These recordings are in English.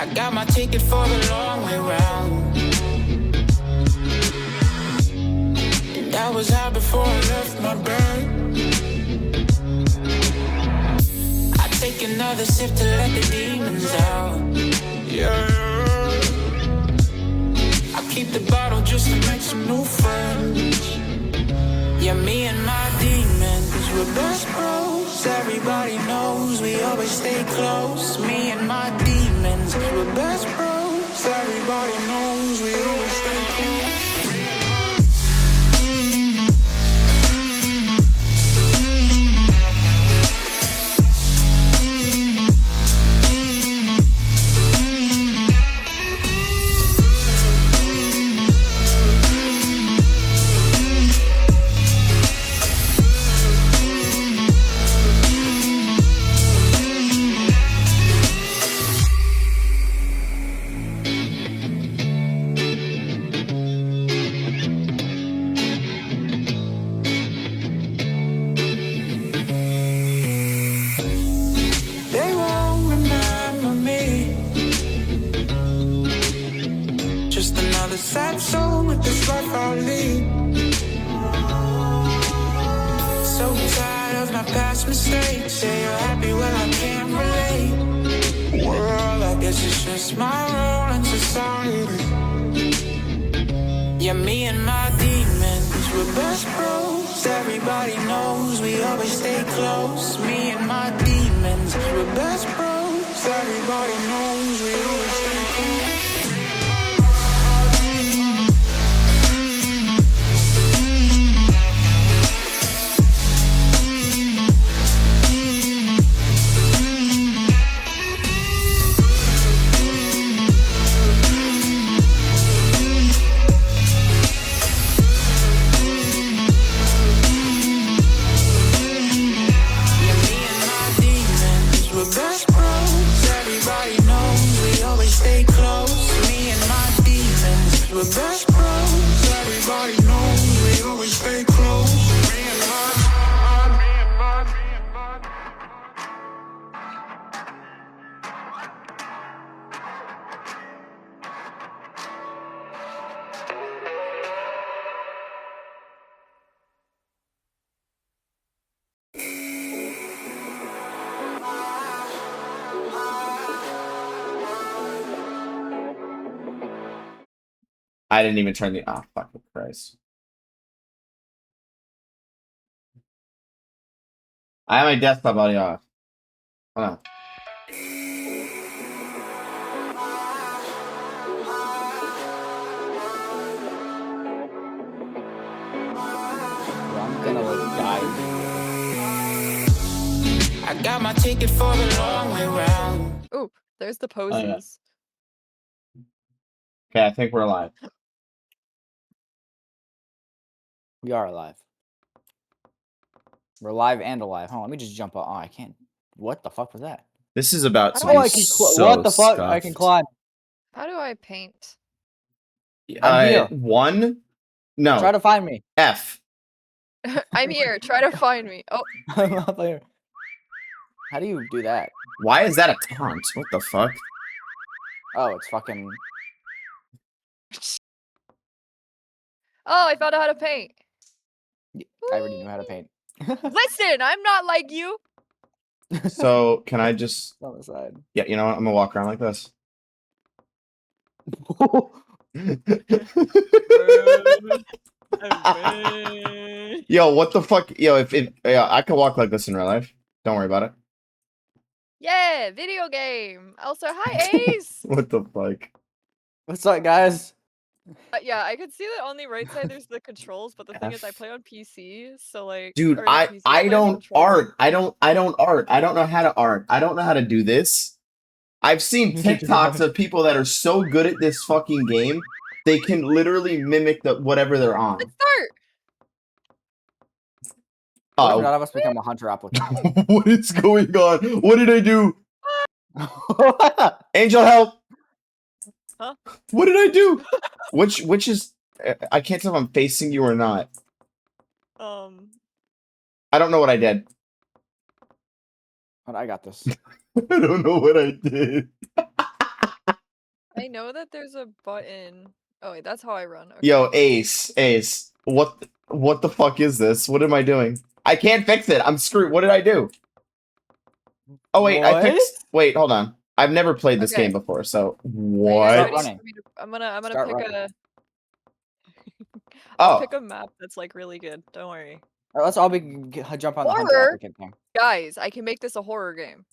I got my ticket for the long way round. And that was out before I left my bed. I take another sip to let the demons out. Yeah. I keep the bottle just to make some new friends. Yeah, me and my demons, we're best bros. Everybody knows we always stay close. Me and my demons, we're best bros. Everybody knows we always stay close. Sad soul with this life I'll lead. So tired of my past mistakes. Say you're happy, well I can't relate. Well, I guess it's just my role in society. Yeah, me and my demons, we're best bros. Everybody knows we always stay close. Me and my demons, we're best bros. Everybody knows we always stay close. Best bros, everybody knows we always stay close. Me and I didn't even turn the fucking Christ. I have my desktop audio off. Hold on. I'm gonna die. I got my ticket for the long way round. Ooh, there's the poses. Okay, I think we're alive. We are alive. We're alive and alive. Hold on, let me just jump up. Oh, I can't. What the fuck was that? This is about to Oh, be I can so what the fuck? scuffed. I can climb. How do I paint? I'm here. 1? No. Try to find me. F. I'm here. Try to find me. Oh, I'm up there. How do you do that? Why is that a taunt? What the fuck? Oh, it's fucking. oh, I found out how to paint. I already know how to paint. Listen, I'm not like you. So, can I just... On the side. Yeah, you know what? I'm gonna walk around like this. Yo, what the fuck? Yo, yeah, I could walk like this in real life. Don't worry about it. Yeah, video game. Also, hi Ace. What the fuck? What's up, guys? Yeah, I could see that on the right side there's the controls, but the thing is I play on PC, so like Dude, or not PC, I play on don't controller. art. I don't art. I don't know how to art. I don't know how to do this. I've seen TikToks of people that are so good at this fucking game, they can literally mimic whatever they're on. Let's start. What if none of us become a hunter applicant? What is going on? What did I do? Angel, help! Huh? What did I do? Which is... I can't tell if I'm facing you or not. I don't know what I did. But I got this. I don't know what I did. I know that there's a button. Oh wait, that's how I run. Okay. Yo, Ace. What the fuck is this? What am I doing? I can't fix it. I'm screwed. What did I do? Oh wait, I fixed. Wait, hold on. I've never played this Okay. game before, so Are you guys what? ready Running. for me to- I'm gonna Start pick running. a. I'll Oh, pick a map that's like really good. Don't worry, All right, let's all jump on the hunter Horror? applicant thing. guys. I can make this a horror game.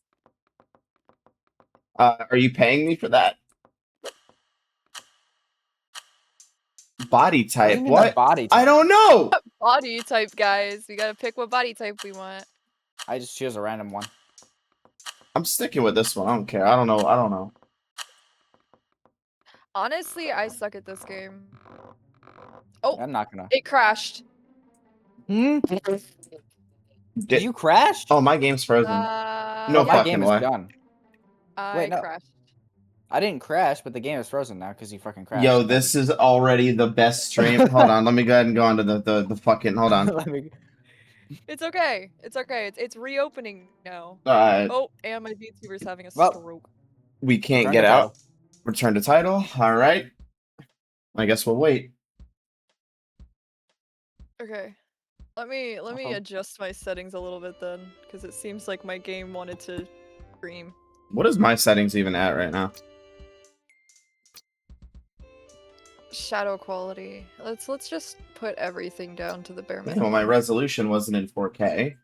are you paying me for that? Body What do type? you mean the What? body I type? don't know. Body type, guys. We gotta pick what body type we want. I just choose a random one. I'm sticking with this one. I don't care. I don't know. Honestly, I suck at this game. Oh, I'm not gonna. it crashed. Did Did- you crash? Oh, my game's frozen. No Oh, my fucking game is way. done. I Wait, no. crashed. I didn't crash, but the game is frozen now because you fucking crashed. Yo, this is already the best stream. Hold on, let me go ahead and go on to the fucking. Hold on. Let me. It's okay. It's okay. It's reopening now. Alright, Oh, and my VTuber's having a Well, stroke. we can't Return get to out. title. Return to title. Alright. I guess we'll wait. Okay. Let me Uh-huh. adjust my settings a little bit then, because it seems like my game wanted to scream. What is my settings even at right now? Shadow quality. Let's just put everything down to the bare Well, minimum. my resolution wasn't in 4K.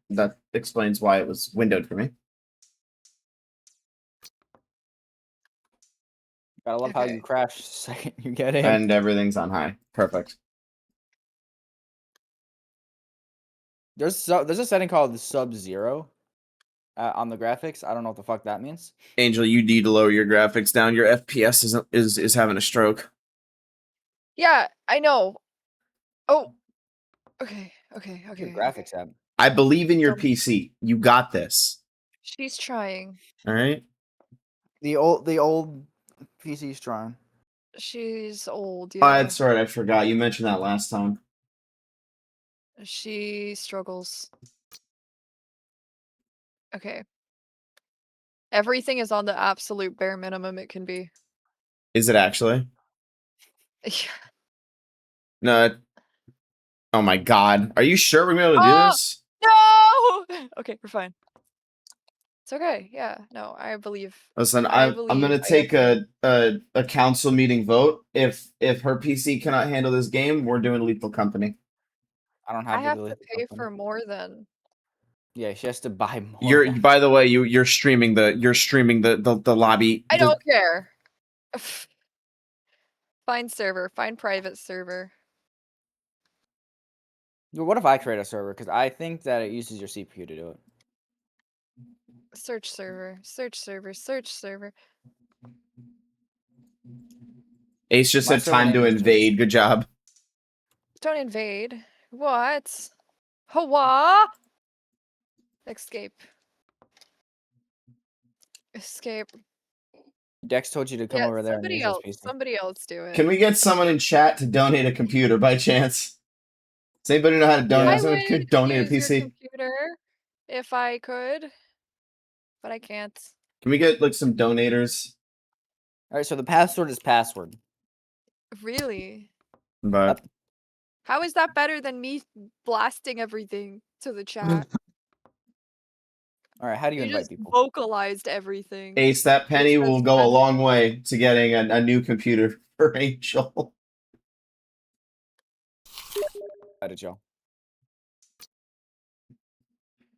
That explains why it was windowed for me. Gotta love how Okay. you crash the second you get in. And everything's on high. Perfect. There's a setting called Sub-Zero on the graphics. I don't know what the fuck that means. Angel, you need to lower your graphics down. Your FPS is having a stroke. Yeah, I know. Oh. Okay. Your Okay. graphics app. I believe in your So- PC. You got this. She's trying. All right. The old PC strong. She's old. Oh, Yeah. that's right. I forgot. You mentioned that last time. She struggles. Okay. Everything is on the absolute bare minimum it can be. Is it actually? Yeah. No. Oh my God. Are you sure we're gonna be able to do Oh! this? No! Okay, we're fine. It's okay. Yeah. No, I believe. Listen, I I'm believe gonna I take have a council meeting vote. If her PC cannot handle this game, we're doing Lethal Company. I don't I have have the to pay for more than. Yeah, she has to buy more. You're by the way, you're streaming the lobby. I don't care. Find server. Find private server. What if I create a server? Because I think that it uses your CPU to do it. Search server. Search server. Search server. Ace just My said server time to name is just- invade. Good job. Don't invade. What? Hawa? Escape. Escape. Dex told you to come Yeah, over there and somebody use else. his PC. Somebody else do it. Can we get someone in chat to donate a computer by chance? Does anybody know how to donate? I Someone would could donate a use your PC. computer if I could, but I can't. Can we get like some donators? All right, so the password is password. Really? But How is that better than me blasting everything to the chat? All right, how do you You invite just people? vocalized everything. Ace, that penny says will go a password. long way to getting a new computer for Angel. How did y'all?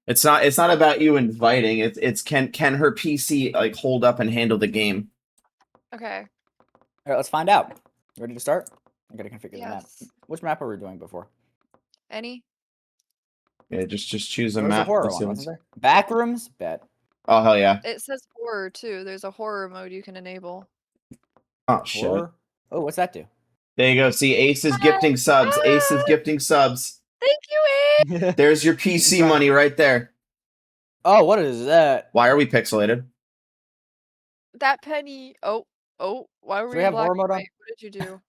It's not about you inviting. It's can her PC like hold up and handle the game? Okay. All right, let's find out. You ready to start? I gotta configure the map. Yes. Which map are we doing before? Any? Yeah, just choose a There was a map. horror Let's see one, what's- wasn't there? Backrooms? Bet. Oh hell yeah! It says horror too. There's a horror mode you can enable. Oh shit! Horror? Oh, what's that do? There you go. See, Ace is gifting subs. Ace is gifting subs. Thank you, Abe! There's your PC money right there. Oh, what is that? Why are we pixelated? That penny. Oh. Why were we you have black horror and mode on? white? What did you do?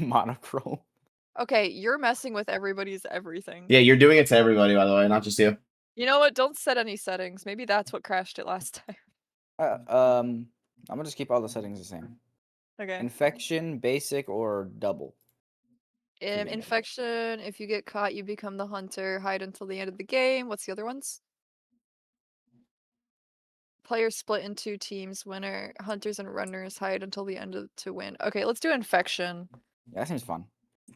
Monochrome. Okay, you're messing with everybody's everything. Yeah, you're doing it to everybody, by the way, not just you. You know what? Don't set any settings. Maybe that's what crashed it last time. I'm gonna just keep all the settings the same. Okay. Infection, basic, or double. Beginning. Infection. If you get caught, you become the hunter. Hide until the end of the game. What's the other ones? Players split into teams. Winner, hunters and runners hide until the end of to win. Okay, let's do infection. Yeah, that seems fun.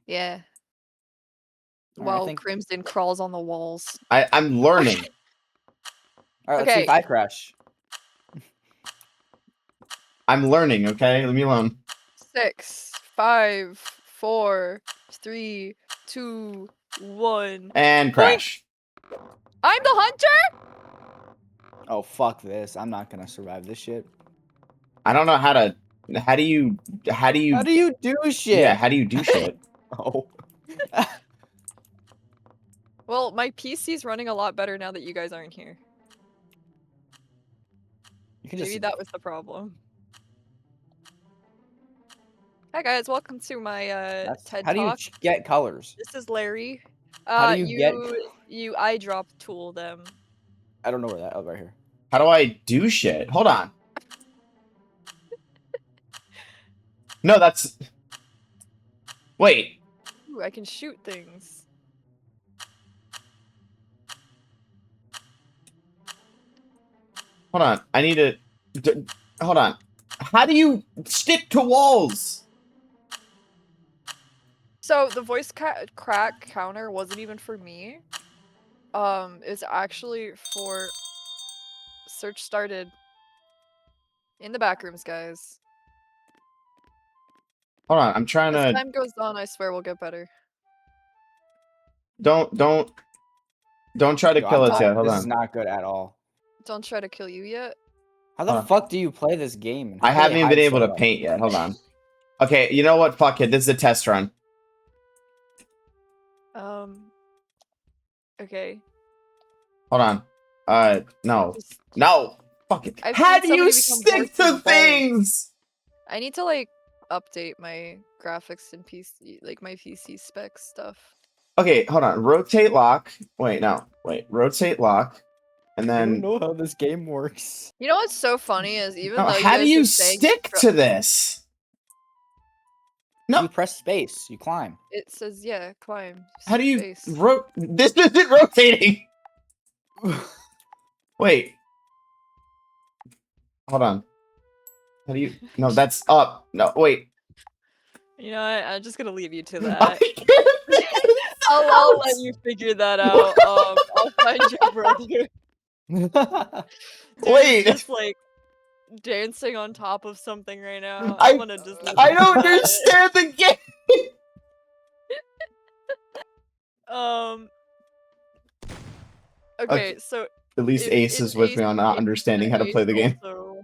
Yeah. All right, I While think. Crimson crawls on the walls. I'm learning. All right, let's see if Okay. I crash. I'm learning. Okay, leave me alone. 6, 5, 4, 3, 2, 1. And crash. I'm the hunter. Oh fuck this! I'm not gonna survive this shit. I don't know how to. How do you? How do you do shit? Yeah. How do you do shit? Oh. Well, my PC's running a lot better now that you guys aren't here. You can Maybe just. that was the problem. Hi guys, welcome to my TED How do you Talk. get colors? This is Larry. How do you get- you eyedrop tool them. I don't know where that. Oh, right here. How do I do shit? Hold on. No, that's. Wait. Ooh, I can shoot things. Hold on. I need to. Hold on. How do you stick to walls? So the voice crack counter wasn't even for me. It's actually for search started in the back rooms, guys. Hold on. I'm trying As to. time goes on, I swear we'll get better. Don't try to Yo, kill I'm us not- yet. Hold this on. is not good at all. Don't try to kill you yet. How the fuck do you play this game? and I how do you haven't even hide been able so to well? paint yet. Hold on. Okay, you know what? Fuck it. This is a test run. Okay. Hold on. No. Just- No. Fuck it. I've How seen do you somebody become stick voice to involved. things? I need to like update my graphics and PC, like my PC spec stuff. Okay, hold on. Rotate lock. Wait, no. Wait. Rotate lock. And I don't then. know how this game works. You know what's so funny is even No, though how do guys you are saying stick to this? No. You press space. You climb. it says yeah, climb. How do you space. This isn't rotating. Wait. Hold on. How do you? No, that's up. No, wait. You know what? I'm just gonna leave you to I that. can't I'll let you figure that out. I'll find your brother. Dude, Wait. just like dancing on top of something right now. I- I'm gonna just. I don't understand the game. Okay, Okay. so At least if- Ace if is with me on not if understanding how to Ace play the game. also-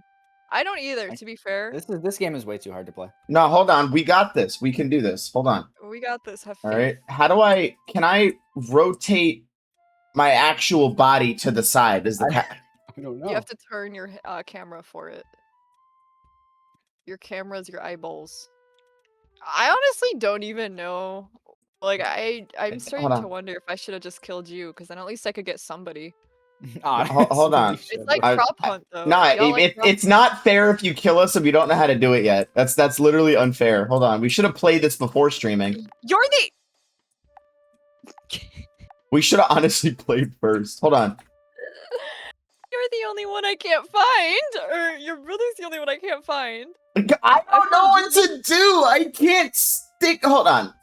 I don't either, to be fair. This game is way too hard to play. No, hold on. We got this. We can do this. Hold on. We got this. Have faith. All right. How do I? Can I rotate my actual body to the side? Is the I don't know. You have to turn your camera for it. Your camera's your eyeballs. I honestly don't even know. Like I'm starting Hold to on. wonder if I should have just killed you, because then at least I could get somebody. Hold on. You should. It's like I- prop hunt though. No, Y'all like prop it's not fair if you kill us if we don't know how to do it yet. That's literally unfair. Hold on. We should have played this before streaming. You're the. We should have honestly played first. Hold on. You're the only one I can't find, or your brother's the only one I can't find. I don't know what to do. I can't stick. Hold on.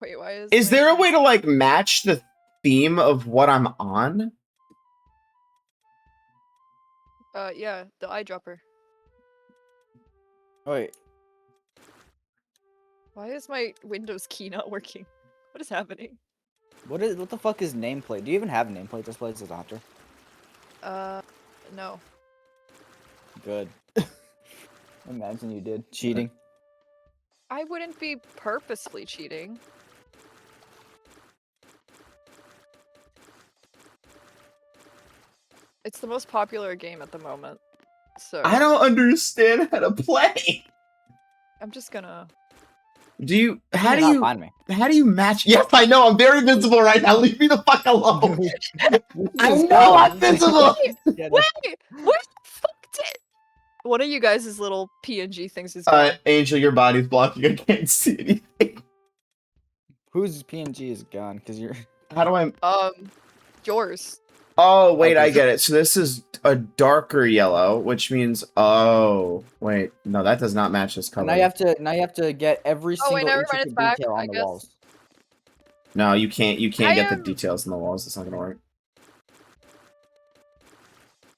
Wait, why is? Is my there a PC way to like match the theme of what I'm on? Yeah, the eyedropper. Wait. Why is my Windows key not working? What is happening? What the fuck is nameplate? Do you even have a nameplate display as a doctor? No. Good. Imagine you did. Cheating. I wouldn't be purposefully cheating. It's the most popular game at the moment. So I don't understand how to play. I'm just gonna Do you? How You do cannot you? find me? How do you match? Yes, I know. I'm very visible right now. Leave me the fuck alone. I know I'm visible. Get it. Wait, where the fuck did one of you guys' little PNG things is gone? Angel, your body's blocking. I can't see anything. Whose PNG is gone? Because you're. How do I? Yours. Oh, wait, I Okay. get it. So this is a darker yellow, which means oh, wait, no, that does not match this color. Now you have to. Now you have to get every Oh wait, single never mind. It's intricate back. detail I on the guess. walls. No, you can't. You can't I get the am- details in the walls. It's not gonna work.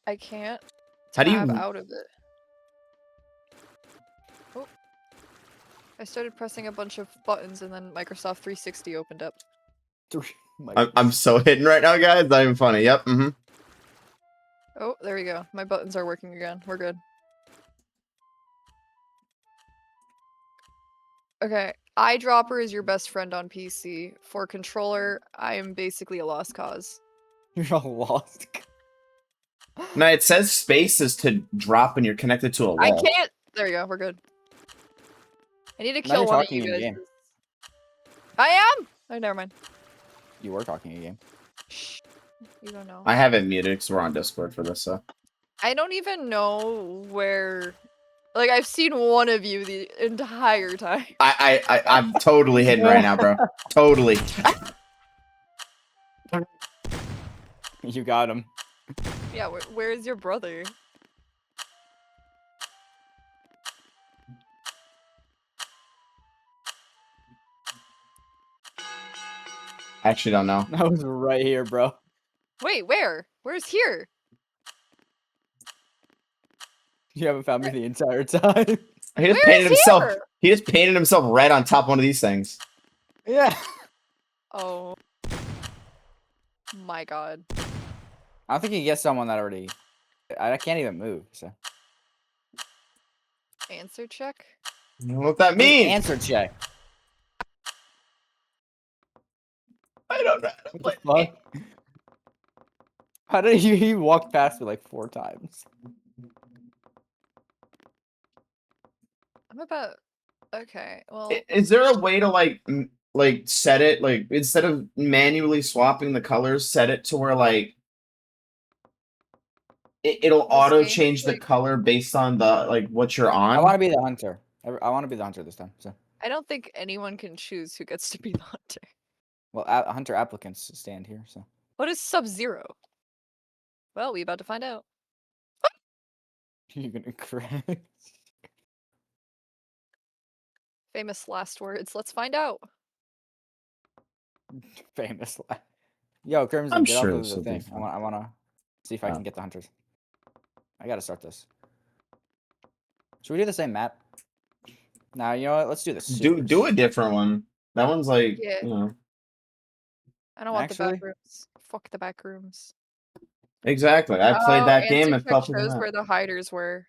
I can't How do you- tab out of it. Oh. I started pressing a bunch of buttons and then Microsoft 360 opened up. I'm so hidden right now, guys. Not even funny. Yep. Mm-hmm. Oh, there we go. My buttons are working again. We're good. Okay. Eyedropper is your best friend on PC. For controller, I am basically a lost cause. You're all lost. No, it says space is to drop when you're connected to a wall. I can't. There you go. We're good. I need to Now kill you're one of talking you in guys. game. I am. Oh, never mind. You were talking a game. Shh. You don't know. I have it muted because we're on Discord for this. So I don't even know where. Like I've seen one of you the entire time. I'm totally hidden right now, bro. Totally. You got him. Yeah. Where's your brother? I actually don't know. I was right here, bro. Wait, where? Where's here? You haven't found me the entire time. He just Where painted is himself. here? He just painted himself red on top of one of these things. Yeah. Oh. My god. I don't think you can get someone that already. I can't even move. So. Answer check? I don't know what that means. Answer check. I don't know. What the fuck? How did he walked past me like 4 times? I'm about. Okay, well. Is there a way to like set it like instead of manually swapping the colors, set it to where like it'll This auto game change is, the like- color based on the like what you're on? I want to be the hunter. I want to be the hunter this time. So, I don't think anyone can choose who gets to be the hunter. well, hunter applicants stand here. So, What is Sub-Zero? Well, we about to find out. you're gonna crash. Famous last words. Let's find out. Famous. Yo, Crimson, I'm get sure off this of will the be thing. fun. I wanna see if I Oh. can get the hunters. I gotta start this. Should we do the same map? Now you know what? Let's do this. Do a different one. That one's like Yeah. you know I don't want the Actually- back rooms. Fuck the back rooms. exactly. I played that game Answer and check felt shows where the hiders were.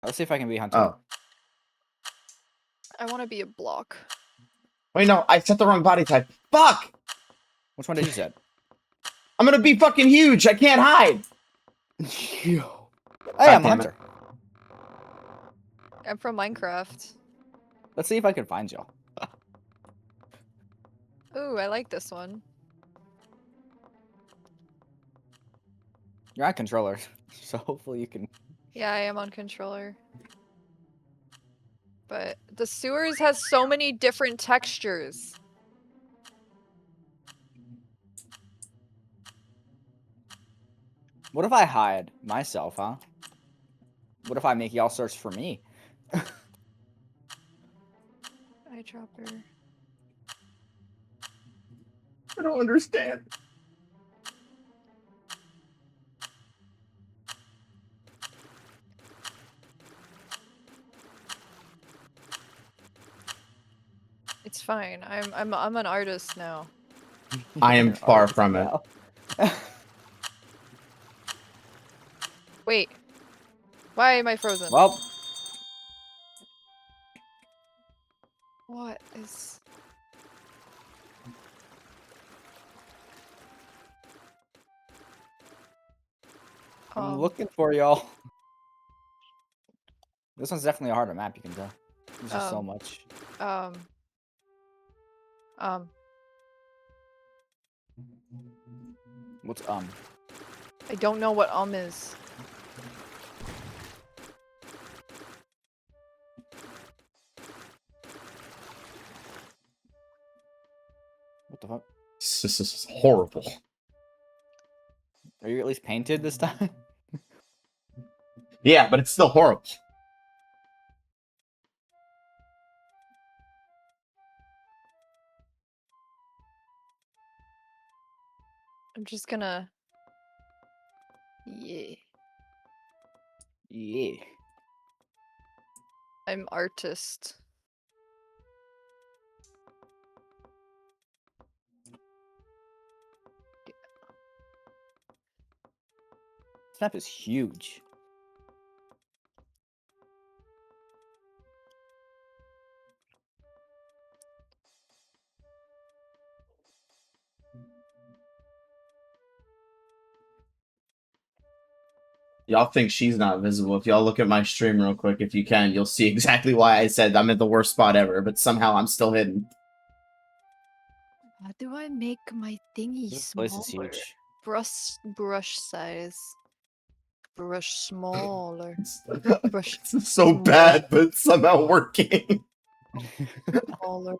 Let's see if I can be hunter. Oh I want to be a block. wait, no, I set the wrong body type. Fuck! Which one did you set? I'm gonna be fucking huge. I can't hide. Yo. Hey, I'm damn it. hunter. I'm from Minecraft. Let's see if I can find y'all. Ooh, I like this one. You're on controller, so hopefully you can. Yeah, I am on controller. But the sewers has so many different textures. What if I hide myself, huh? What if I make y'all search for me? Eyedropper. I don't understand. It's fine. I'm an artist now. I am You're far artist from it. now. Wait. Why am I frozen? Well, What is... I'm looking for y'all. This one's definitely a harder map, you can tell. There's just so much. What's I don't know what is. What the fuck? This is horrible. Are you at least painted this time? Yeah, but it's still horrible. I'm just gonna. Yeah. Yeah. I'm artist. This map is huge. Y'all think she's not visible. If y'all look at my stream real quick, if you can, you'll see exactly why I said I'm at the worst spot ever, but somehow I'm still hidden. How do I make my thingy This smaller? place is huge. Brush size. Brush smaller. Brush It's so bad, but it's somehow working. smaller.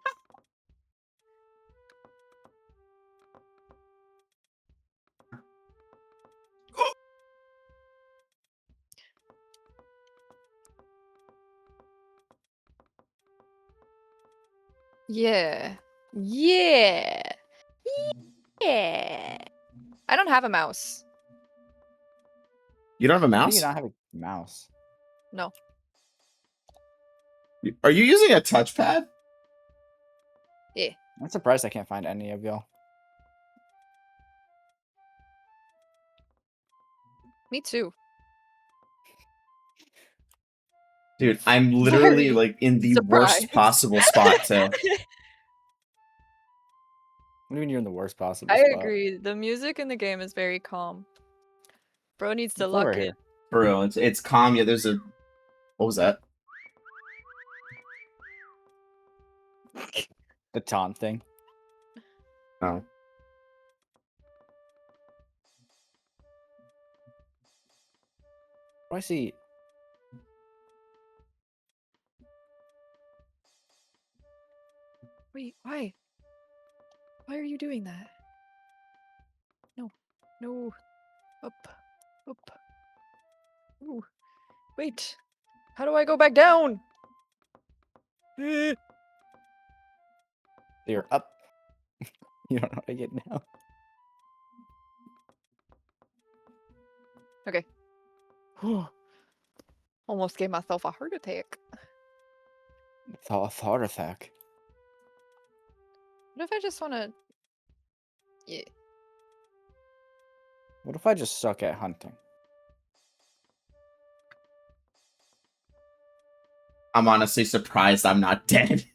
Yeah. Yeah. Yeah. I don't have a mouse. You don't have a How do mouse? you not have a mouse? No. Are you using a touchpad? Yeah. I'm surprised I can't find any of y'all. Me too. Dude, I'm literally Very like in the worst surprised. possible spot to. What do you mean you're in the worst possible I spot? agree. The music in the game is very calm. Bro needs to It's over lock here. it. For real, it's calm. Yeah, there's a. What was that? The taunt thing. Oh. What do I see? Wait, why? Why are you doing that? No. No. Up. Up. Ooh. Wait. How do I go back down? You're up. You don't know how to get down. Okay. Almost gave myself a heart attack. It's all a heart attack. What if I just want to... Yeah. What if I just suck at hunting? I'm honestly surprised I'm not dead.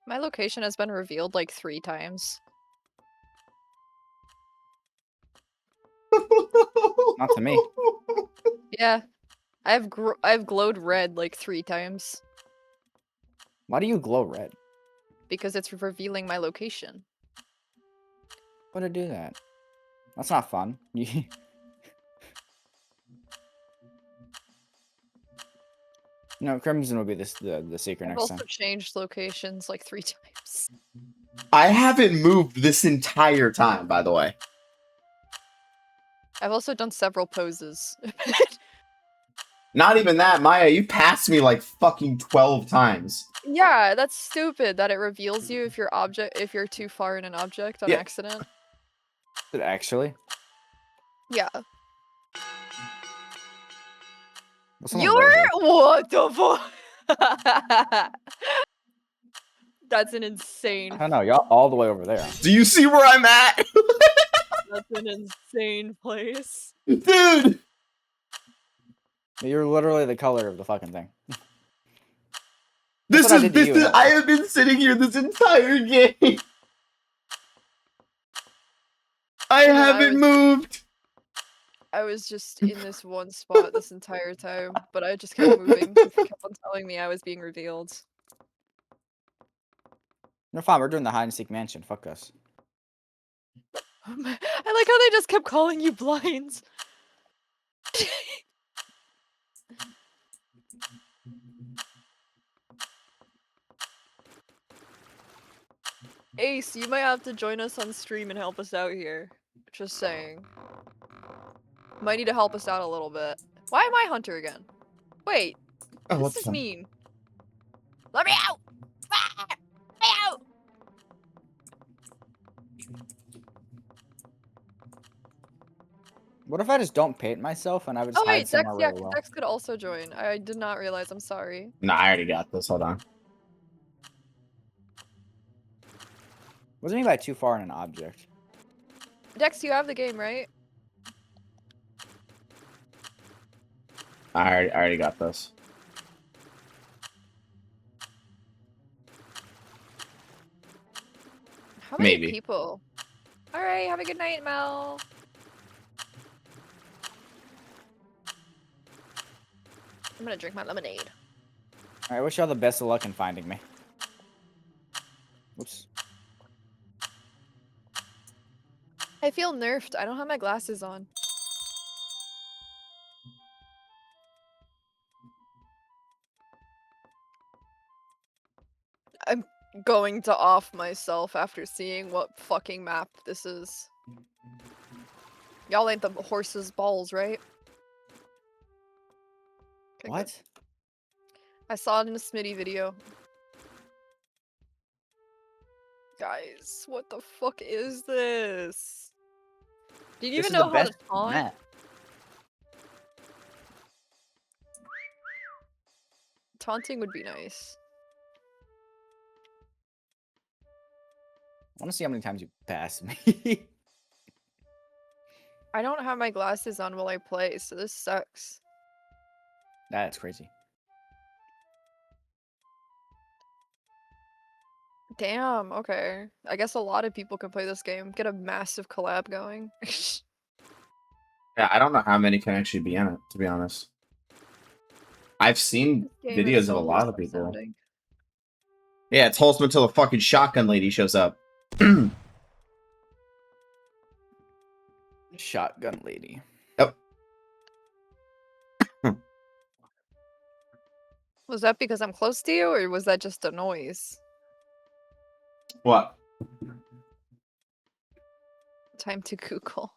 My location has been revealed like 3 times. Not to me. Yeah. I've glowed red like 3 times. Why do you glow red? Because it's revealing my location. Why to do that? That's not fun. No, Crimson will be the secret I've next also time. changed locations like 3 times. I haven't moved this entire time, by the way. I've also done several poses. Not even that, Maya. You passed me like fucking 12 times. Yeah, that's stupid that it reveals you if you're too far in an object on Yeah. accident. Did it actually? Yeah. Well, someone right here. What the fuck? That's an insane. I don't know. Y'all all the way over there. Do you see where I'm at? That's an insane place. Dude! You're literally the color of the fucking thing. This what I is did to this you is. in I have been sitting here this entire game. I And then haven't moved. I was just in this one spot this entire time, but I just kept moving because it kept on telling me I was being revealed. No, fine. We're doing the hide and seek mansion. Fuck us. I like how they just kept calling you blinds. Ace, you might have to join us on stream and help us out here. Just saying. Might need to help us out a little bit. Why am I Hunter again? Wait, Oh, this what's is fun? mean. Let me out! Ah! Let me out! What if I just don't paint myself and I would just Oh hide wait, Dex, somewhere yeah, really well? Dex could also join. I did not realize, I'm sorry. No, I already got this. Hold on. What do you mean by too far in an object? Dex, you have the game, right? I already got this. How many Maybe. people? Alright, have a good night, Mel. I'm gonna drink my lemonade. I wish y'all the best of luck in finding me. Oops. I feel nerfed. I don't have my glasses on. I'm going to off myself after seeing what fucking map this is. Y'all ain't the horse's balls, right? Okay, good. What? I saw it in a Smitty video. Guys, what the fuck is this? Did you This even is the know how to best taunt? map. Taunting would be nice. I want to see how many times you pass me. I don't have my glasses on while I play, so this sucks. That's crazy. Damn, okay. I guess a lot of people can play this game. Get a massive collab going. Yeah, I don't know how many can actually be in it, to be honest. I've seen This game is videos of so a lot of wholesome people. sounding. Yeah, it's wholesome until the fucking shotgun lady shows up. Shotgun lady. Yep. Was that because I'm close to you, or was that just a noise? What? Time to Google.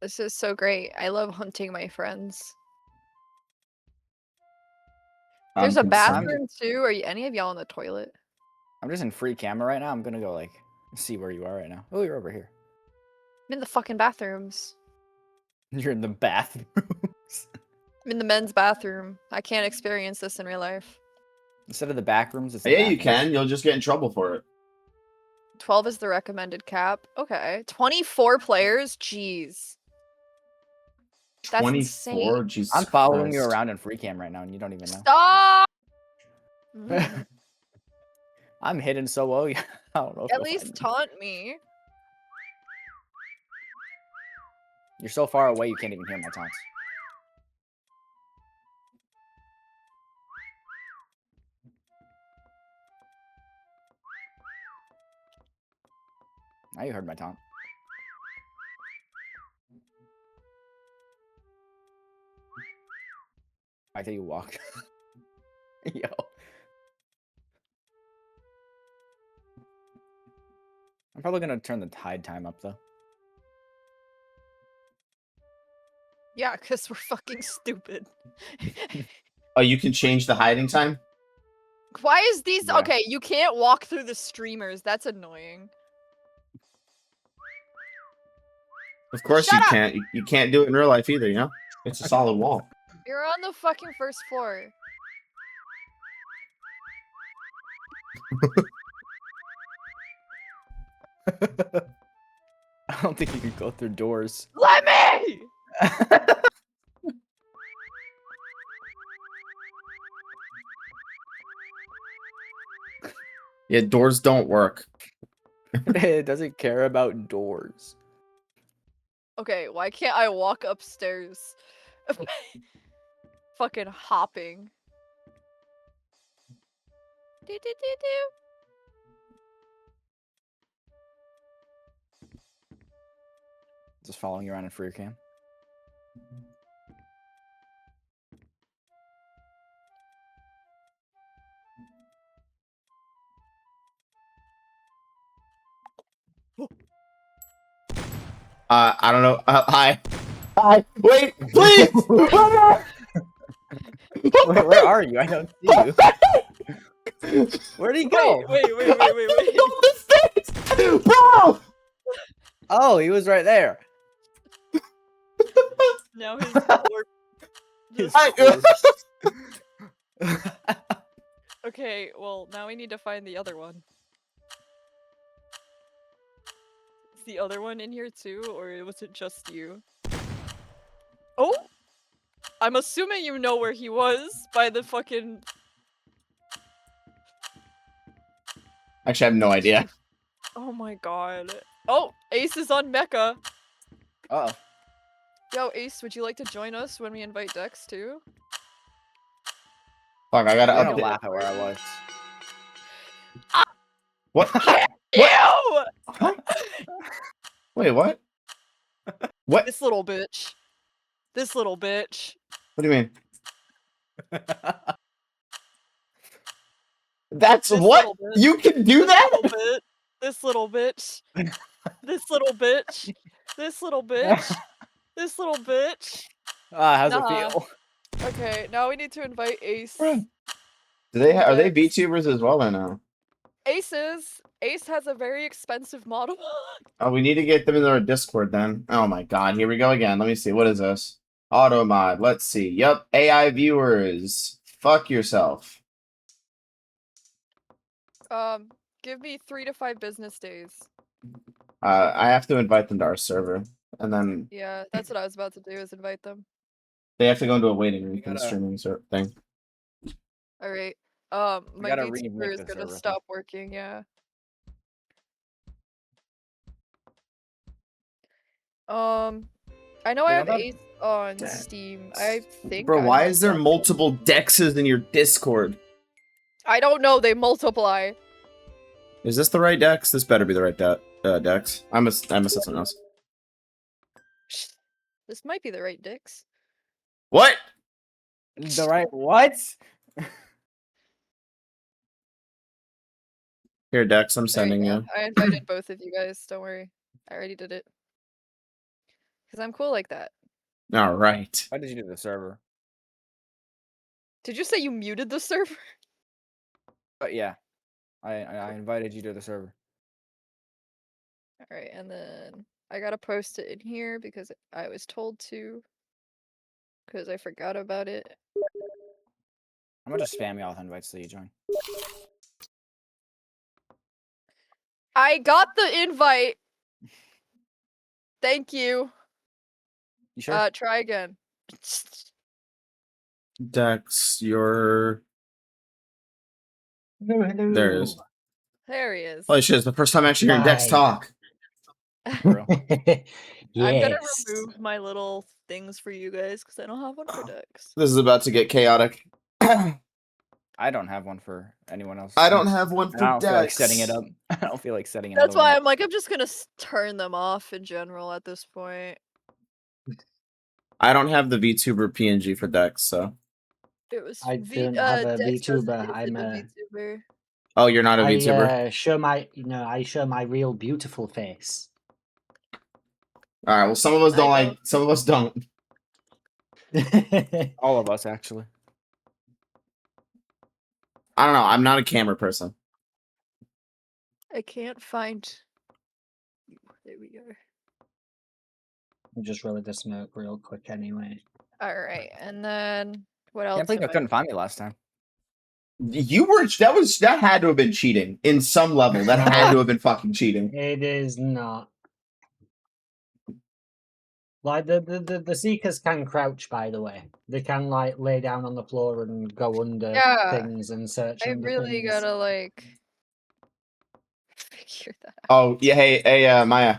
This is so great. I love hunting my friends. There's a Consent. bathroom too. Are any of y'all in the toilet? I'm just in free camera right now. I'm gonna go like see where you are right now. Oh, you're over here. I'm in the fucking bathrooms. You're in the bathrooms. I'm in the men's bathroom. I can't experience this in real life. Instead of the back rooms, it's the Yeah, you bathrooms. can. You'll just get in trouble for it. 12 is the recommended cap. Okay. 24 players? Jeez. That's 24? insane. Jesus I'm following you Christ. around in free cam right now, and you don't even know. Stop! Mm. I'm hidden so well. I don't know. If At you'll least find me. taunt me. You're so far away, you can't even hear my taunts. Now you heard my taunt. I think you walked. Yo. I'm probably gonna turn the hide time up though. Yeah, because we're fucking stupid. Oh, you can change the hiding time? Why is these... Yeah. Okay, you can't walk through the streamers. That's annoying. Of course Shut you up! can't. You can't do it in real life either, you know? It's a solid wall. You're on the fucking first floor. I don't think you can go through doors. Let me! Yeah, doors don't work. It doesn't care about doors. Okay, why can't I walk upstairs? Fucking hopping. Do, do, do, do. Just following you around in free cam. I don't know. Hi. Hi. Wait, please. Where are you? I don't see you. Where'd he go? Wait. Bro! Oh, he was right there. Now his corpse. His I- corpse. Okay, well, now we need to find the other one. Is the other one in here too, or was it just you? Oh! I'm assuming you know where he was by the fucking. Actually, I have no idea. Oh my god. Oh! Ace is on Mecha! Uh-oh. Yo, Ace, would you like to join us when we invite Dex too? Fuck, I gotta I'm gonna update. laugh at where I was. What? Ew! Huh? Wait, what? What? This little bitch. This little bitch. What do you mean? That's This what? little bit. You can do that? This little bitch. This little bitch. This little bitch. This little bitch. How's Nah. it feel? Okay, now we need to invite Ace. Do they are they Dex. VTubers as well or no? Ace has a very expensive model. Oh, we need to get them in our Discord then. Oh my god, here we go again. Let me see. What is this? Auto mod. Let's see. Yup. AI viewers. Fuck yourself. Give me 3 to 5 business days. I have to invite them to our server. And then Yeah, that's what I was about to do, is invite them. they have to go into a waiting room for the gotta- streaming thing. Alright. We My gotta VTuber remake is the gonna server. stop working, yeah. I know I Wait, have don't that- Ace on Steam. I think Bro, I why have is there Dex. multiple Dexes in your Discord? I don't know, they multiply. Is this the right Dex? This better be the right Dex. I must have something else. This might be the right Dix. What? The right what? Here, Dex, I'm Alright, sending yeah, you. I invited both of you guys, don't worry. I already did it. Because I'm cool like that. All right. Why did you do the server? Did you say you muted the server? But yeah, I invited you to the server. Alright, and then I gotta post it in here because I was told to. Because I forgot about it. I'm gonna just spam you all with invites till you join. I got the invite! Thank you. You sure? Try again. Dex, you're there it is. There he is. Holy shit, it's the first time actually hearing Dex Hi. talk. Bro. I'm gonna Yes. remove my little things for you guys because I don't have one for Dex. This is about to get chaotic. I don't have one for anyone else. I don't have one And for I don't Dex. feel like setting it up. I don't feel like setting it That's up. why I'm like, I'm just gonna turn them off in general at this point. I don't have the VTuber PNG for Dex, so. It was I don't have a Dex doesn't VTuber, visit I'm the a- VTuber. Oh, you're not a VTuber. I show my, I show my real beautiful face. All right. Well, some of us don't I know. like. Some of us don't. All of us actually. I don't know. I'm not a camera person. I can't find. There we go. I'll just roll the smoke real quick anyway. All right, and then what else? Can't believe am I couldn't find me last time. That had to have been cheating in some level. That had to have been fucking cheating. It is not. Like the seekers can crouch, by the way. They can like lay down on the floor and go under Yeah, things and search I under really things. gotta like figure that out. Oh yeah, hey, Maya.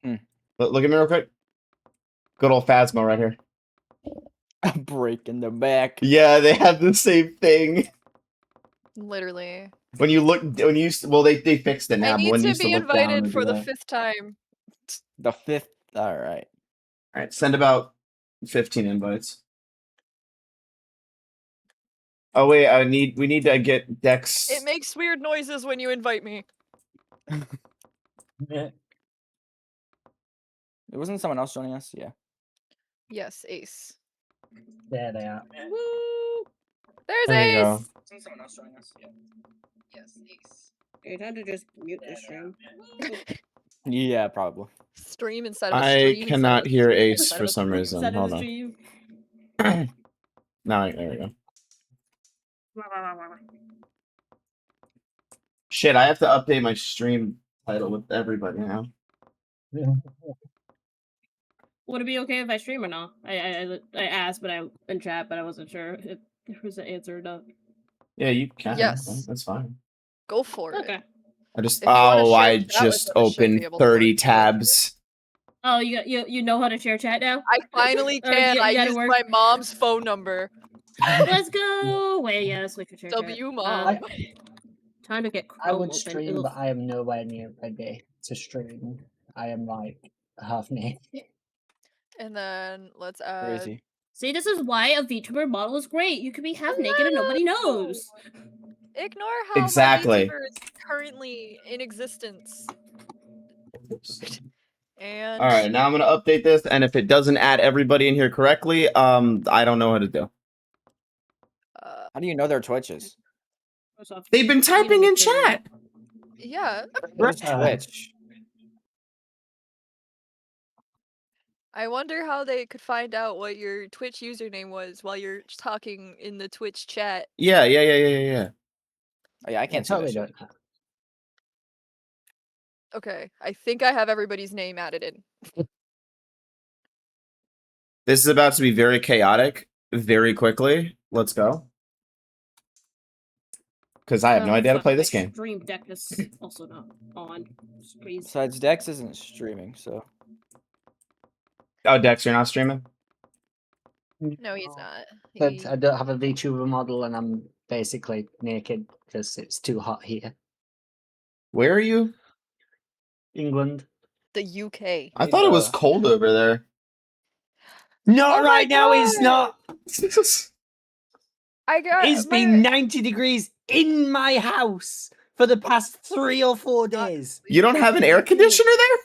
Hmm. Look at me real quick. Good old Phasma right here. A break in the back. Yeah, they have the same thing. Literally. When they fixed it now. I But need when you to used to be look down invited and for do the that. 5th time. The 5th. All right. All right, send about 15 invites. Oh wait, we need to get Dex. It makes weird noises when you invite me. Yeah. It wasn't someone else joining us. Yeah. Yes, Ace. There they are. Woo! There's There you Ace! go. Wasn't someone else joining us. Yeah. Yes, Ace. You're trying to just mute the stream. Yeah, probably. Stream inside of a I stream. cannot hear Ace Inside for of a some stream, reason. inside of a Hold on. stream. No, there we go. Shit, I have to update my stream title with everybody now. Would it be okay if I stream or not? I asked, but I'm in chat, but I wasn't sure if there was an answer or not. Yeah, you can. Yes. That's fine. Go for it. Okay. I just If you wanna I share chat with just them, I should be opened able to 30 do it. tabs. Oh, you know how to share chat now? I finally Or can. you I gotta used work- my mom's phone number. Let's go. Wait, yeah, let's wait for share chat. W mom. Time to get I Chrome would open. stream, Ugh. but I am nowhere near ready to stream. I am like half naked. And then let's add. Crazy. See, this is why a VTuber model is great. You can be half naked and nobody knows. Ignore how Exactly. my VTuber is currently in existence. And All right, now I'm gonna update this, and if it doesn't add everybody in here correctly, I don't know how to do. How do you know their Twitches? First off, They've been you need to typing in make sure- chat. yeah, Where's Uh, Twitch? I wonder how they could find out what your Twitch username was while you're talking in the Twitch chat. Yeah. Oh, yeah, I I can't see that totally shit. don't. Okay, I think I have everybody's name added in. This is about to be very chaotic, very quickly. Let's go. Because I have no Oh, idea how to fuck, play my this game. Stream deck is also not on. It's crazy. Besides, Dex isn't streaming, so. Oh, Dex, you're not streaming? No, he's Oh. not. But He- I don't have a VTuber model, and I'm basically naked because it's too hot here. Where are you? England. the UK. I thought it was cold over there. Not Oh my right now. It's God! not. I got. It's my- been 90 degrees in my house for the past 3 or 4 days. You don't have an air conditioner there?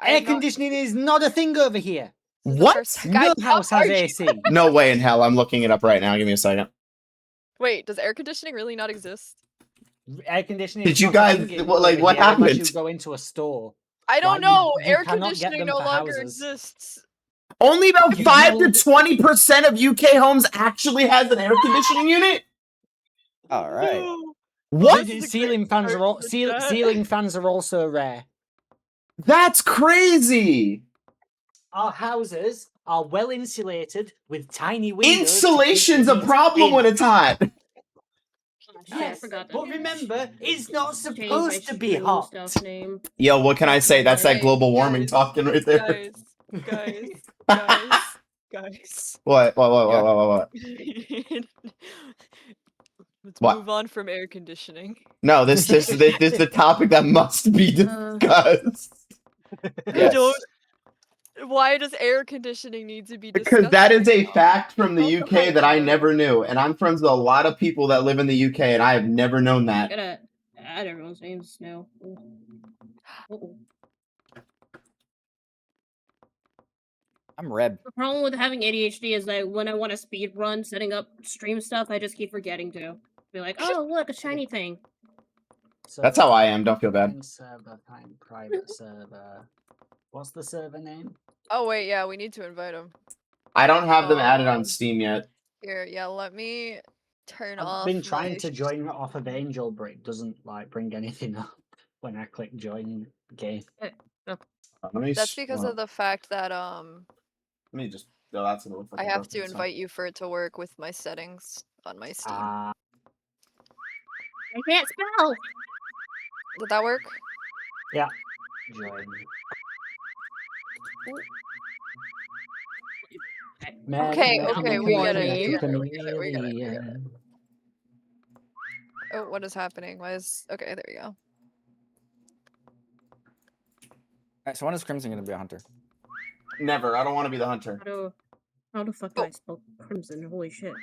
I'm Air not- conditioning is not a thing over here. this is the What? first- No Guys, house how has are you- AC. No way in hell. I'm looking it up right now. Give me a second. Wait, does air conditioning really not exist? Air conditioning. Did is you not a guys- thing what- like, over what here unless happened? You go into a store. I don't Like, you- know. you Air cannot get conditioning them no for longer houses. exists. Only about You 5 to know- 20% of UK homes actually has an air conditioning unit? All right. No. What? This is a Ceiling great fans are start all to that. ceiling fans are also rare. That's crazy. Our houses are well insulated with tiny windows. to keep Insulation's the a heat problem in. when it's hot. Oh, shit, I Yes, forgot that. but remember, it's not Change my supposed to be stream hot. stuff name. Yo, what can I say? That's that Hey, global warming guys, talking right there. Guys. What? Let's What? move on from air conditioning. No, this is the topic that must be discussed. Yes. Why does air conditioning need to be discussed? Because that is a right now? fact from the Oh UK that my I God. never knew, and I'm friends with a lot of people that live in the UK, and I have never known that. Gotta add everyone's names now. Uh-oh. I'm Reb. The problem with having ADHD is that when I want to speed run setting up stream stuff, I just keep forgetting to. Be like, oh look, a shiny thing. So, That's how I am. Don't feel bad. find server, find private server. What's the server name? Oh wait, yeah, we need to invite him. I don't have them added on Steam yet. Here, yeah, let me turn I've off. been trying my to join off of Angel, but it doesn't like bring anything up when I click join game. Let me. That's because of the fact that Let me just. Oh, that's gonna look like I a have broken to sign. invite you for it to work with my settings on my Steam. Ah, I can't spell. Did that work? yeah. Join. Okay, Mad okay, Max we get it, it. we get We get it. We get it. We get it. Chameleon. Oh, what is happening? Why is okay? There we go. Alright, so when is Crimson gonna be a hunter? Never. I don't want to be the hunter. How the fuck do I spell crimson? Holy shit.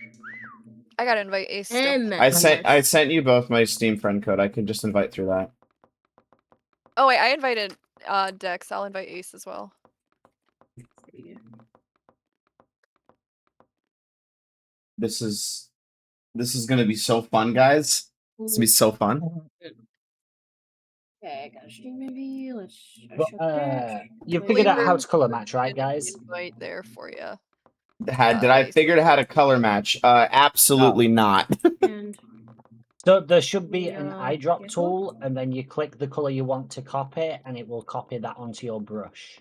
I gotta invite Ace still. I sent you both my Steam friend code. I can just invite through that. Oh wait, I invited Dex. I'll invite Ace as well. This is gonna be so fun, guys. It's gonna be so fun. Okay, I got a stream maybe. Let's But, shut that. you Wait, figured out how wait. to color match, right, Pin an guys? Invite there for you. Did I Ace. figure out how to color match? Absolutely not. and So there should be an Yeah, eyedrop yeah. tool, and then you click the color you want to copy, and it will copy that onto your brush.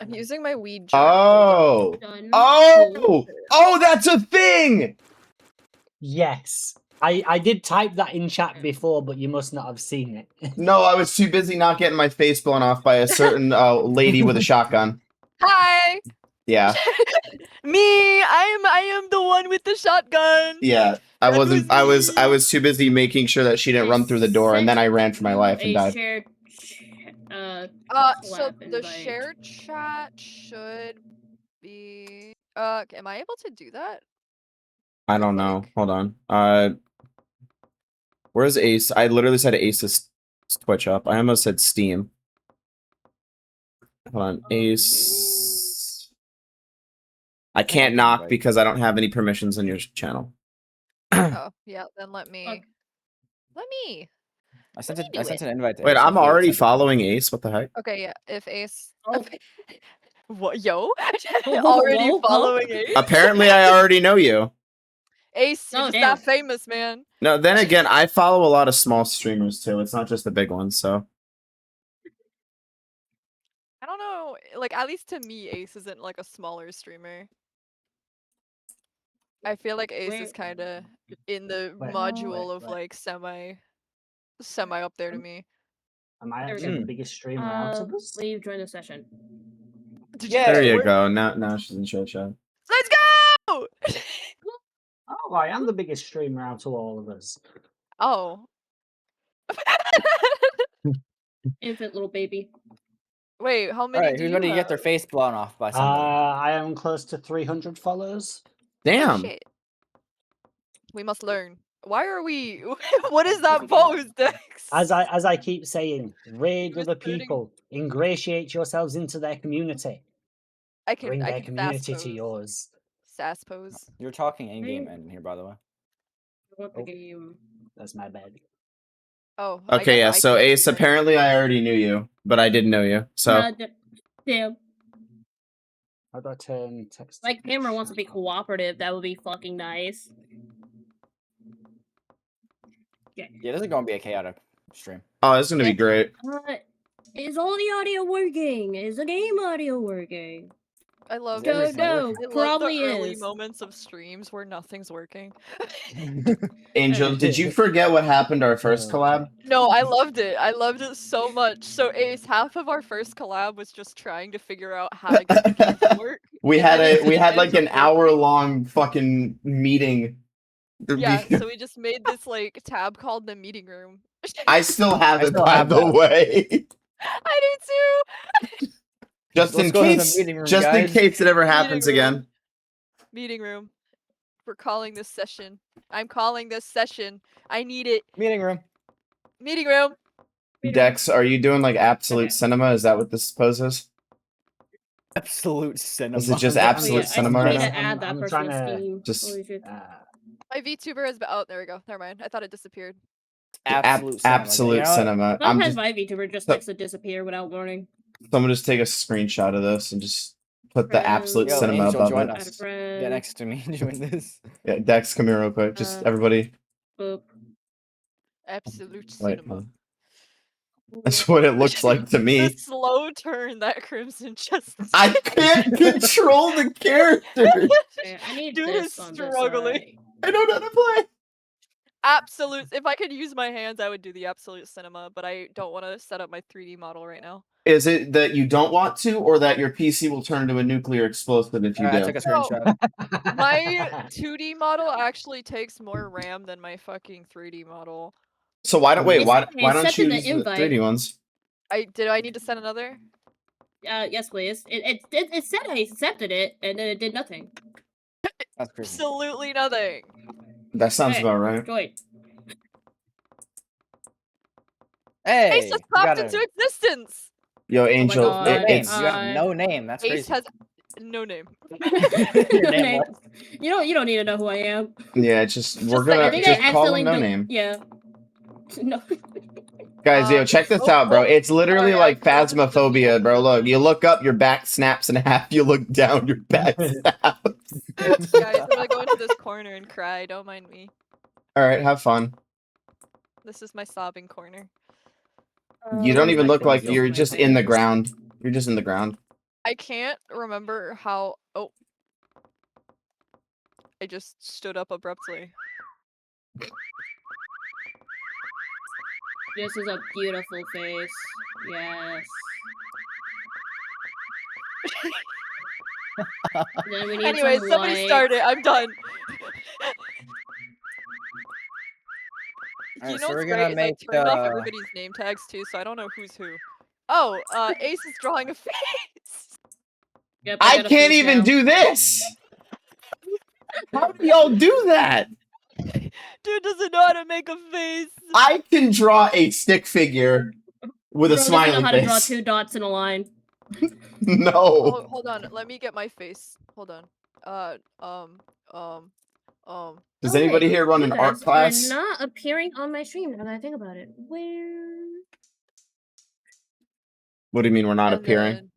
I'm using my weed jar. done. Oh, that's a thing. Yes. I did type that in chat before, but you must not have seen it. No, I was too busy not getting my face blown off by a certain lady with a shotgun. Hi, Yeah, me. I am the one with the shotgun. yeah. I That wasn't. was I was too busy making sure that she didn't run through the door, and then I ran for my life and A died. shared So collab the invite. shared chat should be. Am I able to do that? I don't know. Like- Hold on. Where's Ace? I literally said Ace's Twitch up. I almost said Steam. Hold on, Ace. I can't knock Right. because I don't have any permissions on your channel. Oh yeah, then let me. Fuck. Let me. I sent me it. do I sent it. an invite. To Wait, Ace, I'm if you already sent it. following Ace. What the heck? Okay, yeah. If Ace. Oh. What? Yo. Whoa, Already whoa, huh? following Ace. Apparently, I already know you. Ace, you're Oh, just damn. that famous, man. No, then again, I follow a lot of small streamers too. It's not just the big ones. So I don't know. Like at least to me, Ace isn't like a smaller streamer. I feel like Ace is Where- kind of in the Wait, module wait, of wait. like semi up there to me. Am I There we actually go. the biggest streamer out of us? Leave, join the session. Did Yeah, there you we're- go. Now she's in show chat. Let's go! Oh, I am the biggest streamer out of all of us. Oh. Infant little baby. Wait, how All many right, do who's you ready to get their have? face blown off by somebody? I am close to 300 followers. Oh, Damn. shit. We must learn. Why are we? What is that pose, Dex? As I keep saying, raid He was other flirting- people, ingratiate yourselves into their community, I can. bring I their can community sass to pose. yours. Sass pose. You're talking in-game Hey. ending here, by the way. What the Oh. game? That's my bad. Oh. I Okay, guess yeah. I So can't do Ace, that. apparently I already knew you, but I didn't know you. So Damn. How do I turn text? Like Hammer wants to be cooperative. That would be fucking nice. Yeah, this is going to be a chaotic stream. oh, this is gonna be great. Is all the audio working? Is the game audio working? I love. Don't this. know. I love Probably the early is. moments of streams where nothing's working. Angel, did you forget what happened our first collab? No, I loved it. I loved it so much. So Ace, half of our first collab was just trying to figure out how to get the game to work. We And had then it we just had like ends an up hour working. long fucking meeting. Yeah, so we just made this like tab called the meeting room. I still have I it, still by have the that. way. I do too. Just Let's in go to the case, meeting room, just in guys. case it ever Meeting happens room. again. Meeting room. We're calling this session. I'm calling this session. I need it. Meeting room. Meeting room. Dex, are you doing like absolute Okay. cinema? Is that what this poses? Absolute cinema. Is it just I'm- absolute I cinema still right need now? to add that I'm person to trying to Steam. just- Holy shit. My VTuber has been. Oh, there we go. Never mind. I thought it disappeared. Absolute cinema. Absolute You know what? cinema. I'm Sometimes just my VTuber just so- likes to disappear without warning. someone just take a screenshot of this and just Put the absolute Yo, cinema Angel, above join it. us. Add a friend. Get next to me and join this. Yeah, Dex, come here real quick. Just everybody. Boop. Absolute Wait, cinema. that's what it looks like to The me. slow turn that Crimson just I can't control the character. Okay, I need Dude is this on this struggling. side. I don't know how to play. absolute. If I could use my hands, I would do the absolute cinema, but I don't want to set up my 3D model right now. Is it that you don't want to, or that your PC will turn into a nuclear explosive if you Alright, I do? took a No. screenshot. My 2D model actually takes more RAM than my fucking 3D model. So why don't wait? Why It's don't set you in the use the invite. 3D ones? I need to send another? Yes, please. It said I accepted it, and then it did nothing. That's crazy. Absolutely nothing. That sounds Okay, about right. join. Hey, Ace just you popped got into it. existence. Yo, Angel, God. No it- name. it's You have no name. That's Ace crazy. has no name. Your No name name. was- You don't need to know who I am. yeah. It's just we're like, gonna I think just I call accidentally him no del- name. Yeah. No. Guys, yo, check this oh, out, bro. oh, It's literally sorry, I like called it the phasmophobia, bro. Look, you look up, your back snaps in half. You look down, your back snaps. Guys, I'm gonna go into this corner and cry. Don't mind me. All right, have fun. This is my sobbing corner. You don't even my look like face. you're My just in the face. ground. You're just in the ground. I can't remember how. Oh. I just stood up abruptly. This is a beautiful face. Yes. Then we need Anyways, some somebody light. start it. I'm done. Alright, You know so we're what's gonna great is make I turned off everybody's name tags too, so I don't know who's who. Oh, Ace is drawing a face. Yep, I got a can't face even now. do this. How do y'all do that? Dude doesn't know how to make a face. I can draw a stick figure with Bro a doesn't know smiley how to draw face. 2 dots in a line. No. Oh, hold on. Let me get my face. Hold on. Does Oh, anybody wait, here run you an art guys class? are not appearing on my stream now that I think about it. Where? What do you mean we're not and appearing? then-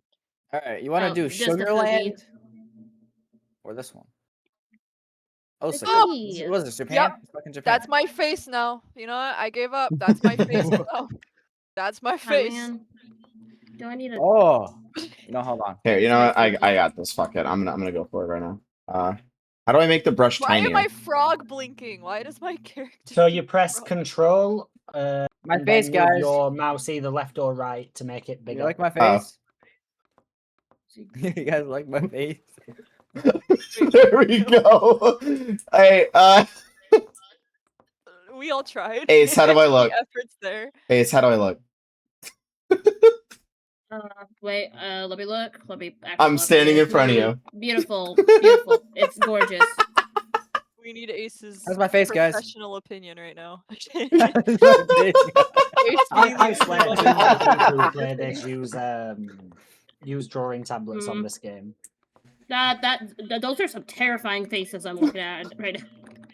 Alright, you want to Oh, do just the Sugarland? Or this one? Oh, The so cookie. what was it? Japan? It's fucking Japan. That's my face now. You know what? I gave up. That's my face now. That's my Oh, face. man. Do I need a... Oh. No, hold on. Here, you know what? Thank you. I got this. Fuck it. I'm gonna go for it right now. How do I make the brush Why tinier? am I frog blinking? Why does my character? So you press frog? Control. My and face, then move guys. your mouse either left or right to make it bigger. You like my Oh. face? You guys like my face? There we go. Hey, We all tried. Ace, how do I The look? effort's there. Ace, how do I look? Wait, let me look. Let me actually I'm look. standing in front of you. Beautiful. Beautiful. It's gorgeous. We need Ace's How's my face, guys? professional opinion right now. Ace I really swear, really too many people who play this use drawing tablets on Mhm. this game. Those are some terrifying faces I'm looking at right now.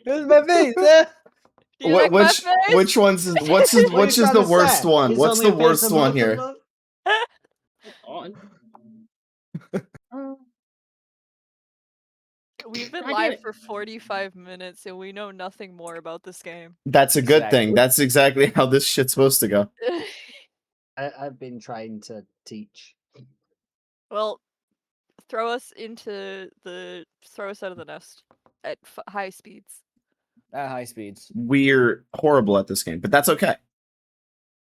Here's my face. Do you like my Which face? which one's which is What are which you is trying the to worst say? one? He's What's only the a face worst of one love, here? love? On. We've been God damn live it. for 45 minutes and we know nothing more about this game. That's a good thing. Exactly. That's exactly how this shit's supposed to go. I've been trying to teach. Well, throw us out of the nest at high speeds. At high speeds. We're horrible at this game, but that's okay.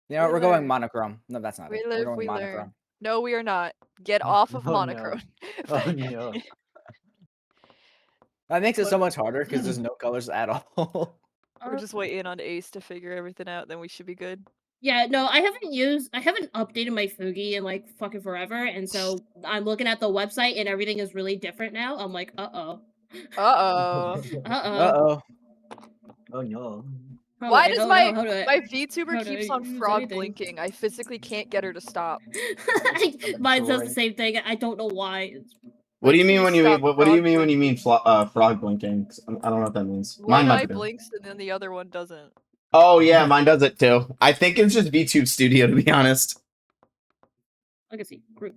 You know, We we're going learn. monochrome. No, that's not We it. live, We're going we monochrome. learn. No, we are not. Get off of Oh, no. monochrome. Oh no. That makes it so much harder because there's no colors at all. We're just waiting on Ace to figure everything out, then we should be good. Yeah, no, I haven't updated my Fugi in like fucking forever, and so I'm looking at the website and everything is really different now. I'm like, uh-oh. Uh-oh. Uh-oh. Oh no. Oh, Why wait, does oh, my no, how do I- my VTuber how do keeps I on use frog anything? blinking? I physically can't get her to stop. Mine does the Drawing. same thing. I don't know why. What do you mean Please when you mean stop what do you frog mean when you mean blinking. frog blinking? 'Cause I don't know what that means. One Mine eye does. blinks and then the other one doesn't. Oh yeah, mine does it too. I think it's just VTube Studio to be honest. I can see. Group.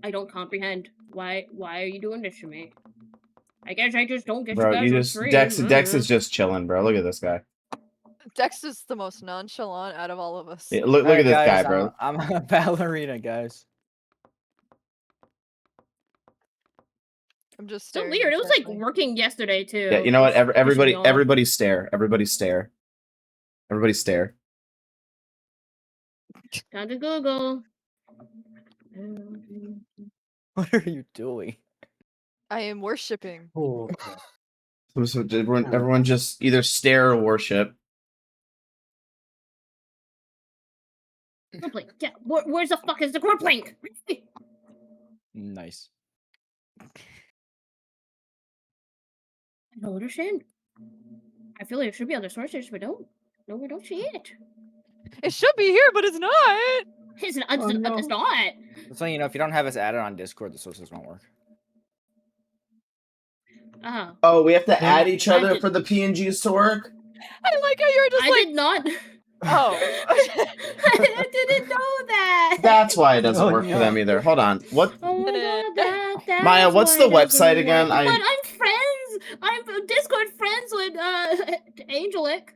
I don't comprehend. Why are you doing this to me? I guess I just don't get you Bro, guys you on just stream. Dex is just chilling, bro. Look at this guy. Dex is the most nonchalant out of all of us. Yeah, look at Alright, this guy, guys, bro. I'm a ballerina, guys. I'm just So staring weird. It was like intently. working yesterday too. Yeah, you know what? It's pissing me off. Everybody stare. Everybody stare. Everybody stare. Time to Google. What are you doing? I am worshipping. Oh, So everyone just either stare or worship. Group link. Yeah. Where's the fuck is the group link? Nice. I don't understand. I feel like it should be on the sources, but no, we don't see it. It should be here, but it's not. It's not. Oh, no. It's not. So you know, if you don't have us added on Discord, the sources won't work. Oh, Oh, we have to Yeah, add each I other did- for the PNGs to work? I like how you were just I like, did not. oh. I didn't know that. That's why it doesn't Oh, work no. for them either. Hold on. What? Oh my god, that's Maya, what's why the it doesn't website work. again? But I'm friends. I'm Discord friends with Angelic.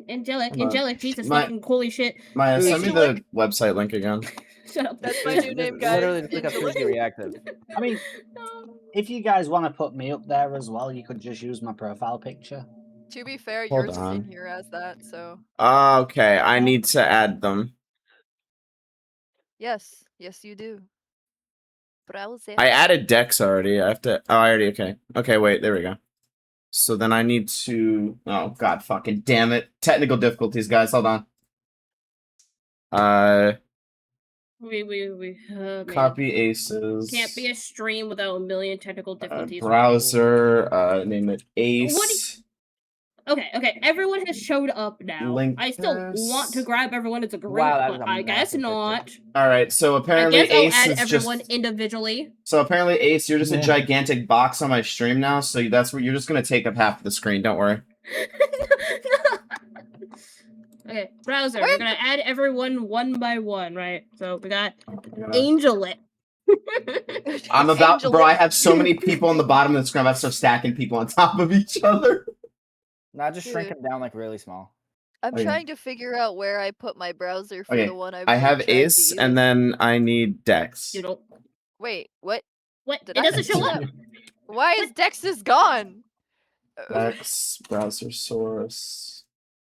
Angelic. Jesus My- fucking holy shit. Maya, Who's send me the website link again. Shut up. That's my Just- new name, just guys. Literally, just click up Angelic. Fuji Reactive. I mean, No. if you guys want to put me up there as well, you could just use my profile picture. To be fair, Hold yours is on. in here as that, so Okay, I need to add them. yes, you do. Browser. I added Dex already. I have to. Oh, I already. Okay. Okay, wait. There we go. So then I need to. Oh God, fucking damn it! Technical difficulties, guys. Hold on. We man. Copy Aces. Can't be a stream without a million technical difficulties. Browser. Name it Ace. Okay. Everyone has showed up now. Link I still this. want to grab everyone as a group, Wow, that was but a I guess massive not. All right. So I apparently guess I'll Ace add is everyone just. individually. So apparently Ace, you're just a Yeah. gigantic box on my stream now. So that's where you're just gonna take up half of the screen. Don't worry. Okay, browser. Where We're gonna add everyone one by one, right? So we got I'm gonna- Angelit. I'm about, bro. Angelic. I have so many people on the bottom of the screen. I'm about to start stacking people on top of each other. Not just shrink Dude. them down like really small. I'm Okay. trying to figure out where I put my browser for Okay, the one I've I been have trying to Ace, use. and then I need Dex. You don't. Wait, what? What? Did It I doesn't show do up. that? Why is Dex's gone? Dex browser source.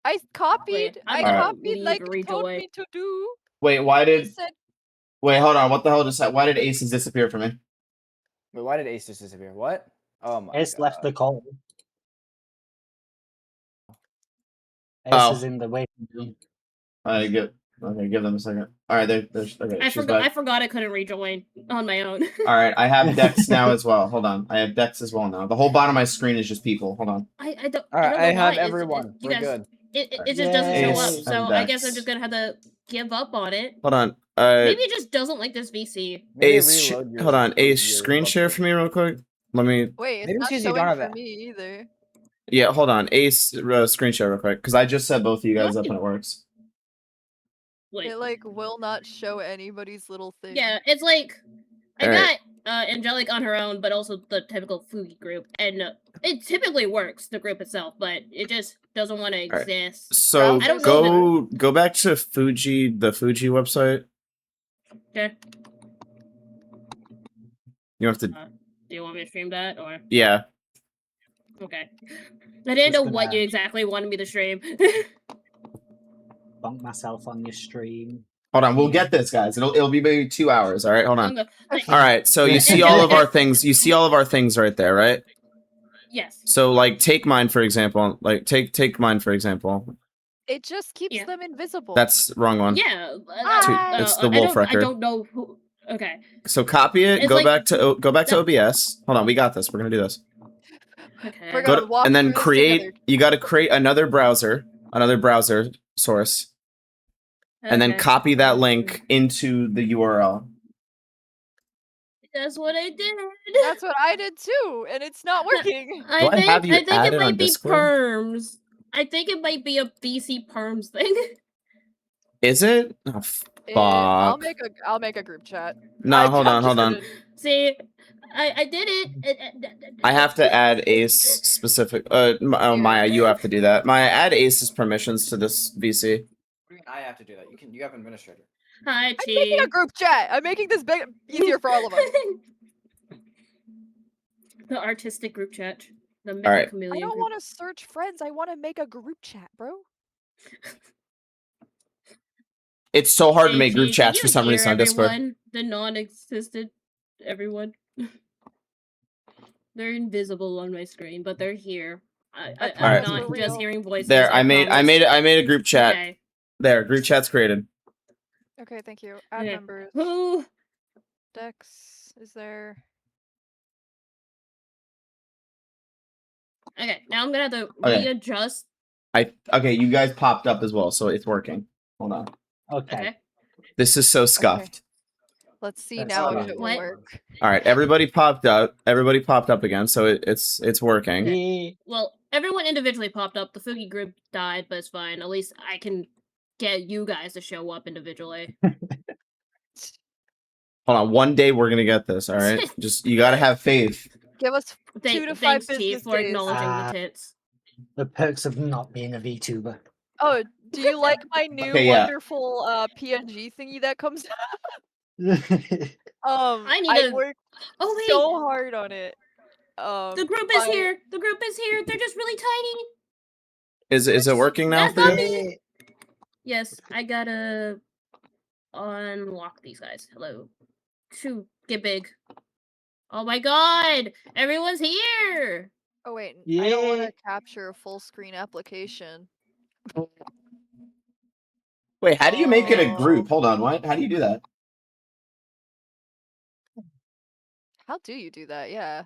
I copied. I'm I gonna copied like leave, it told rejoin. me to do. Wait, why He did? said, Wait, hold on. What the hell just? Why did Aces disappear from me? Wait, why did Ace just disappear? What? Oh my Ace god. left the call. Ace Oh. is in the waiting room. Give them a second. All right, there's okay. I she's forgot. I back. forgot I couldn't rejoin on my own. All right, I have Dex now as well. Hold on, I have Dex as well now. The whole bottom of my screen is just people. Hold on. I don't. All right, don't know I have why. It's- everyone. you We're guys- good. It just doesn't show up. Ace So and I guess I'm Dex. just gonna have to give up on it. Hold on. Maybe it just doesn't like this VC. Maybe Ace. reload your- Hold on. Ace, your screen share website. for me real quick. Let me. wait, it's Maybe not because you showing don't have for that. me either. Yeah, hold on. Ace, screen share real quick because I just set both of you guys up Yeah. and it works. Wait. It like will not show anybody's little thing. Yeah, it's like I Alright. got Angelic on her own, but also the typical Fugi group, and it typically works, the group itself, but it just doesn't want to Alright. exist. So I don't know go back to the Fuji website. Okay, You have to. do you want me to stream that or Yeah. okay? I didn't Just know what gonna- you exactly wanted me to stream. Bonk myself on your stream. Hold on. We'll get this, guys. It'll be maybe 2 hours. All right. Hold on. Okay. All right. So you Yeah. see all of our things. You see all of our things right there, right? Yes. So like take mine for example. Like take mine for example. It just keeps Yeah. them invisible. That's wrong one. Yeah. It's the wolf I record. don't know who. Okay. So copy it. It's Go like- back to OBS. Hold on. We got this. We're gonna do this. Okay. We're Go gonna to, walk and then through this create. together. You got to create another browser source, and then Okay. copy that link into the URL. That's what I did. That's what I did too, and it's not working. Do I have you I think added it might on be Discord? perms. I think it might be a BC perms thing. Is it? Oh, I'll Fuck. I'll make a group chat. No, hold on, hold on. See, I did it. I have to add Ace specific. Maya, you have to do that. Maya, add Ace's permissions to this VC. What do you mean I have to do that? You have administrator. Hi, I'm making a Chi. group chat. I'm making this easier for all of us. The artistic group chat. The All right. I chameleon don't group. want to search friends. I want to make a group chat, bro. It's so hard to Hey, make group Chi, chats can for you some hear reason on Discord. everyone? The non-existent everyone. They're invisible on my screen, but they're here. I'm Alright. not For just real. hearing voices. There, I made a group chat. Okay. There, group chat's created. Okay, thank you. Add Okay. members. Who? Dex is there. Okay, now I'm gonna have to Okay. readjust. Okay, you guys popped up as well, so it's working. Hold on. Okay. Okay. This is so scuffed. Let's see That's now if fine. it will What? work. All right, everybody popped up. Everybody popped up again, so it's working. Yeah. Well, everyone individually popped up. The Fugi group died, but it's fine. At least I can get you guys to show up individually. Hold on, one day we're gonna get this. All right, just you gotta have faith. Give us 2 to 5 Thanks, Chief, business for days. acknowledging the tits. The perks of not being a VTuber. Oh, do you like my new Okay, yeah. wonderful PNG thingy that comes out? I need I a- worked Oh wait, so hard on it. the group is I- here. The group is here. They're just really tiny. Is it working now That's for not you? me. Yes, I gotta unlock these guys. Hello. Shoo, get big. Oh my god! Everyone's here! Oh wait, I don't want Yeah. to capture a full screen application. Wait, how do you make it a Oh. group? Hold on, what? How do you do that? How do you do that? Yeah.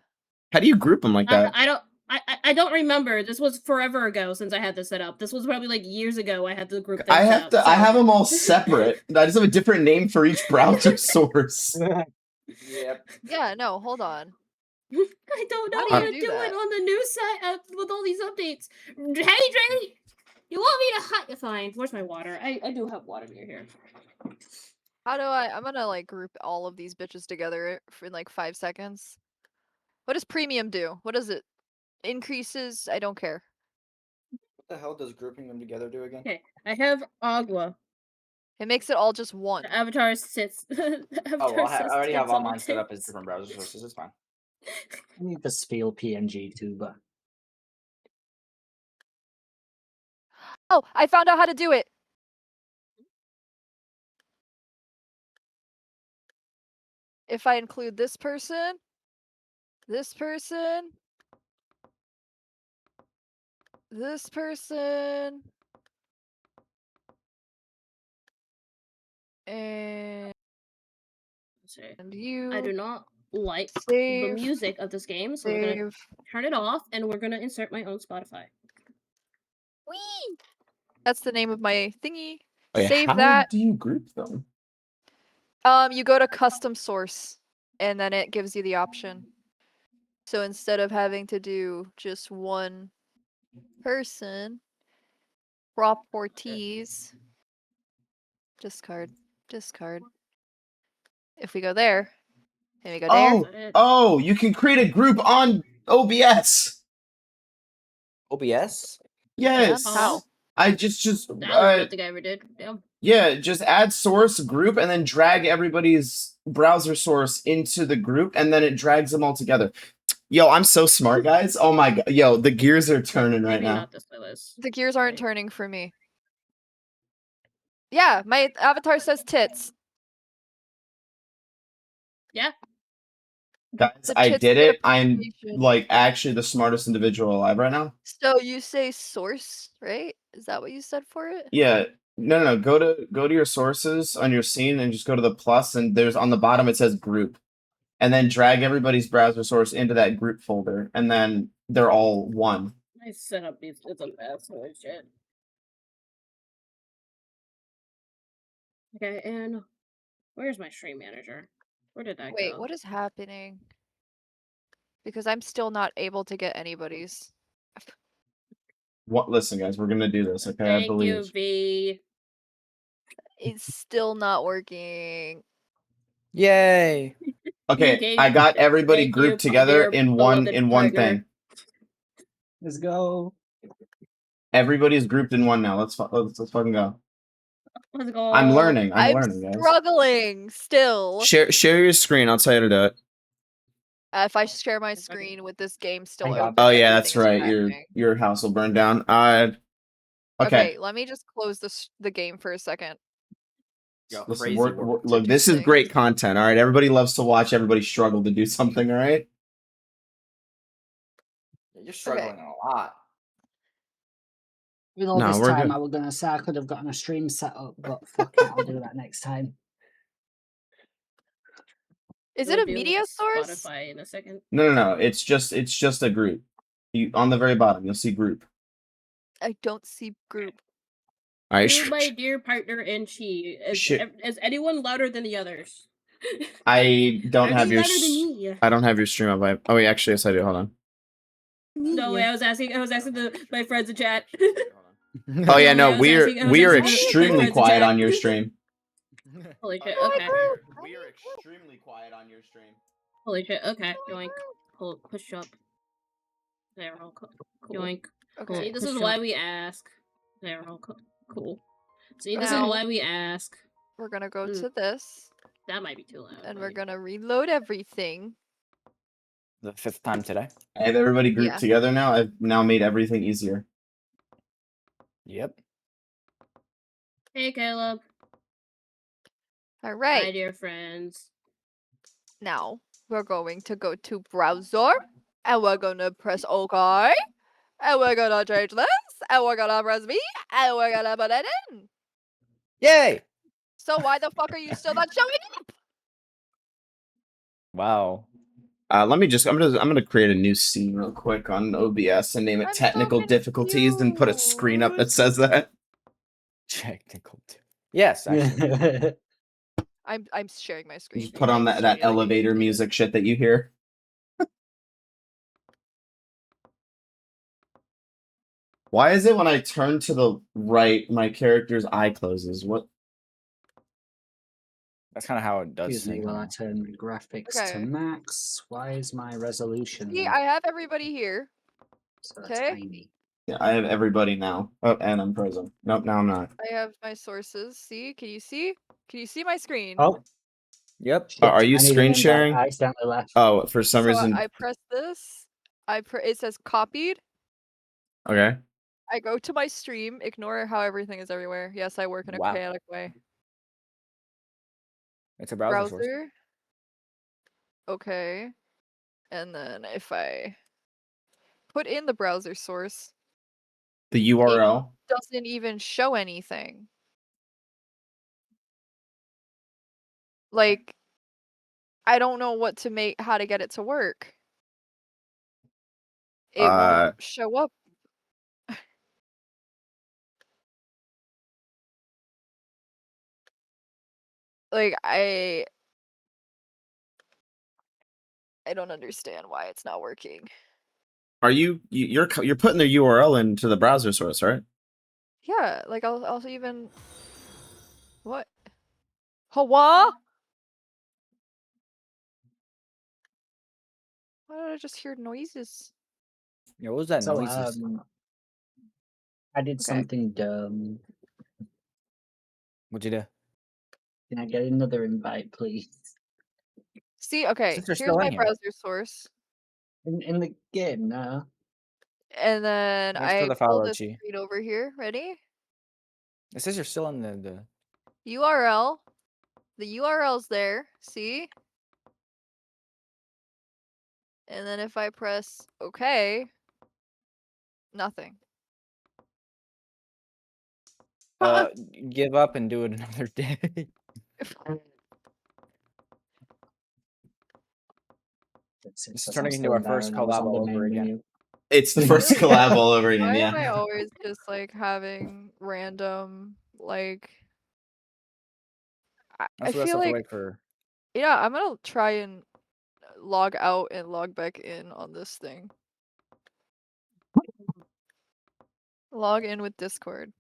How do you group them like that? I don't remember. This was forever ago since I had this set up. This was probably like years ago I had the group thing I set have up, to. I so- have them all separate. I just have a different name for each browser source. Yep. Yeah, no, hold on. I don't know How do how you to do do that? it on the new site with all these updates. Hey, Dre! You want me to hide? Fine. Where's my water? I do have water near here. How do I'm gonna like group all of these bitches together in like 5 seconds. What does premium do? What does it? Increases? I don't care. What the hell does grouping them together do again? Okay, I have Agua. It makes it all just one. The avatar sits. Oh, well, I already have all mine set up as tits. different browser sources. It's fine. I need the Spiel PNG tuber. Oh, I found out how to do it. If I include this person, this person, this person, and Sorry. you. I do not like the Save. music of this game, so we're gonna Save. turn it off and we're gonna insert my own Spotify. Whee! That's the name of my thingy. Wait, Save how that. do you group them? You go to custom source, and then it gives you the option. So instead of having to do just one person, properties, discard. If we go there, and we go there, Oh, oh, you can create a group on OBS. OBS? Yes. How? I just That was what the guy ever did. Damn. yeah, just add source group and then drag everybody's browser source into the group and then it drags them all together. Yo, I'm so smart, guys. Oh my god. Yo, the gears are turning right Maybe now. not this playlist. the gears aren't Right. turning for me. Yeah, my avatar says tits. Yeah. Guys, The I tits did get it. I'm appreciation. like actually the smartest individual alive right now. So you say source, right? Is that what you said for it? Yeah. No. Go to your sources on your scene and just go to the plus and there's on the bottom it says group. And then drag everybody's browser source into that group folder and then they're all one. I set up these. It's a mess. Holy shit. Okay, and where's my stream manager? Where did that Wait, go? what is happening? Because I'm still not able to get anybody's. What listen, guys, we're gonna do this, okay? I Thank you, believe. V. It's still not working. Yay! Okay, Okay, I got everybody thank grouped you, together dear in one beloved thing. partner. Let's go. Everybody's grouped in one now. Let's fucking go. Let's go. I'm learning. I'm I'm learning, guys. struggling still. Share your screen. I'll tell you to do it. If I share my screen with this game still Hang on. open, Oh yeah, that's everything is right. crashing. Your house will burn down. Okay. Let me just close the game for a second. Yo, Listen, crazy work. look, this is Interesting. great content. All right, everybody loves to watch everybody struggle to do something. All right. You're struggling a lot. With all No, this we're time, good. I was gonna say I could have gotten a stream set up, but fuck it, I'll do that next time. Is We'll it a deal with media source? Spotify in a second. No. It's just a group. You on the very bottom, you'll see group. I don't see group. All right. You, my dear partner, and she. Is anyone louder than the others? I don't Are have they your. louder than me? I don't have your stream up. Oh wait, actually, yes, I do. Hold on. No way. I was asking my friends in chat. Oh yeah, No, no, I was we are asking- I was we are asking my extremely friends in quiet chat. on your stream. Holy shit. Oh my Okay. God. We are extremely quiet on your stream. Holy shit. Okay. Yoink. Push up. There. Yoink. Okay. See, this is why we ask. There. Cool. See, this is Now- why we ask. We're gonna go Mm. to this, That might be too loud. and we're gonna reload everything. The 5th time today. I have everybody grouped Yeah. together now. I've now made everything easier. Yep. Hey, Caleb. All Hi, right. dear friends. Now we're going to go to browser, and we're gonna press OK, and we're gonna change this, and we're gonna press V, and we're gonna put it in. Yay! So why the fuck are you still not showing up? Wow. Let me just. I'm gonna create a new scene real quick on OBS and name it I'm so technical difficulties and put a screen up that says that. Technical. Yes, actually. I'm sharing my screen. Just put on that Sharing it. elevator music shit that you hear. Why is it when I turn to the right, my character's eye closes? What? That's kind of how it does. Excuse me sync while I now. turn the graphics to Okay. max. Why is my resolution See, I have everybody here. so okay. tiny? Yeah, I have everybody now. Oh, and I'm frozen. Nope, now I'm not. I have my sources. See? Can you see? Can you see my screen? Oh, Yep. shit, Are you I need an screen invite. sharing? I accidentally left. Oh, for some So reason. I press this. It says copied. Okay. I go to my stream. Ignore how everything is everywhere. Yes, I work in a Wow. chaotic way. It's a browser source. Browser. Okay. And then if I put in the browser source, The URL. doesn't even show anything. Like, I don't know how to get it to work. It won't show up. Like, I don't understand why it's not working. Are you're putting the URL into the browser source, right? Yeah, like I'll also even what? Hawa? Why did I just hear noises? Yeah, what was that So, noises? I did Okay. something dumb. What'd you do? Can I get another invite, please? See, okay, Since you're here's still my in here. browser source. In the game, no. And then Thanks for I the pull follow, this Chi. screen over here. Ready? It says you're still in the. URL. The URL's there. See? And then if I press OK, nothing. Give up and do it another day. It's This is because turning I'm into still our in there first and I was collab on the all main over again. menu. It's the first Really? collab all over again. Why am I Yeah. always just like having random like I That's what I feel have to like wait for. yeah, I'm gonna try and log out and log back in on this thing. Log in with Discord.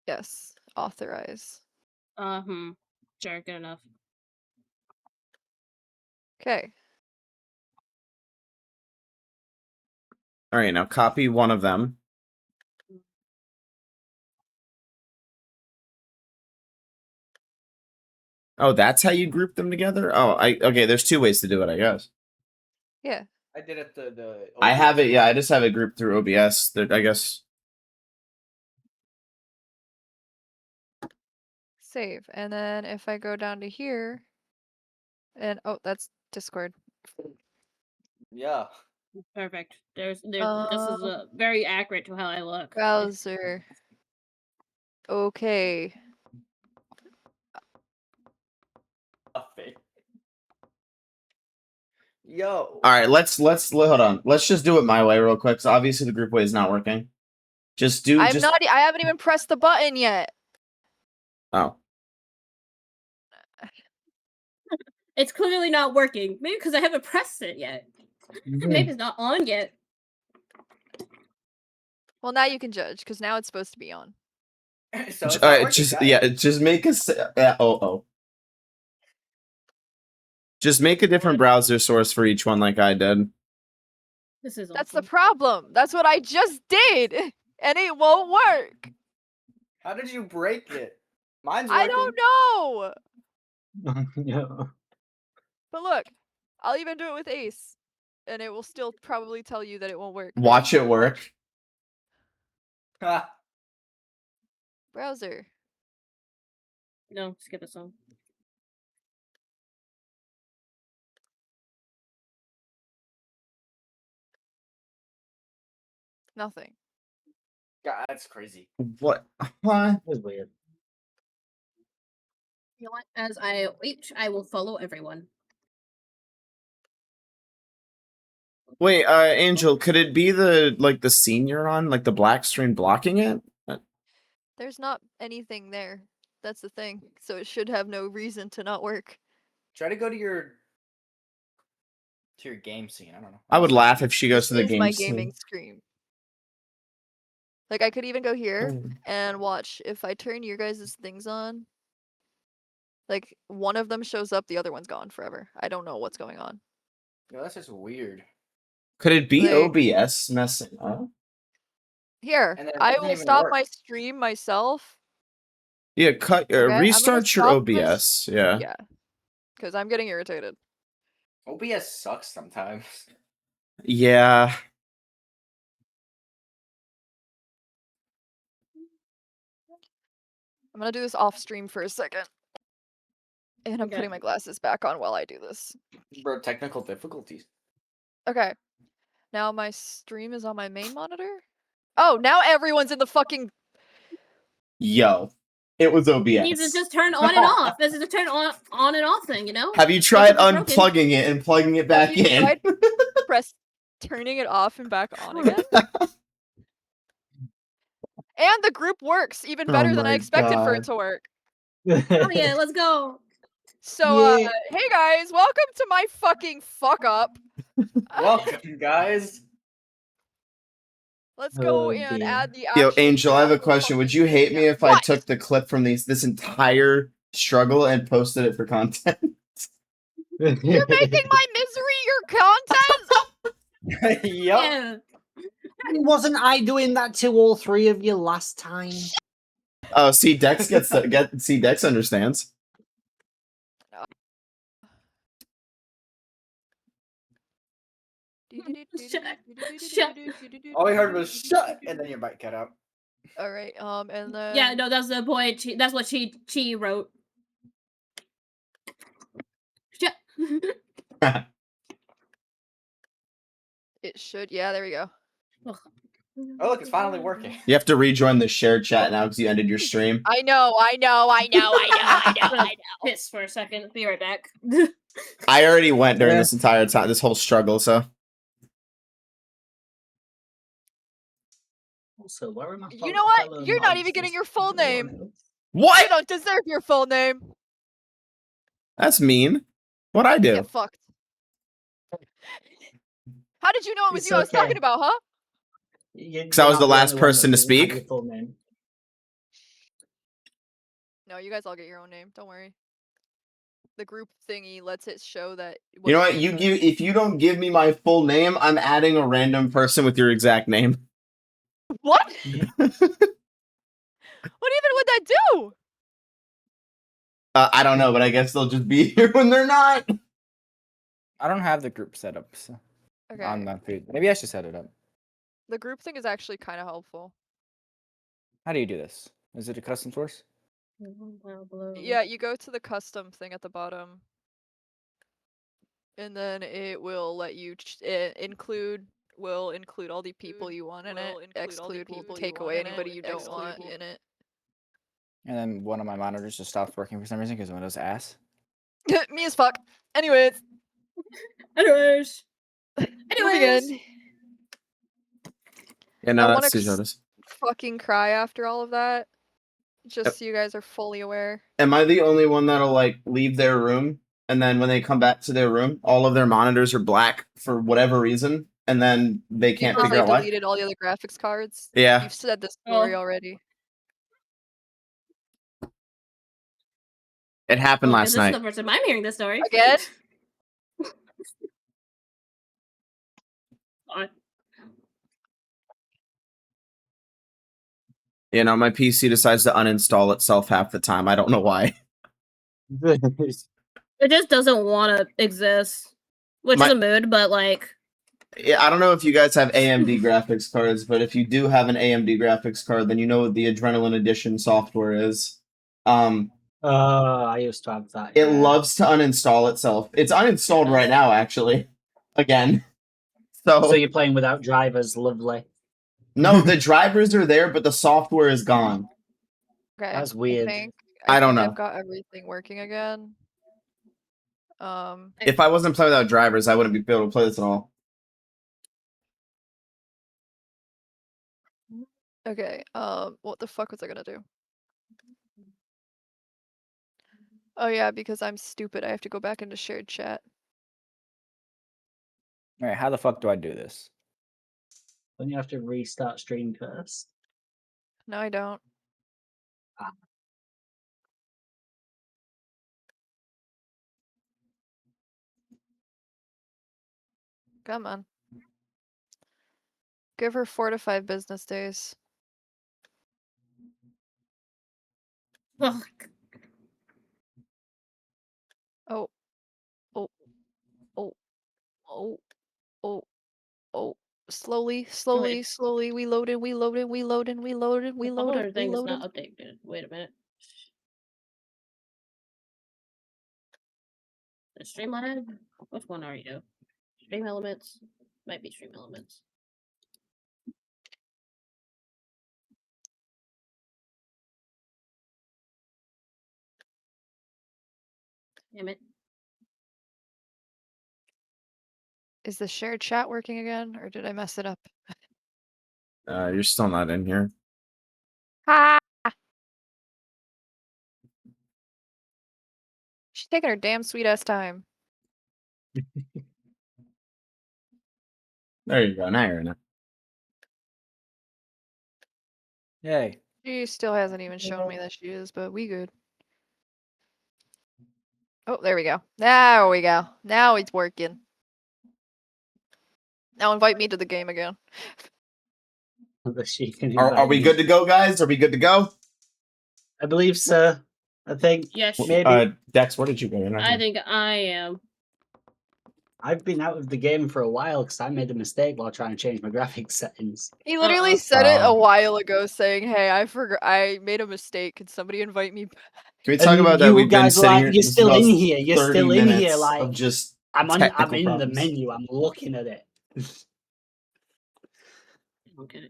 Yes. Authorize. Sure, good enough. Okay. All right, now copy one of them. Oh, that's how you group them together? Oh, okay, there's two ways to do it, I guess. Yeah. I did it the I have it, yeah, I just have it grouped through OBS. I guess. Save. And then if I go down to here, and oh, that's Discord. Yeah. Perfect. This is very accurate to how I look. Browser. Okay. Yo. All right, let's hold on. Let's just do it my way real quick. So obviously the group way is not working. Just do. I haven't even pressed the button yet. Oh. It's clearly not working. Maybe because I haven't pressed it yet. Maybe it's not on yet. Well, now you can judge because now it's supposed to be on. So it's not working, Just guys. just make us. Just make a different browser source for each one, like I did. This is That's the awesome. problem. That's what I just did, and it won't work. How did you break it? Mine's working. I don't know. No. But look, I'll even do it with Ace, and it will still probably tell you that it won't work. Watch it work. Ha. Browser. No, skip this one. Nothing. God, that's crazy. What? What? That was weird. You know what? As I wait, I will follow everyone. Wait, Angel, could it be the scene you're on, like the black screen blocking it? There's not anything there. That's the thing. So it should have no reason to not work. Try to go to your game scene. I don't know. I would laugh if she goes to the This is game my scene. gaming screen. Like I could even go here Oh. and watch. If I turn your guys' things on, like one of them shows up, the other one's gone forever. I don't know what's going on. Yo, that's just weird. Could it be Like- OBS messing up? Here, And then it I doesn't will even stop work. my stream myself. Yeah, Okay, I'm gonna restart your stop my OBS. Yeah. Yeah, because I'm getting irritated. OBS sucks sometimes. Yeah. I'm gonna do this off stream for a second. And I'm Okay. putting my glasses back on while I do this. Bro, technical difficulties. Okay. Now my stream is on my main monitor. Oh, now everyone's in the fucking. Yo. It was OBS. It needs to just turn on and off. This is a turn on and off thing, you know? Have you tried Something's broken. unplugging it and plugging it back You in? tried press turning it off and back on again. And the group works even Oh better than I my expected for it God. to work. Oh yeah, let's go. So, Yeah. hey guys, welcome to my fucking fuck up. Welcome, guys. Let's go Oh, and dear. add the Yo, actual Angel, I have a actual question. Would fucking you hate me if I What? took the clip from this entire struggle and posted it for content? You're making my misery your content? Yup. Yeah. And wasn't I doing that to all three of you last time? Oh, see, Dex Dex understands. All we heard was shut, and then your mic cut out. All right, and then Yeah, no, that's the point. That's what she wrote. Yeah. it should. Yeah, there we go. Oh, look, it's finally working. You have to rejoin the shared chat now because you ended your stream. I know. Piss for a second. Be right back. I already went during Yeah. this entire time, this whole struggle, so. Also, where are my You know what? fellow You're not mods? even getting Is your full anyone name. else? You What? don't deserve your full name. That's mean. What'd I do? Get fucked. How did you know it was It's you I was talking okay. about, huh? You're 'Cause I was not the only last one person that to doesn't have speak? your full name. No, you guys all get your own name. Don't worry. The group thingy lets it show that. You know what? your You name give if you don't give me my full name, I'm adding a random person with your exact name. is. What? What even would that do? I don't know, but I guess they'll just be here when they're not. I don't have the group set up so Okay. on the feed. Maybe I should set it up. The group thing is actually kind of helpful. How do you do this? Is it a custom source? Yeah, you go to the custom thing at the bottom, and then it will let you include all the people you want in it. Exclude will take away anybody you don't want in it. And then one of my monitors just stopped working for some reason because Windows ass. Me as fuck. Anyways, Anyways. moving in. Yeah, no, I that's wanna Jonas. Fucking cry after all of that. Just so you guys are fully aware. Am I the only one that'll like leave their room and then when they come back to their room, all of their monitors are black for whatever reason, and then they can't Because figure they out why? deleted all the other graphics cards. Yeah, You've said this story Oh. already. it happened Okay, last this night. is the first time I'm hearing this story. Again? Fine. You know, my PC decides to uninstall itself half the time. I don't know why. It just doesn't want to exist, which My- is a mood, but like, Yeah, I don't know if you guys have AMD graphics cards, but if you do have an AMD graphics card, then you know what the Adrenaline Edition software is. I used to have that. It yeah. loves to uninstall itself. It's uninstalled right now, actually. Again. So you're playing without drivers, lovely. No, the drivers are there, but the software is gone. Okay. That's weird. I don't think know. I've got everything working again. If I wasn't playing without drivers, I wouldn't be able to play this at all. Okay. What the fuck was I gonna do? Oh yeah, because I'm stupid. I have to go back into shared chat. Alright, how the fuck do I do this? Then you have to restart stream first. No, I don't. Ah. Come on. Give her 4 to 5 business days. ugh, Oh. Oh. Oh. Oh. Oh. Oh. Slowly, slowly, slowly. We loaded, we loaded, we loaded, we loaded, we the loaded, folder we thing is loaded. not updated. Wait a minute. The Streamlab? Which one are you? Stream Elements? Might be Stream Elements. Damn it. Is the shared chat working again, or did I mess it up? You're still not in here. Ha! She's taking her damn sweet ass time. There you go. Now you're in it. Yay. She still hasn't even shown me that she is, but we good. Oh, there we go. There we go. Now it's working. Now invite me to the game again. She can Are invite we you. good to go, guys? Are we good to go? I believe so. I think Yes, maybe Dex, where did you go? You're not I here. think I am. I've been out of the game for a while because I made a mistake while trying to change my graphics settings. He literally said it a Oh. while ago, saying, "Hey, I forgot. I made a mistake. Can somebody invite me?" Can we talk And about that? you We've been guys were sitting like, here. "You're this is still in about here. You're 30 still in here." minutes Like of just I'm in technical the problems. menu. I'm looking at it. Okay.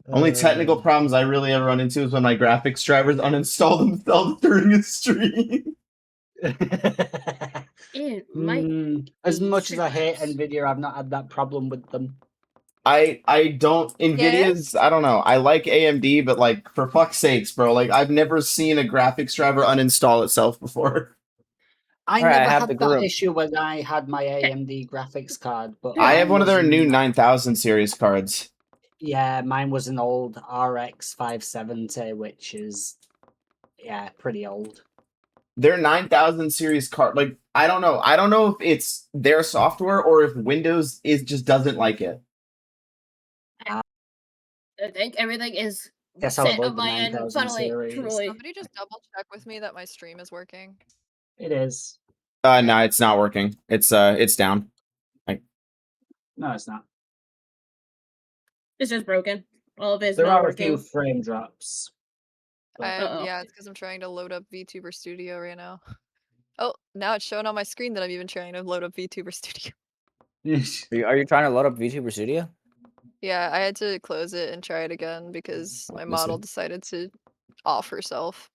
Only technical problems I really ever run into is when my graphics drivers uninstall themselves during a stream. It might. As be much as I hate Streamlabs. Nvidia, I've not had that problem with them. I don't Nvidia's I don't know. I like AMD, but like for fuck's sakes, bro. Like I've never seen a graphics driver uninstall itself before. I Alright, I never have had the that group. issue when I had my AMD graphics card, but I have mine one of their was new an- 9000 series cards. Yeah, mine was an old RX 570, which is yeah, pretty old. Their 9000 series card, like I don't know. I don't know if it's their software or if Windows just doesn't like it. I think everything is Guess I'll set avoid on the my end. 9000 Funnily, series. truly. Somebody just double check with me that my stream is working. It is. No, it's not working. It's down. No, it's not. It's just broken. All of it's There not are a working. few frame drops. Uh-oh. Yeah, it's because I'm trying to load up VTuber Studio right now. Oh, now it's showing on my screen that I'm even trying to load up VTuber Studio. Are you trying to load up VTuber Studio? Yeah, I had to close it and try it again because my Let me model see. decided to off herself.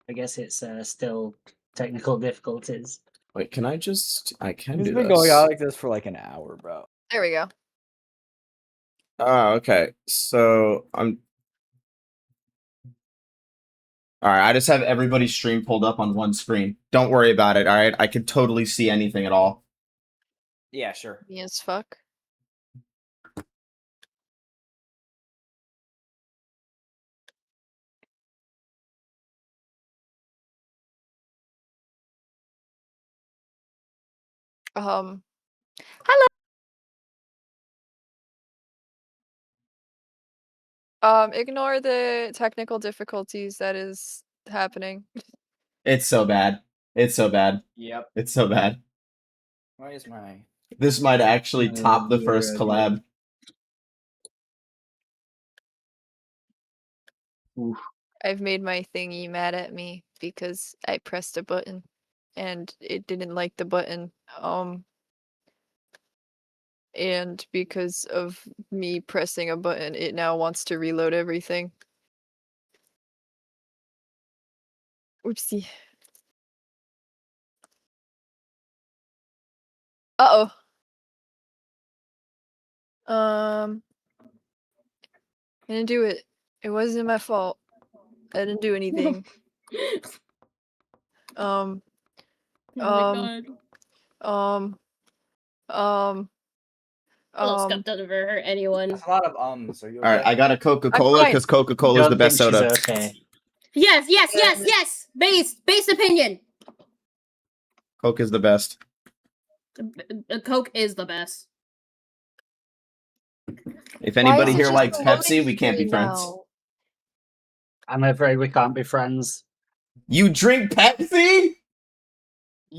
I guess it's still technical difficulties. Wait, can I just? I can It's do been this. going on like this for like an hour, bro. There we go. Oh, okay. So I'm. All right, I just have everybody's stream pulled up on one screen. Don't worry about it. All right, I can totally see anything at all. Yeah, sure. Me as fuck. Hello. Ignore the technical difficulties that is happening. It's so bad. It's so bad. Yep. It's so bad. Why is my? This might actually top the first Yeah, collab. Oof. I've made my thingy mad at me because I pressed a button and it didn't like the button. And because of me pressing a button, it now wants to reload everything. Oopsie. Uh-oh. I didn't do it. It wasn't my fault. I didn't do anything. Oh my god. Little stuff doesn't hurt anyone. That's a lot of ums. Are you All right, okay? I got a Coca-Cola fine. because Coca-Cola is Don't the best think she's soda. Okay. Yes, yes, yes, yes. Base opinion. Coke is the best. Coke is the best. If Why anybody is it here just likes a loading Pepsi, we can't be screen friends. now? I'm afraid we can't be friends. You drink Pepsi?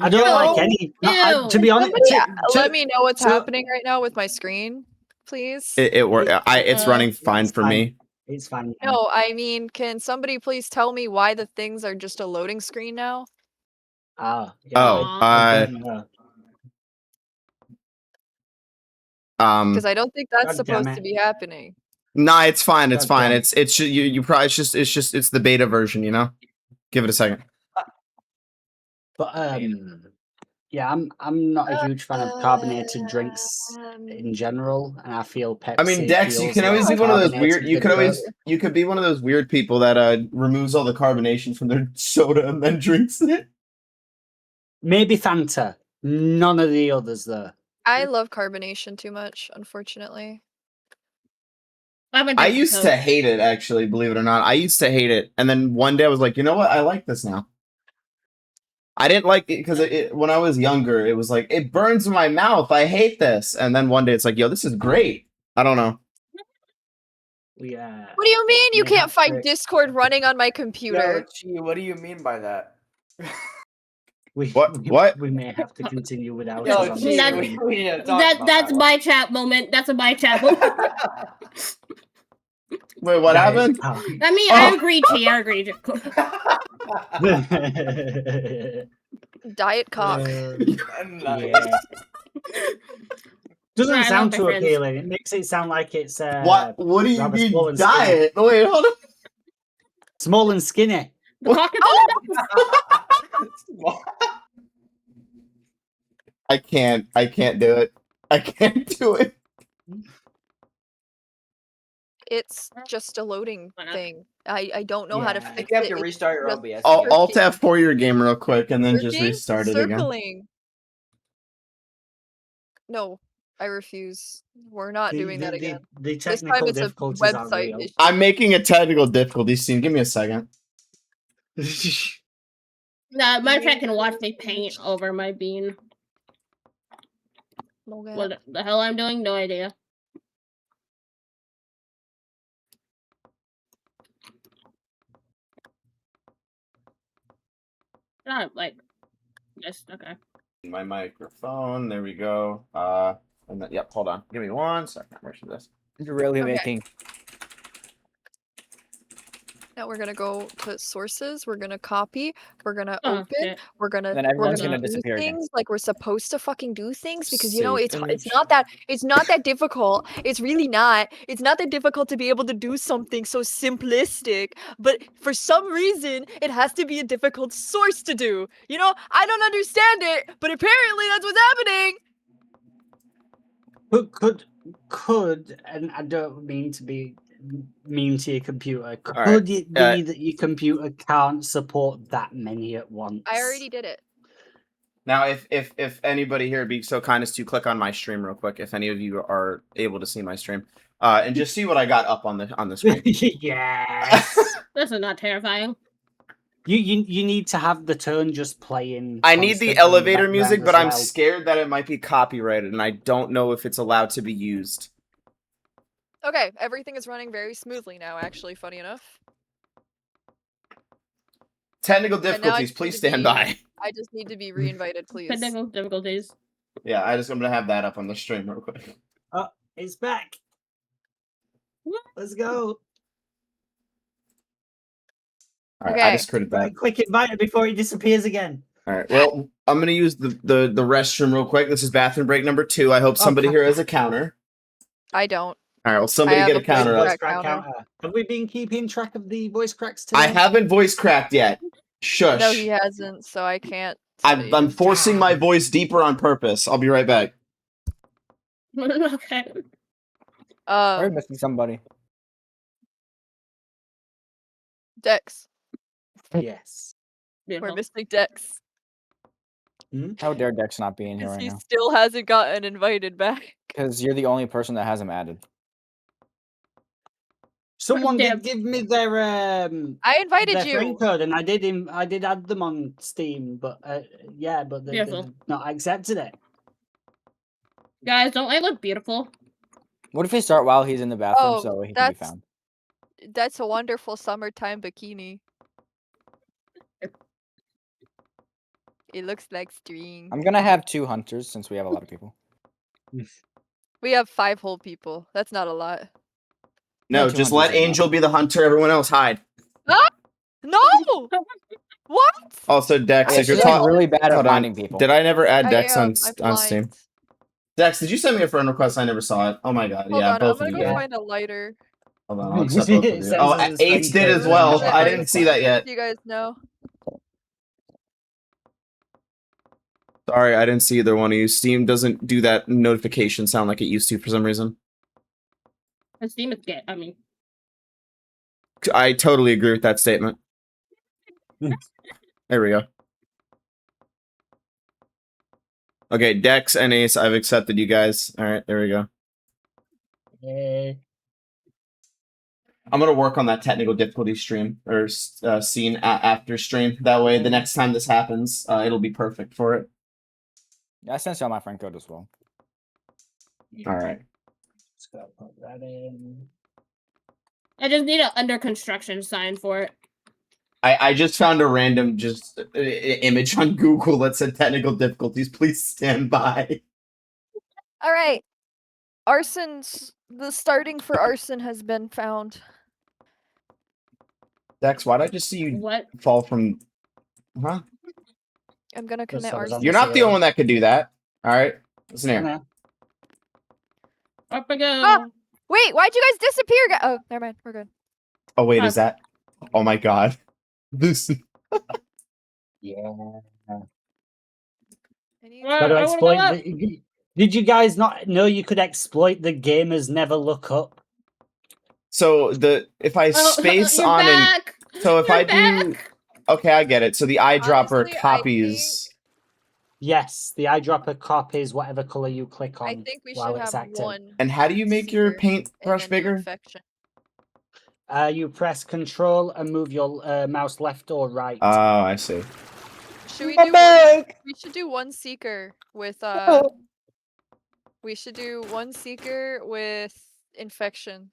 I don't like No. any. Ew. To be honest, Somebody let me know what's to- happening right now with my screen, please. It's running fine it's for fine. me. It's fine. No, I mean, can somebody please tell me why the things are just a loading screen now? Yeah, Oh, I don't know. Because I don't think that's God damn supposed it. to be happening. Nah, it's fine. It's God fine. damn. It's you probably it's the beta version, you know. Give it a second. But yeah, I'm not a huge fan of carbonated drinks in general, and I feel Pepsi. I mean, Dex, you feels can always like be one of those carbonated weird. You could be one of those weird people that removes all the carbonation from their soda and then drinks it. Maybe Fanta. None of the others though. I love carbonation too much, unfortunately. I used to hate it, actually, believe it or not. I used to hate it, and then one day I was like, you know what? I like this now. I didn't like it because when I was younger, it was like, it burns my mouth. I hate this. And then one day it's like, yo, this is great. I don't know. Yeah. What do you mean you May can't have find to- Discord running on my computer? Gee, what do you mean by that? What? We may have to continue without Yo, it on gee, the we- screen. we need to talk about That's that. my chat moment. That's a my chat moment. Wait, what happened? I mean, I Oh. agreed, T. I agreed. Diet cock. Nice. Yeah. Doesn't Yeah, I sound love my too friends. appealing. It makes it sound like it's What do you rather mean small and skinny. diet? Wait, hold on. Small and skinny. The cock is I can't do it. I can't do it. It's just a loading Why not? thing. I don't know how to Yeah. I fix think you have it. to It's restart your just OBS. Alt F4 your game real quick and then just working, restart it again. circling. No, I refuse. We're not doing that again. The This time technical it's a difficulties are website real. issue. I'm making a technical difficulty scene. Give me a second. Nah, my chat can watch me paint over my bean. Okay. What the hell I'm doing? No idea. Ah, like, yes, okay. My microphone. There we go. And then, yep. Hold on. Give me 1 second. Where should this? You're really Okay. making. Now we're gonna go to sources. We're gonna copy. We're gonna Oh, open. shit. We're gonna Then we're everyone's gonna do disappear again. things like we're supposed to fucking do things because you know Save it's image. not that difficult. It's really not. It's not that difficult to be able to do something so simplistic. But for some reason, it has to be a difficult source to do. You know, I don't understand it, but apparently that's what's happening. Could, and I don't mean to be mean to your computer. Could Alright, it be that your computer can't support that many at once? I already did it. Now, if anybody here would be so kind as to click on my stream real quick, if any of you are able to see my stream, and just see what I got up on the screen. Yes. This is not terrifying. You need to have the turn just playing. I need the constantly in elevator background music, as but I'm well. scared that it might be copyrighted, and I don't know if it's allowed to be used. Okay, everything is running very smoothly now. Actually, funny enough. Technical now I difficulties, just please need to stand be- by. I just need to be reinvited, please. Technical difficulties. Yeah, I'm gonna have that up on the stream real quick. It's back. What? Let's go. All right, Okay. I just critted that. Right, quick invite it before he disappears again. All right. Well, I'm gonna use the restroom real quick. This is bathroom break number 2. I hope somebody here has a counter. I don't. All right. Well, somebody have get a a counter voice up. crack counter. Have we been keeping track of the voice cracks today? I haven't voice cracked yet. Shush. No, he hasn't, so I can't. tell I'm you. forcing my voice deeper on purpose. I'll be right back. Okay. We're Um, missing somebody. Dex. Yes. We're Beautiful. missing Dex. How dare Dex not be in here Because right he now? still hasn't gotten invited back. Because you're the only person that has him added. Someone Damn. did give me their I invited their friend you. code, and I did add them on Steam, but yeah, but they Beautiful. not accepted it. Guys, don't I look beautiful? What if we start while he's in the bathroom Oh, so he can be that's- found? That's a wonderful summertime bikini. It looks like string. I'm gonna have 2 hunters since we have a lot of people. We have 5 whole people. That's not a lot. No, No, just 200 let is enough. Angel be the hunter. Everyone else hide. No! What? Also, Dex, Yeah, if you're she's like talking, really bad at hold on. finding people. Did I never add Dex I'm on Steam? blind. Dex, did you send me a friend request? I never saw it. Oh my god. Hold yeah, on, both I'm of gonna you. go did. find a lighter. Hold on, I'll accept both of you. Sends Oh, us his 8 friend did code. as well. Yeah, I didn't see that yet. You guys know. Sorry, I didn't see either one of you. Steam doesn't do that notification sound like it used to for some reason. And Steam is gay. I mean, I totally agree with that statement. There we go. Okay, Dex and Ace, I've accepted you guys. All right, there we go. I'm gonna work on that technical difficulty stream or scene after stream. That way, the next time this happens, it'll be perfect for it. Yeah, I sent you all my friend code as well. All right. Just gotta put that in. I just need an under construction sign for it. I just found a random image on Google that said technical difficulties. Please stand by. All right. The starting for arson has been found. Dex, why did I just see you What? fall from? Huh? I'm gonna Just commit I was arson. on You're the not the only one that could do that. All right, listen here. Yeah. Up I go. Ah! Wait, why'd you guys disappear? Oh, never mind. We're good. Oh wait, is that? Oh my god, this. Yeah. I need Well, Gotta I wanna go exploit. up. Did you guys not know you could exploit the gamers never look up? So if I Oh, space you're on and back. so if You're I do, back. okay, I get it. So the eyedropper Honestly, I copies. Yes, the eyedropper copies whatever color you click on. I think we while should it's have active. one. And how do you make your sphere paintbrush and then the bigger? infection. You press Control and move your mouse left or right. Oh, I see. Should we do one? We should do one seeker with We should do one seeker with infection.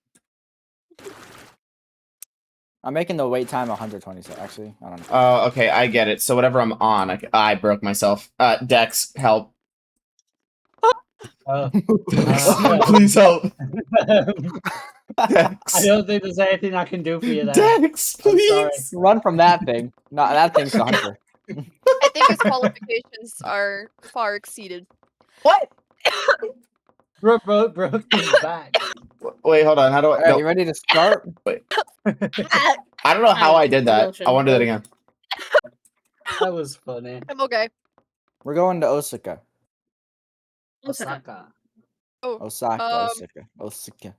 I'm making the wait time 126. Actually, I don't know. Oh, okay, I get it. So whatever I'm on, I broke myself. Dex, help. Please help. Dex. I don't think there's anything I can do for you there. Dex, I'm sorry. please. Run from that thing. No, that thing's the hunter. I think his qualifications are far exceeded. What? Broke his back. Wait, hold on. How do I? Alright, No, you ready to start? I don't know how I did that. I want to do that again. That was funny. I'm okay. We're going to Osaka. Osaka. Osaka. Um, Osaka.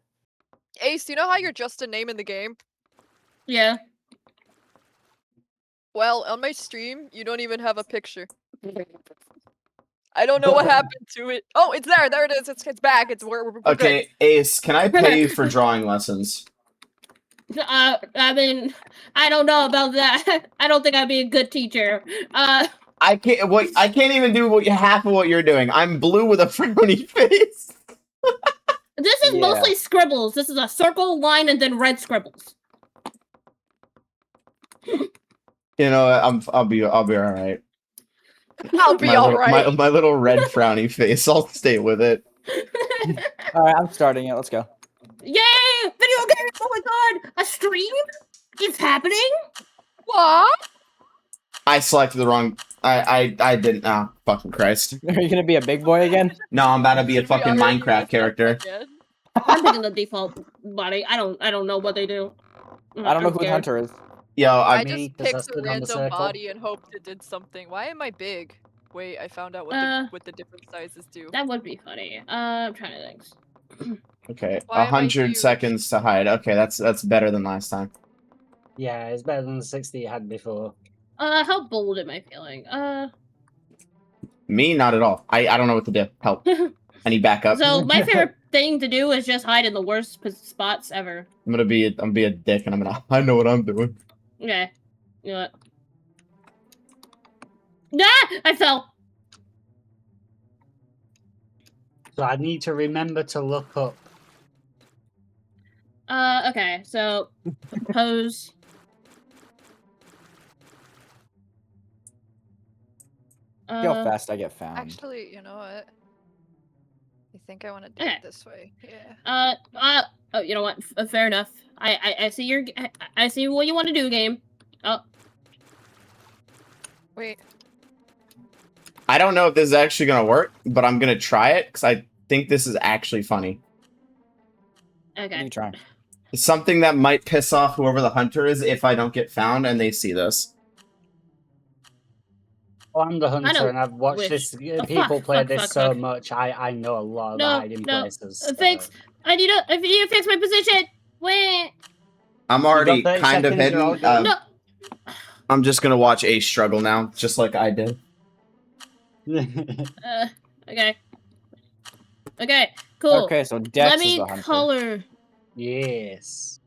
Ace, you know how you're just a name in the game? Yeah. Well, on my stream, you don't even have a picture. I don't know what happened to it. Oh, it's there. There it is. It's back. We're good. Okay, Ace, can I pay you for drawing lessons? I mean, I don't know about that. I don't think I'd be a good teacher. I can't. What? I can't even do half of what you're doing. I'm blue with a frowny face. This is Yeah. mostly scribbles. This is a circle, line, and then red scribbles. You know, I'll be all right. I'll be my all little, right. my little red frowny face. I'll stay with it. Alright, I'm starting it. Let's go. Yay! Video games! Oh my god! A stream? It's happening? What? I selected the wrong. I didn't. Oh, fucking Christ. Are you gonna be a big boy again? No, I'm about to be a We fucking already Minecraft messed up character. again. I'm picking the default body. I don't know what they do. I don't know I'm who the scared. hunter is. Yo, I Me, just 'cause I picked stood a on the random circle. body and hoped it did something. Why am I big? Wait, I found out what the different sizes do. That would be funny. I'm trying to think. okay, Why am I 100 huge? seconds to hide. Okay, that's better than last time. Yeah, it's better than the 60 you had before. How bold am I feeling? Me, not at all. I don't know what to do. Help. I need backup. So my favorite thing to do is just hide in the worst spots ever. I'm gonna be a dick, and I know what I'm doing. Okay. You know what? Ah! I fell. So I need to remember to look up. Okay. So pose. See how fast I get found. Actually, you know what? I think I want to do Okay. it this way. Yeah. Oh, you know what? Fair enough. I see your. I see what you want to do, game. Oh, Wait. I don't know if this is actually gonna work, but I'm gonna try it because I think this is actually funny. What are okay. you trying? It's something that might piss off whoever the hunter is if I don't get found and they see this. Oh, I'm the hunter, don't and I've watched wish- this. Oh, People fuck, play fuck, this fuck, so fuck. much. I know a lot of No, the hiding no. places. Fix. I need to fix my position. Wait. I'm already got 30 kind of seconds, you're all hidden. good. No. I'm just gonna watch Ace struggle now, just like I did. Okay. Okay. Cool. Okay, so Dex Let is me the hunter. color. Yes.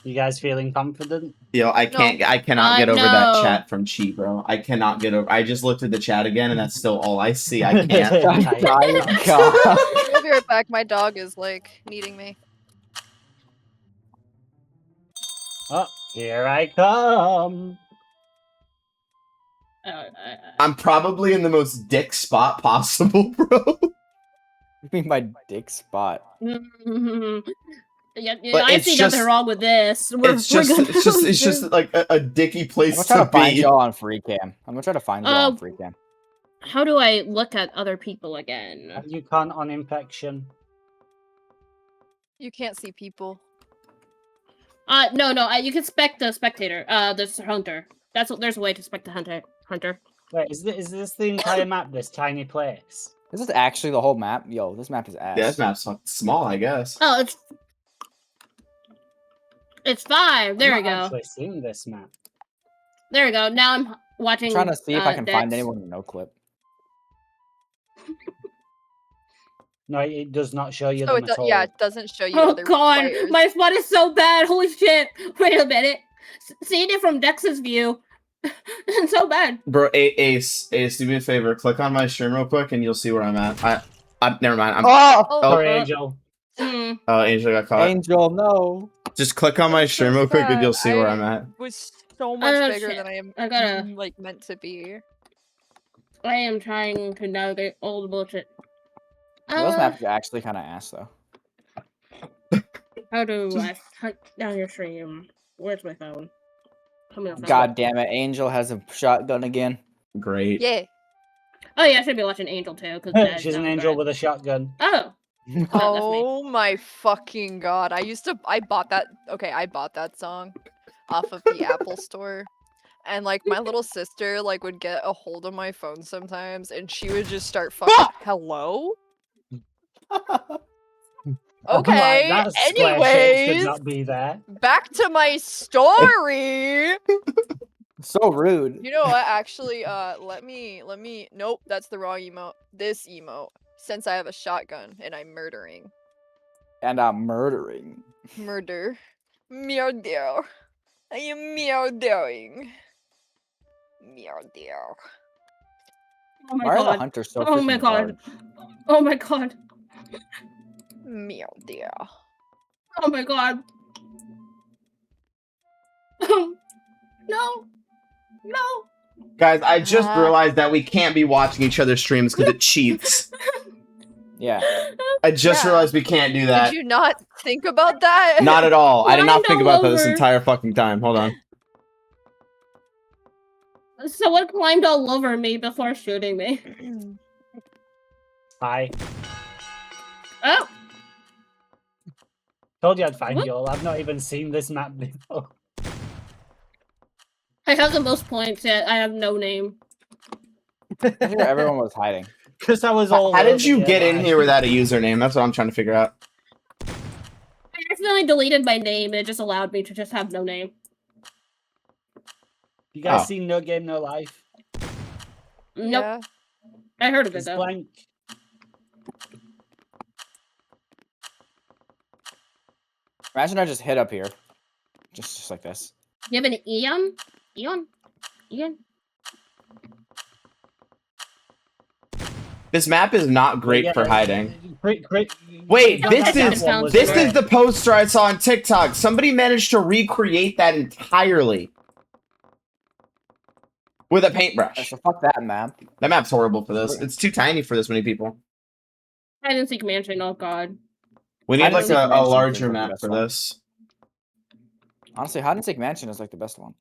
You guys feeling confident? Yo, I cannot get over no. that chat from Chi, bro. I cannot get over. I just looked at the chat again, and that's still all I see. I can't. My God. I'll be right back. My dog is like needing me. Oh, here I come. I'm probably in the most dick spot possible, bro. You mean my dick spot? Yeah, But I it's see just- nothing wrong with this. It's just like a dicky I'm place gonna try to to find be. y'all on free cam. I'm gonna try to find y'all on free cam. How do I look at other people again? You can't on infection. You can't see people. No, you can spec the spectator. There's the hunter. There's a way to spec the hunter. Wait, is this the entire map? This tiny place? This is actually the whole map. Yo, this map is ass. Yeah, this map's fucking small, I guess. Oh, it's 5. There we I've not go. actually seen this map. There we go. Now I'm watching. I'm trying to see if I can find Dex. anyone with no clip. No, it does not show you So them it at all. yeah, it doesn't show you Oh other god, players. my spot is so bad. Holy shit! Wait a minute. Seeing it from Dex's view, it's so bad. Bro, Ace, do me a favor. Click on my stream real quick, and you'll see where I'm at. Never mind. Oh, Oh, Sorry, Oh. Angel. Hmm. Angel got caught. Angel, no. Just click on my That's so stream real quick, and sad. you'll see where I- I'm at. was so much Oh, bigger shit. than I am I gotta- like meant to be. I am trying to navigate all the bullshit. Those maps are actually kind of ass, though. How do I hunt down your stream? Where's my phone? Tell me your phone. God damn it, Angel has a shotgun again. Great. Yeah. Oh yeah, I should be watching Angel too. Cause She's an angel with a shotgun. Oh. That's me. Oh my fucking god. I bought that song off of the Apple store. And like my little sister like would get a hold of my phone sometimes and she would just start fucking hello? Okay. That square shape should Anyways, not be there. back to my story. So rude. You know what? Actually, let me. Nope, that's the wrong emote. This emote. Since I have a shotgun and I'm murdering. And I'm murdering. Murder. Murder. I am murdering. Murder. Oh my Why are the god. hunters so Oh my freaking god. hard? Oh my god. Murder. Oh my god. No. No. Guys, I just Uh. realized that we can't be watching each other's streams because it cheats. Yeah. I just Yeah. realized we can't do that. Did you not think about that? Not at all. I did not Climbed think all about that this over. entire fucking time. Hold on. Someone climbed all over me before shooting me. Hi. Oh. Told you I'd find What? you all. I've not even seen this map before. I have the most points yet. I have no name. I hear everyone was hiding. Because I was all. How did over you here, get in like- here without a username? That's what I'm trying to figure out. I accidentally deleted my name. It just allowed me to just have no name. You guys Oh. seen No Game No Life? Nope. Yeah. I heard of it It's though. blank. Imagine I just hit up here. Just like this. You have an Eon? Eon? Eon? This map is not great Yeah, for hiding. Great. Wait, Oh, this that is sounds this great. is the poster I saw on TikTok. Somebody managed to recreate that entirely with a paintbrush. So fuck that map. That map's horrible for this. It's too tiny for this many people. Hide and seek mansion. Oh god. We need Hide and like Seek a Mansion is larger like the map best for one. this. Honestly, Hide and Seek Mansion is like the best one.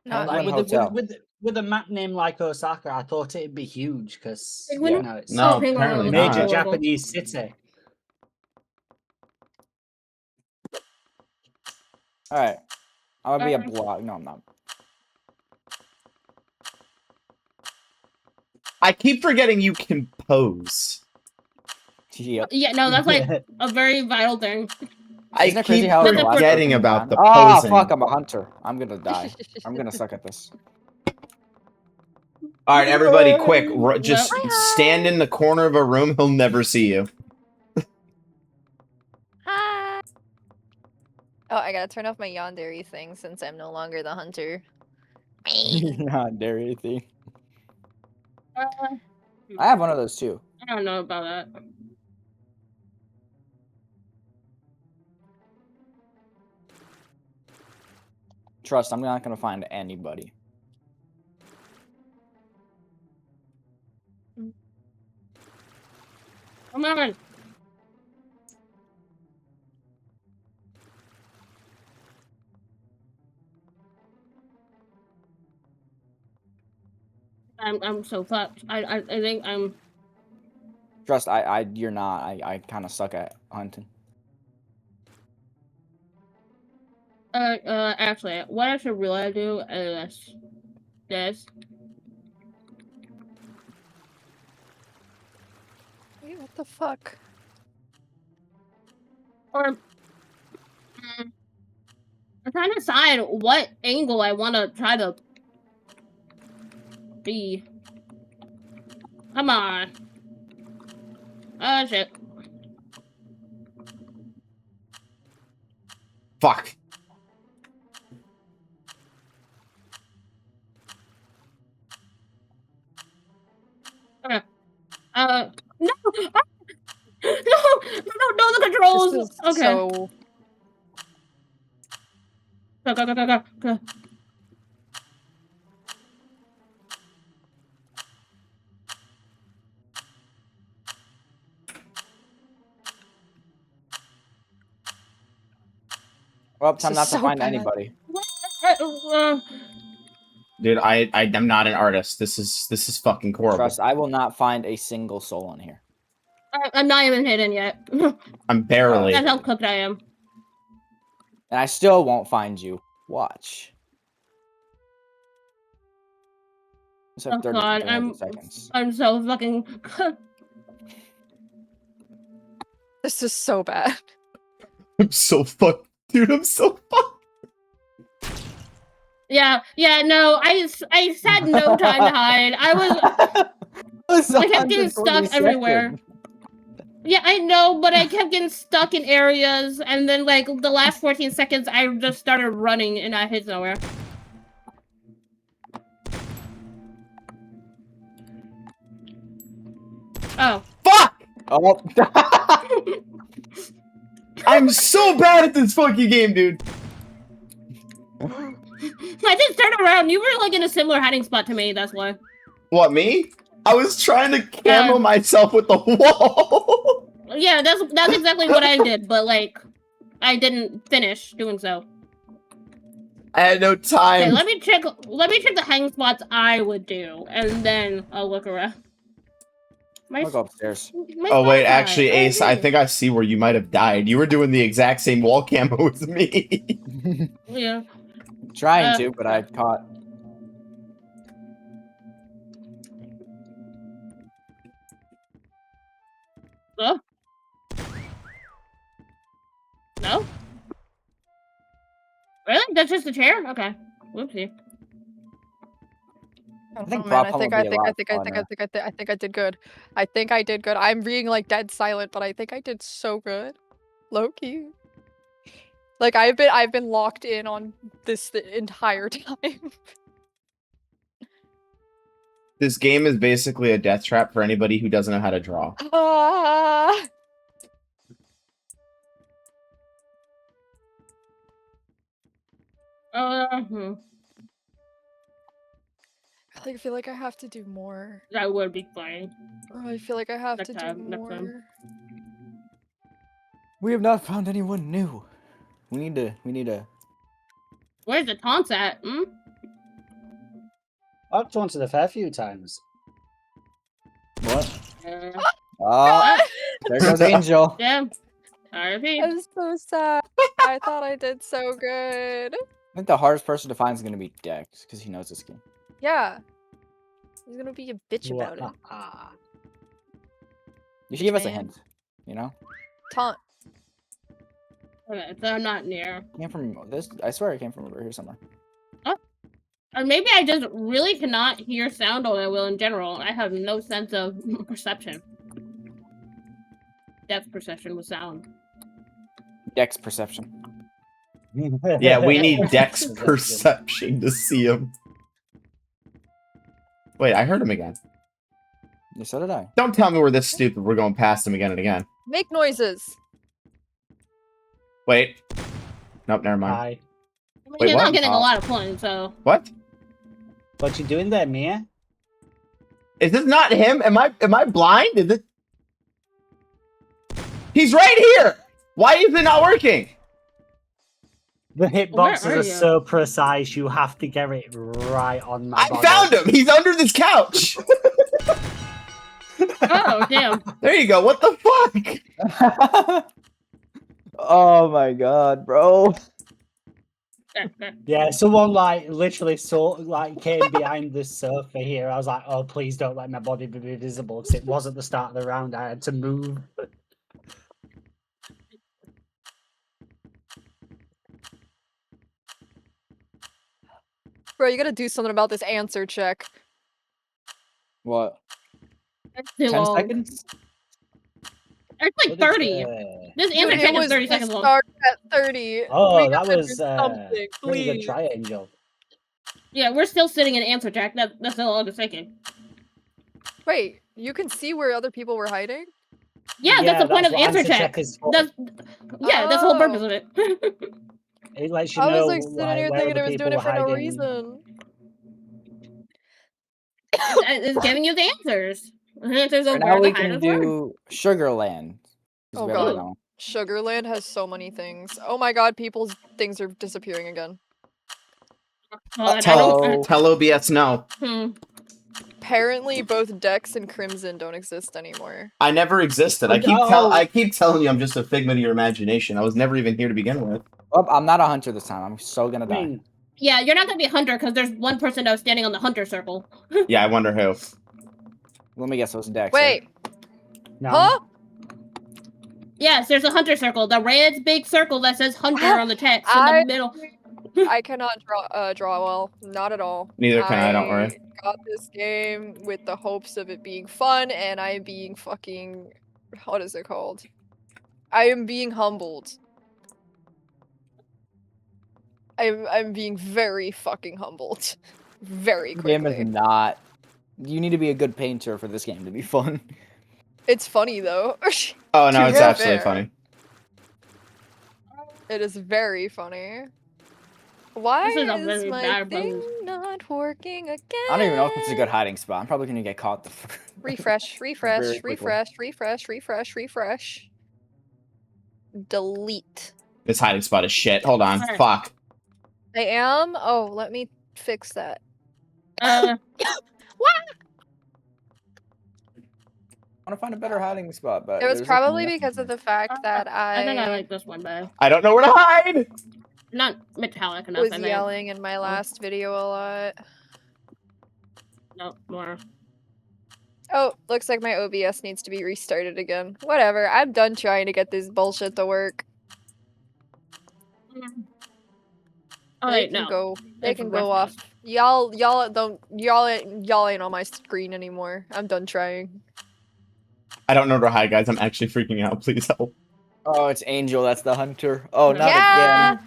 Not Like, me. hotel. With a map name like Osaka, I thought it'd be huge because Penguin? you know it's No, Oh, hang on, apparently it's not. major horrible. Japanese city. Alright. I'm gonna be a Okay. blog. No, I'm not. I keep forgetting you can pose. Yep. Yeah, no, that's like a very vital thing. I Isn't it crazy keep how it's like forgetting the about the Oh posing. fuck! I'm a hunter. I'm gonna die. I'm gonna suck at this. All right, everybody, quick! Just Well- stand in the corner of a room. He'll never see you. Hi. Oh, I gotta turn off my yandere thing since I'm no longer the hunter. Not dare anything. Uh, I have one of those too. I don't know about that. Trust, I'm not gonna find anybody. Come on. I'm so fucked. I think I'm. Trust, you're not. I kind of suck at hunting. Actually, what I should really do is this. Wait, what the fuck? Or I'm trying to decide what angle I want to try to be. Come on. Oh shit. Fuck. Okay. No! No! No, the controls! This is Okay. so. Go. Well, This time is not to so find bad. anybody. Dude, I'm not an artist. This is fucking horrible. Trust, I will not find a single soul in here. I'm not even hidden yet. I'm barely. That's how cooked I am. And I still won't find you. Watch. It's like Oh 30 god, 30 seconds. I'm so fucking cooked. This is so bad. I'm so fucked. Dude, I'm so fucked. Yeah, no, I had no time to hide. I kept getting stuck everywhere. Yeah, I know, but I kept getting stuck in areas, and then, like, the last 14 seconds, I just started running, and I hit nowhere. Oh. Fuck! Oh. I'm so bad at this fucking game, dude. I just turned around. You were, like, in a similar hiding spot to me, that's why. What, me? I was trying to camo myself with the wall. Yeah, that's exactly what I did, but, like, I didn't finish doing so. I had no Okay, time. let me check the hiding spots I would do, and then I'll look around. I'll go upstairs. Oh wait, actually, Ace, I think I see where you might have died. You were doing the exact same wall camo as me. Yeah. Trying to, but I caught. Oh? No? Really? That's just a chair? Okay. Whoopsie. I think don't know, man. I Prop think would I be a think I lot think I think I funner. think I think I did good. I think I did good. I'm being like dead silent, but I think I did so good. Low key. Like I've been locked in on this the entire time. This game is basically a death trap for anybody who doesn't know how to draw. Ah. I feel like I have to do more. That would be fine. Oh, I feel like I have Next to time, do next time. more. We have not found anyone new. We need to. Where's the taunts at? Hmm? I've taunted a fair few times. What? Uh, Oh, there goes Angel. yeah. RP. I'm so sad. I thought I did so good. I think the hardest person to find is going to be Dex, because he knows this game. Yeah. He's gonna be a bitch about it. You should give us a Man. hint, you know? Taunt. Okay, so I'm not near. Came from this. I swear it came from over here somewhere. Or maybe I just really cannot hear sound on my will in general. I have no sense of perception. Depth perception with sound. Dex perception. Yeah, we Dex need Dex perception. perception to see him. Wait, I heard him again. Yeah, so did I. Don't tell me we're this stupid. We're going past him again and again. Make noises. Wait. Nope, never mind. Hi. Wait, He's what? not getting a Oh. lot of points, so. What? What you doing there, Mia? Is this not him? Am I blind? Is it? He's right here. Why is it not working? The hitboxes Where are are you? so precise, you have to get it right on my I body. found him. He's under this couch. Oh, damn. There you go. What the fuck? Oh my god, bro. Yeah, someone like literally came behind this sofa here. I was like, oh, please don't let my body be visible because it was at the start of the round. I had to move. Bro, you gotta do something about this answer check. What? That's too 10 long. seconds? It's like What did, 30. This Dude, answer it check is was 30 it seconds long. started at 30. Oh, We that gotta was do something, pretty good please. try, Angel. Yeah, we're still sitting in answer check. That's the longest taking. Wait, you can see where other people were hiding? Yeah, that's the point of what answer check. is for. That's the whole purpose of it. It lets you I was know like sitting here where thinking other it was people doing it were for no hiding. reason. It's giving you the answers. The answers Or of now where we the can hiders were. do Sugarland. 'cause Oh we already god. know. Sugarland has so many things. Oh my god, people's things are disappearing again. God, Tello. Tell OBS no. Apparently both Dex and Crimson don't exist anymore. I never existed. I keep telling you I'm just a figment of your imagination. I was never even here to begin with. Oh, I'm not a hunter this time. I'm so gonna I die. mean, Yeah, you're not gonna be a hunter because there's one person that was standing on the hunter circle. Yeah, I wonder who. Let me guess. It was Dex. Wait, no. huh? Yes, there's a hunter circle. The red big circle that says hunter on the text in the middle. I cannot draw well. Not at all. Neither can I, don't worry. Got this game with the hopes of it being fun, and I'm being fucking... What is it called? I am being humbled. I'm being very fucking humbled. Very The game quickly. is not. You need to be a good painter for this game to be fun. It's funny though. Oh no, To it's be actually fair. funny. It is very funny. Why This is a is very my bad thing bug. not working again? I don't even know if it's a good hiding spot. I'm probably gonna get caught. Refresh, Very refresh, quickly. refresh. Delete. This hiding spot is shit. Hold on. Alright. Fuck. I am? Oh, let me fix that. I want to find a better hiding spot, but It was there's probably nothing. because of the fact that I think I I like this one better. I don't know where to hide. Not metallic enough. was I meant. yelling in my last video a lot. No, more. Oh, looks like my OBS needs to be restarted again. Whatever, I'm done trying to get this bullshit to work. Oh, They wait, can no. go. They It's can go off. worthless. Y'all ain't on my screen anymore. I'm done trying. I don't know where to hide, guys. I'm actually freaking out. Please help. Oh, it's Angel. That's the hunter. Oh, not Yeah! again.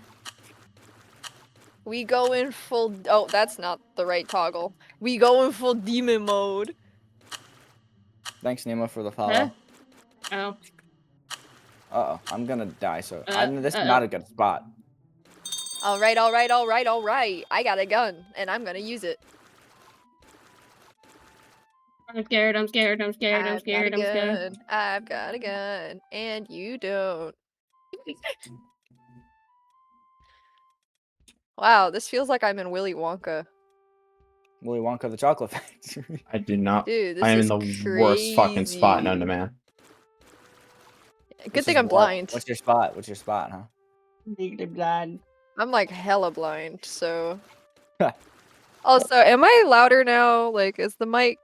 We go in full. Oh, that's not the right toggle. We go in full demon mode. Thanks, Nemo, for the follow. Huh? Oh. Uh-oh, I'm gonna die. So this is uh-oh. not a good spot. All right. I got a gun, and I'm gonna use it. I'm scared. I've got a gun, and you don't. Wow, this feels like I'm in Willy Wonka. Willy Wonka the Chocolate Factory. I do not. Dude, this I am is in the worst fucking spot known to crazy. man. Good This thing is I'm what? blind. What's your spot? What's your spot, huh? Legally blind. I'm like hella blind, so. Also, am I louder now? Like, is the mic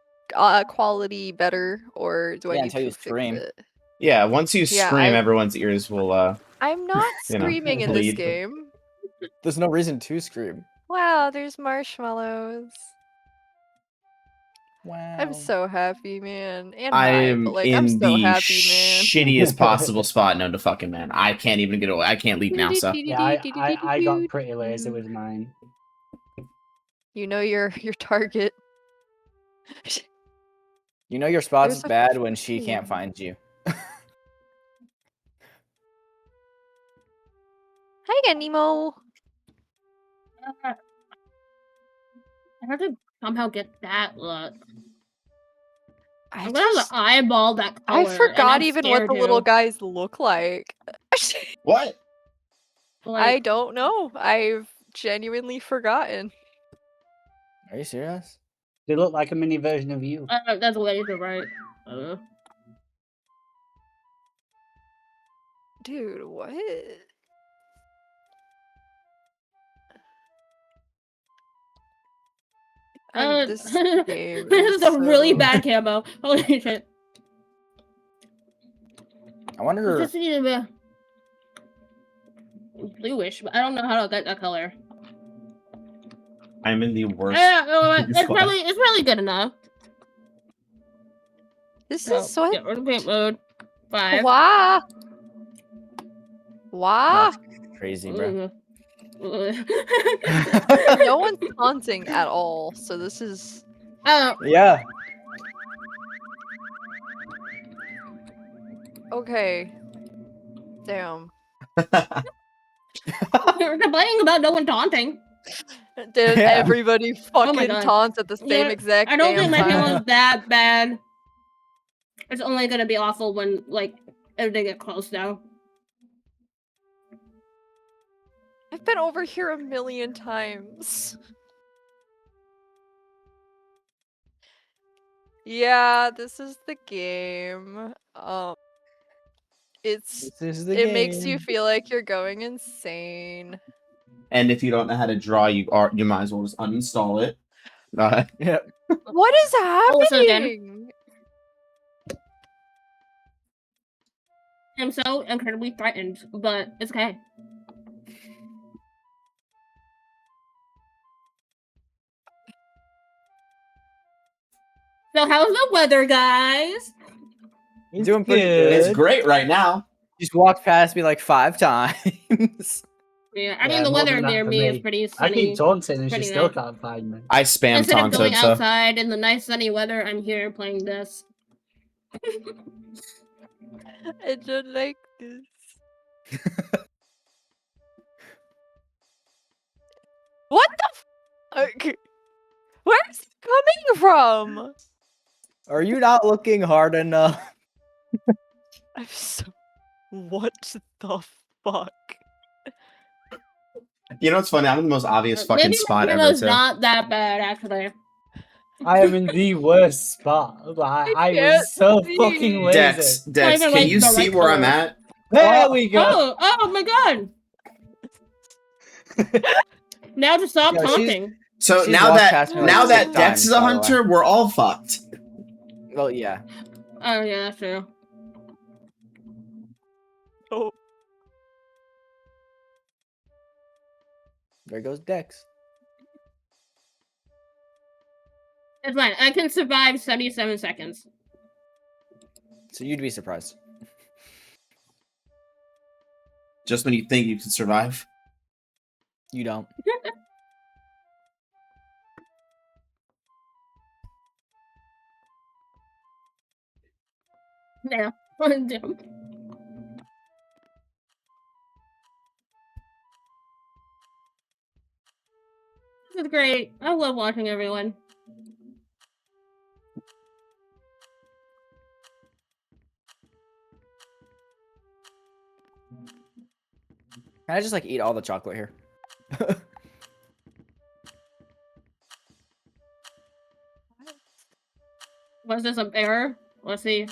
quality better, or do I Yeah, need until to you fix scream. it? Yeah, once you Yeah, scream, I- everyone's ears will. I'm not You know, screaming in this bleed. game. There's no reason to scream. Wow, there's marshmallows. Wow. I'm so happy, man. And I high, am but like, in I'm so the happy, man. shittiest possible spot known to fucking man. I can't even get away. I can't leave now. So Yeah, I got pretty lazy with mine. You know your target. You know your spot's There's a bad when she can't fucking- find you. Hi again, Nemo. I have to somehow get that look. I'm gonna have to eyeball that color. I and forgot I'm even what scared the little to. guys look like. what? I Like, don't know. I've genuinely forgotten. Are you serious? They look like a mini version of you. that's laser, right? Dude, what? This game this is a really so- bad camo. Holy shit. I wonder. This needs to be bluish, but I don't know how to get that color. I'm in the worst. It's spot. probably good enough. This So, is what? get rid of game mode. 5. Why? Why? That's crazy, bro. No one's taunting at all, so this is. Oh, Yeah. Okay. Damn. you're complaining about no one taunting. Did Yeah. everybody fucking God. taunt at the same Yeah, exact I don't damn think my time? was that bad. It's only gonna be awful when, like, everything get close now. I've been over here a million times. Yeah, this is the game. It's This is the it makes you game. feel like you're going insane. And if you don't know how to draw, you might as well just uninstall it. Yeah. What is Also again. happening? I'm so incredibly threatened, but it's okay. So how's the weather, guys? It's Doing pretty good. It's great right now. Just walked past me like 5 times. Yeah, I Yeah, mean the more weather than that near for me is me. pretty I sunny. keep taunting and she pretty still nice. can't find me. I spam Instead of going taunted, so outside in the nice sunny weather, I'm here playing this. I don't like this. What the f- Where's it coming from? Are you not looking hard enough? I'm so. What the fuck? you know what's funny? I'm in the most obvious fucking Maybe spot my ever. was Too. not that bad actually. I am in the worst spot. Like, I can't was so see. fucking lazy. Dex, even, can like, you the see right where I'm color. at? There we go. Oh my god! Now to stop Yo, she's- taunting. So She's now walked that past me, like, now that 6 Dex times, is a by the way. hunter, we're all fucked. Well, yeah. Oh yeah, that's true. Oh, There goes Dex. It's fine. I can survive 77 seconds. So you'd be surprised. Just when you think you can survive. You don't. Yeah. This is great. I love watching everyone. Can I just like eat all the chocolate here? Was this an error? Let's see.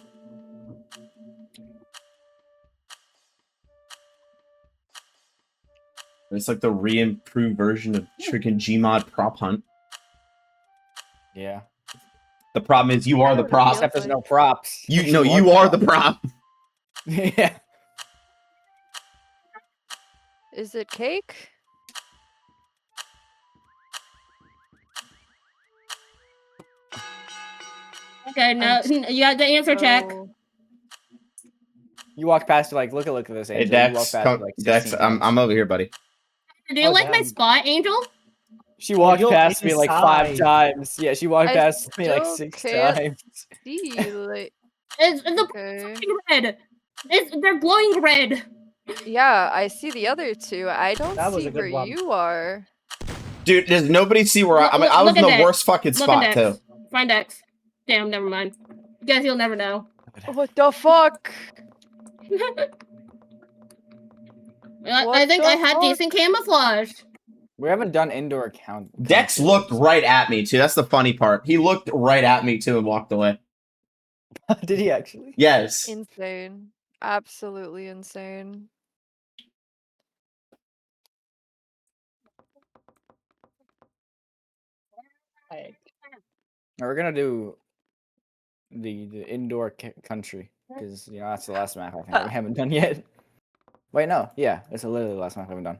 It's like the re-improved version of freaking Gmod prop hunt. Yeah. The problem is you are the Feels prop. Except there's like- no props. You are the prop. Yeah. is it cake? Okay, now you got the answer check. No. You walked past like look at this. Hey Angel. You walked Dex, past come, like Dex, 16 I'm times. over here, buddy. Do you Oh, like my damn. spot, Angel? She walked you're past me like 5 inside. times. Yeah, she walked I past me like still 6 can't times. See, like, It's the okay. fucking red. They're glowing red. Yeah, I see the other two. I don't That was see a good where one. you are. Dude, does nobody see where I mean, I was Look in at the Dex. worst fucking Look spot at too. Dex. Find Dex. Damn, never mind. Guess you'll never know. What the fuck? I What think the I had fuck? decent camouflage. We haven't done indoor count. Dex looked right at me too. That's the funny part. He looked right at me too and walked away. Did he actually? Yes. Insane. Absolutely insane. Like, We're gonna do the indoor country because you know that's the last map I think we haven't done yet. Wait, no, yeah, it's literally the last map we haven't done.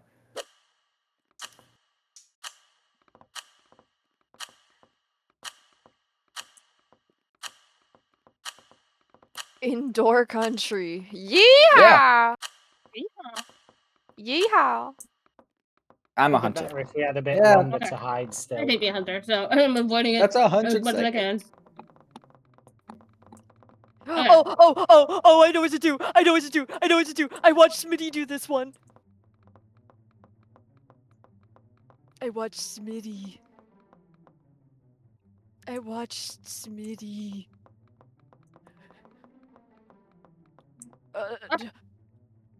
Indoor country. Yeehaw! Yeehaw! I'm a It'd be hunter. better if we had a bit Yeah. longer Okay. to hide I still. think be a hunter, so I'm avoiding it That's as 100 much as I can. seconds. Okay. Oh, I know what to do. I know what to do. I know what to do. I watched Smitty do this one. I watched Smitty. I watched Smitty.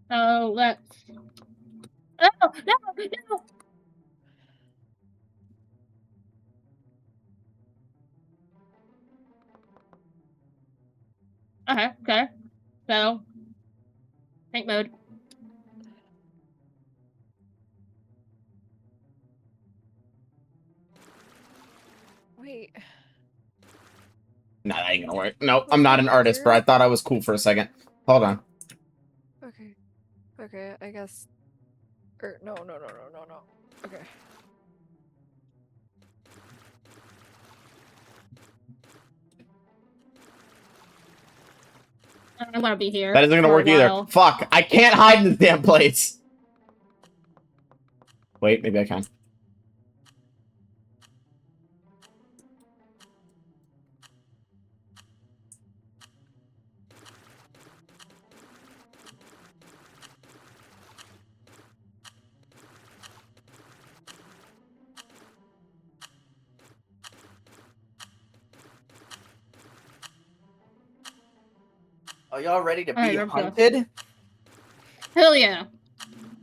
Oh, let's. Oh no! No! Okay. Okay. So, tank mode. Wait. Nah, that ain't gonna work. Nope, I'm not an artist, bro. I thought I was cool for a second. Hold on. Okay. Okay, I guess. No. Okay. I want to be here. That isn't gonna for a work either. while. Fuck! I can't hide in this damn place. Wait, maybe I can. Are y'all ready to Alright, be let's go. hunted? Hell yeah!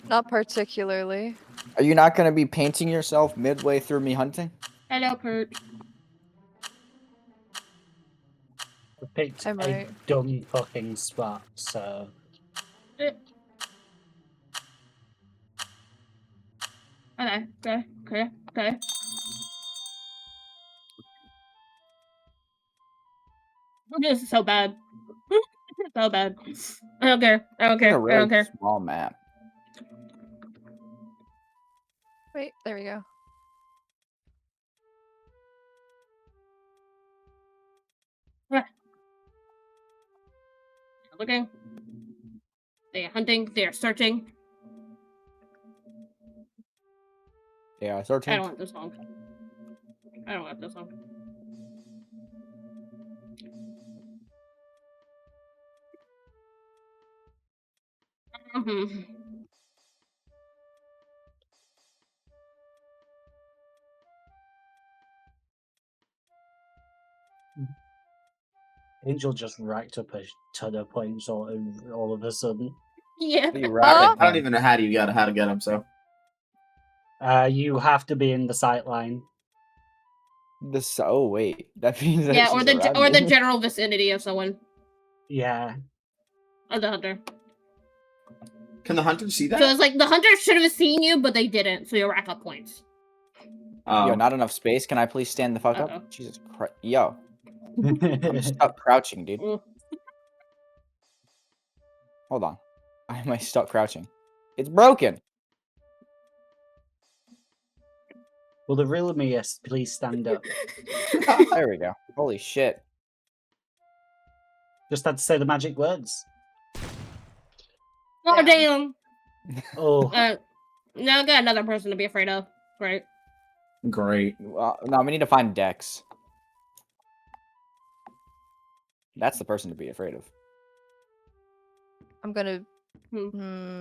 Not particularly. Are you not gonna be painting yourself midway through me hunting? Hello, Kurt. We picked I a might. dumb fucking spot, so. Okay. Okay. Okay. Okay. This is so bad. So bad. I don't care. I don't It's a care. I really don't care. small map. Wait, there we go. Looking. They are hunting. They are searching. Yeah, I 13. don't want this song. I don't want this song. Mhm. Angel just racked up a ton of points all of a sudden. Yeah. You Huh? rabbit I don't even know how to get him. So You have to be in the sight line. This. Oh wait, that means that Yeah, she's or the around or the me. general vicinity of someone. Yeah. Of the hunter. can the hunter see that? So it's like the hunter should have seen you, but they didn't, so you rack up points. Yo, not enough space. Can I please stand the fuck Uh-oh. up? Jesus Christ. Yo, I'm stuck crouching, dude. Mm. Hold on. Why am I stuck crouching? It's broken. Will the real Mia please stand up? There we go. Holy shit. Just had to say the magic words. Oh damn! Oh, Now I got another person to be afraid of. Great. Great. No, we need to find Dex. That's the person to be afraid of. I'm gonna. Hmm.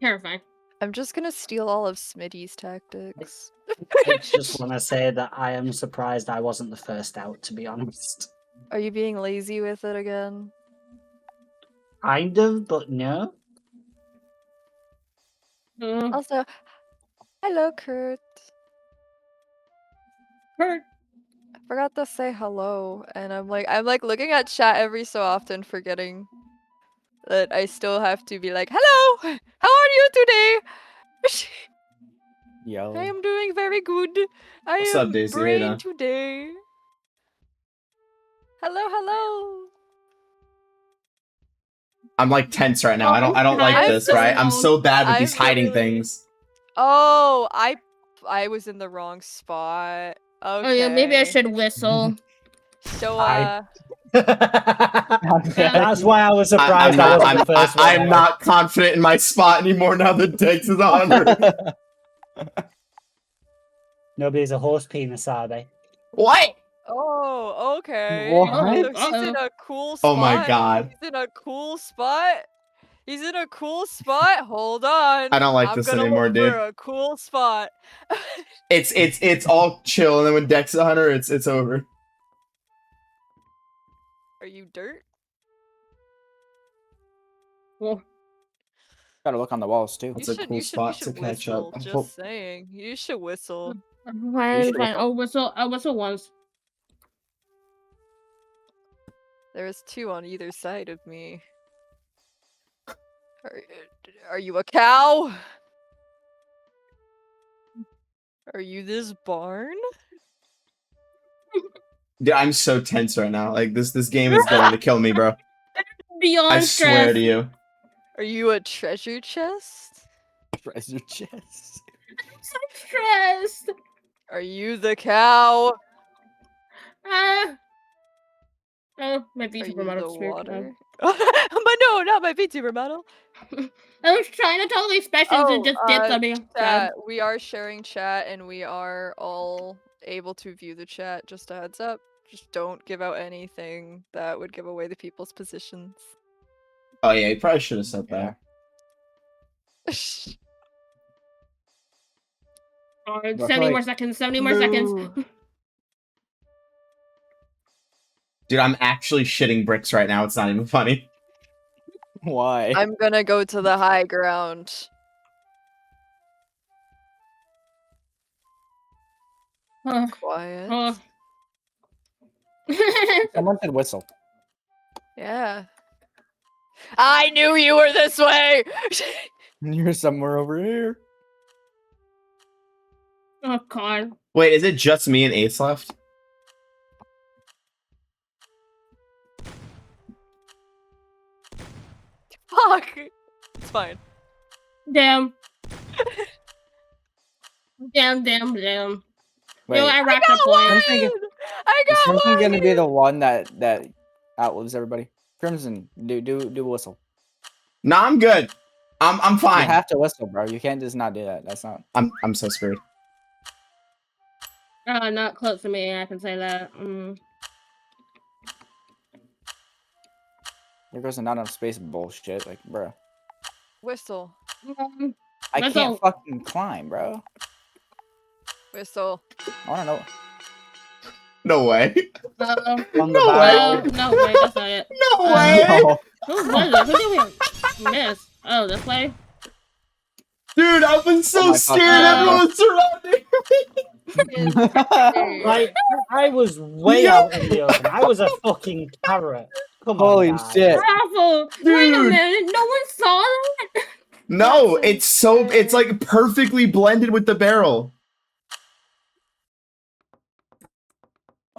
Terrifying. I'm just gonna steal all of Smitty's tactics. I just want to say that I am surprised I wasn't the first out, to be honest. Are you being lazy with it again? Kind of, but no. Mm. Also, hello, Kurt. Kurt. I forgot to say hello, and I'm like looking at chat every so often, forgetting that I still have to be like, hello, how are you today? Yo. I am doing very good. I What's am up, Daisy? How you brain doing? today. Hello. I'm like tense right now. I don't I'm like this, right? I'm so bad with I'm these hiding really- things. Oh, I was in the wrong spot. Okay. Oh yeah, maybe I should whistle. So I- Yeah. That's why I was I'm surprised I not. wasn't the first one. I'm not confident in my spot anymore now that Dex is on her. Nobody's a horse penis, are they? What? Oh, okay. What? So he's in Uh-oh. a cool spot. Oh my god. He's in a cool spot. He's in a cool spot. Hold on. I don't like I'm this gonna anymore, look dude. for a cool spot. It's all chill, and then when Dex is on her, it's over. Are you dirt? Well, Gotta look on the walls too. It's a cool spot to catch up. whistle. I Just hope- saying. You should whistle. fine, should fine. I'll whistle once. There's two on either side of me. Are you a cow? Are you this barn? Dude, I'm so tense right now. Like this game is going to kill me, bro. Beyond I stress. swear to you. Are you a treasure chest? Treasure chest. So stressed. Are you the cow? Oh, my Are you VTuber the model spirit. water? But no, not my VTuber model. I was trying to totally special and just did something. Chat, we are sharing chat and we are all able to view the chat. Just a heads up. Just don't give out anything that would give away the people's positions. Oh yeah, you probably should have said that. Alright, But 70 more like- seconds. 70 more seconds. Dude, I'm actually shitting bricks right now. It's not even funny. Why? I'm gonna go to the high ground. Oh, Quiet. oh. Someone said whistle. Yeah. I knew you were this way! You're somewhere over here. Oh god. Wait, is it just me and Ace left? Fuck! It's fine. Damn. Damn. Wait, Yo, I I wrapped got up one! one. thinking- I is got Crimson one! gonna be the one that outlives everybody? Crimson, do a whistle. No, I'm good. I'm You fine. have to whistle, bro. You can't just not do that. That's not. I'm so screwed. Not close to me, I can say that. There goes the not enough space bullshit. Like, bro, Whistle. I Whistle. can't fucking climb, bro. Whistle. I wanna know. No way. Uh-oh. On the No back. way. No, wait, that's not it. No way. No. Who was it? Who did we miss? Oh, this way? Dude, I was so Oh my scared. fucking Everyone's surrounding me. Like, I was way Yeah. out in the open. I was a fucking carrot. Come Holy on, guys. shit. Raffle! Wait a Dude. minute, no one saw that? No, That's it's like perfectly blended with the barrel.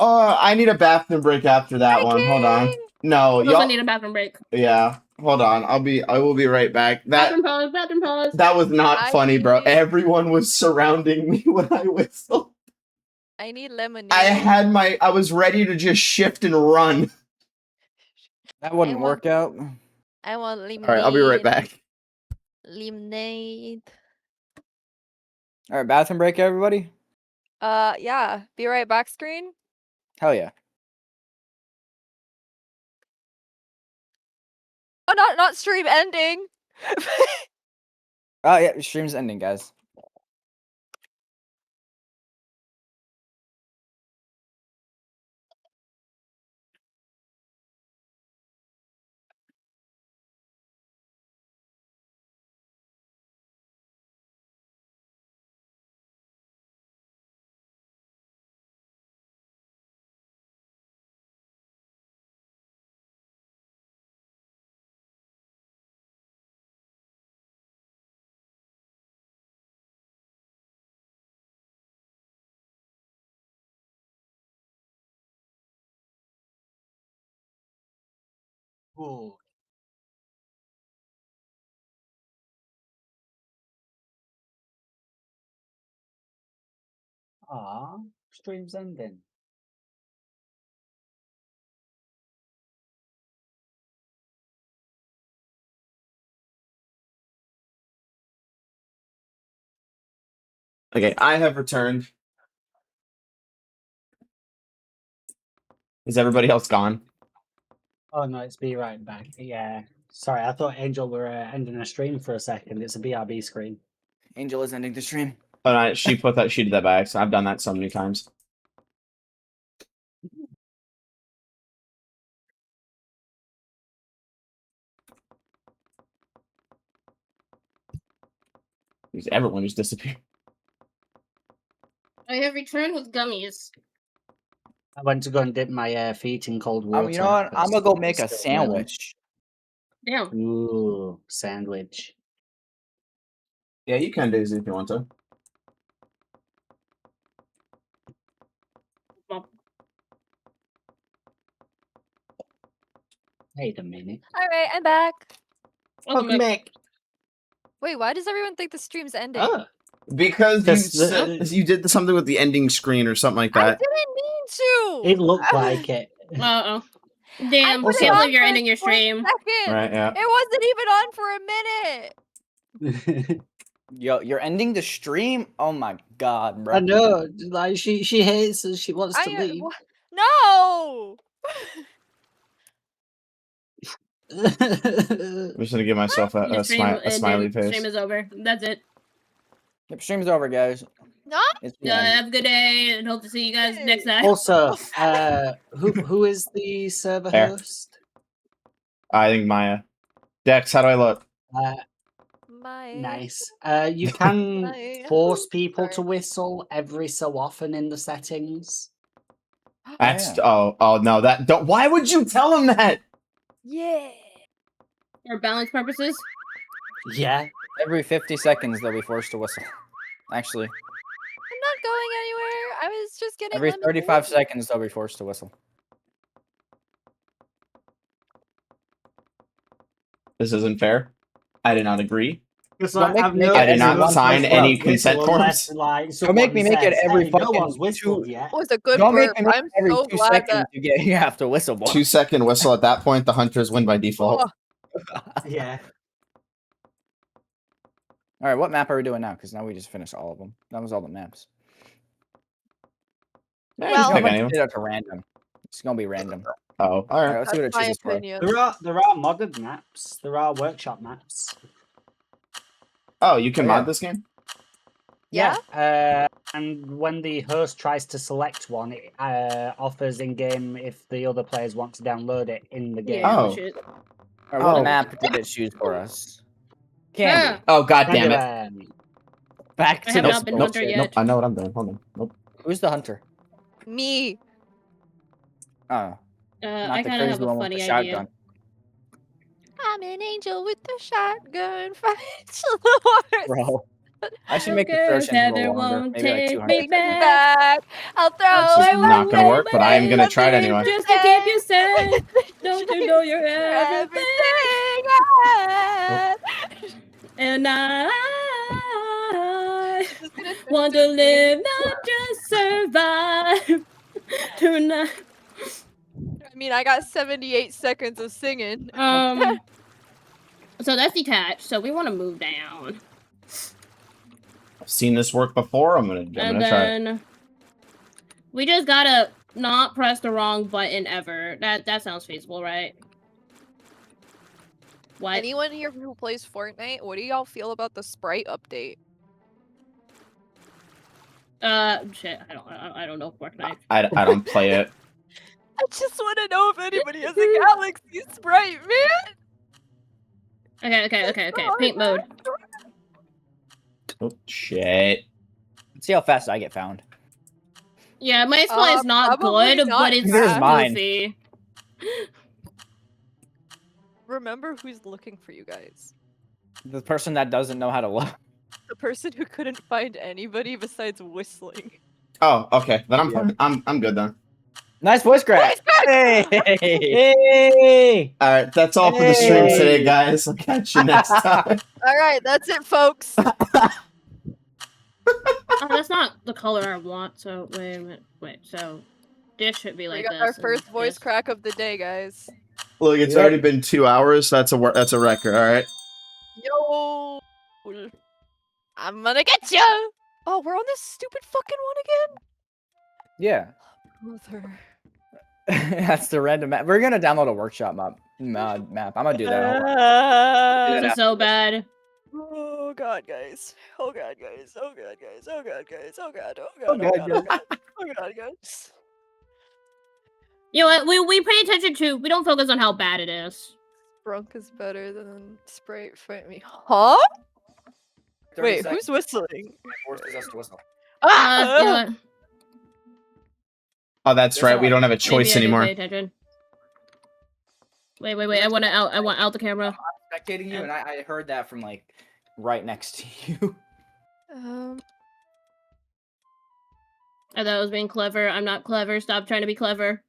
I need a bathroom break after that one. Hold on. No, Also y'all. need a bathroom break. Yeah, hold on. I will be right back. Bathroom pause. That was not I funny, bro. need- Everyone was surrounding me when I whistled. I need lemonade. I was ready to just shift and run. That wouldn't want- work out. I want lemonade. All right, I'll be right back. Lemonade. All right, bathroom break, everybody. Yeah. Be right back screen. Hell yeah. Oh, not stream ending. Oh yeah, stream's ending, guys. Ooh. Aw. Stream's ending. Okay, I have returned. Is everybody else gone? Oh no, it's Be Right Back. Yeah. Sorry, I thought Angel were ending a stream for a second. It's a BRB screen. Angel is ending the stream. Oh, no, she did that by accident. I've done that so many times. Because everyone just disappeared. I have returned with gummies. I went to go and dip my feet in cold water. You know what? I'm gonna go It's make a still warm. sandwich. Damn. Ooh, sandwich. Yeah, you can, Daisy, if you want to. Wait a minute. Alright, I'm back. Welcome back. Wait, why does everyone think the stream's ending? Oh, Because Because you did something with the ending screen or something like I that. didn't mean to! it looked like it. Uh oh. Damn. put it Can't on believe you're for a ending your split stream. second. Right, yeah. It wasn't even on for a minute. Yo, you're ending the stream? Oh my god, bro. I know, like she hates us. She wants to I leave. no. I'm just gonna give myself The a stream smiley ended. face. Stream is over. That's it. Yep, stream's over, guys. No. It's the end. Have a good day and hope to see you guys next time. Also, who is the server There. host? I think Maya. Dex, how do I look? Nice. You can My force people to sorry. whistle every so often in the settings. That's yeah. oh no, that don't. Why would you tell him that? Yeah. For balance purposes. Yeah. Every 50 seconds they'll be forced to whistle. Actually, I'm not going anywhere. I was just getting every lemonade. 35 seconds they'll be forced to whistle. This isn't fair. I did not agree. Because Don't make I've me- noticed I did not everyone's sign supposed to any whistle consent unless, forms. Like, Don't make me make it says, every "Hey, no fucking one's whistled two- yet." It was a good Don't burp. make me make I'm it every so 2 glad seconds that. you have to whistle. Boy. 2-second whistle. At that point, the hunters win by default. Oh, Yeah. All right, what map are we doing now? Because now we just finished all of them. That was all the maps. Yeah, Well- just I'm pick gonna any of put them. it to random. It's gonna be random. Oh, all All right, right. let's see what it that's my chooses for. opinion. There are modded maps. There are workshop maps. Oh, you can Oh, mod yeah. this game. And when the host tries to select one, it offers in game if the other players want to download it in the game. Yeah, Oh. shit. All right, what Oh. map did it choose for us? Candy. Oh, god damn it. Candyland. Back I to have the not been bullshit. hunter yet. Nope, I know what I'm doing. Hold on. Nope. Who's the hunter? Me. Oh, I not the kind of crazy have a one with funny the idea. shotgun. I'm an angel with the shotgun. Fight to the horse. Bro, I should Don't make the care search if Heather interval longer. won't Maybe like take 200. me Take me back. back. I'll throw This is away my not gonna work, but I am gonna life. try it anyway. Just to keep you safe. Don't you know you're everything? Everything. And I Just gonna sit want to live, not just survive. Tonight. I mean, I got 78 seconds of singing. So that's detached. So we want to move down, I've seen this work before. I'm gonna and try it. then we just gotta not press the wrong button ever. That sounds feasible, right? What? Anyone here who plays Fortnite, what do y'all feel about the Sprite update? Shit. I don't know Fortnite. I don't play it. I just want to know if anybody has a Galaxy Sprite, man. Okay. Paint mode. Oh shit. Let's see how fast I get found. Yeah, my display is not probably good, not but it's Here's mine. goofy. Remember who's looking for you guys. The person that doesn't know how to look. The person who couldn't find anybody besides whistling. Oh, okay. Then I'm Yeah. fine. I'm good then. Nice voice crack. Hey! Hey! All right, that's all for the stream Hey. today, guys. I'll catch you next time. All right, that's it, folks. Oh, that's not the color I want. So wait a minute. Wait. So this should be We like got this. our and first voice this. crack of the day, guys. Look, it's Yep. already been 2 hours. That's a record. All right. Yo, I'm gonna get ya. Oh, we're on this stupid fucking Yeah. one again. That's the random map. We're gonna download a workshop map. I'm gonna do that. Hold on. This is so bad. Oh god, guys. Oh god, guys. Oh god, guys. Oh god, guys. Oh god. Oh Oh god. god, Oh god. Oh god, guys. You know what? We pay attention to. We don't focus on how bad it is. Sprunk is better than Sprite Fight Me. Huh? 30 Wait, seconds who's whistling? forces us to whistle. You know Ah! what? Oh, that's There's right. a- We don't have a Maybe choice I didn't anymore. pay attention. Wait. I want out the camera. Spectating you, and I heard that from like right next to you. I thought I was being clever. I'm not clever. Stop trying to be clever.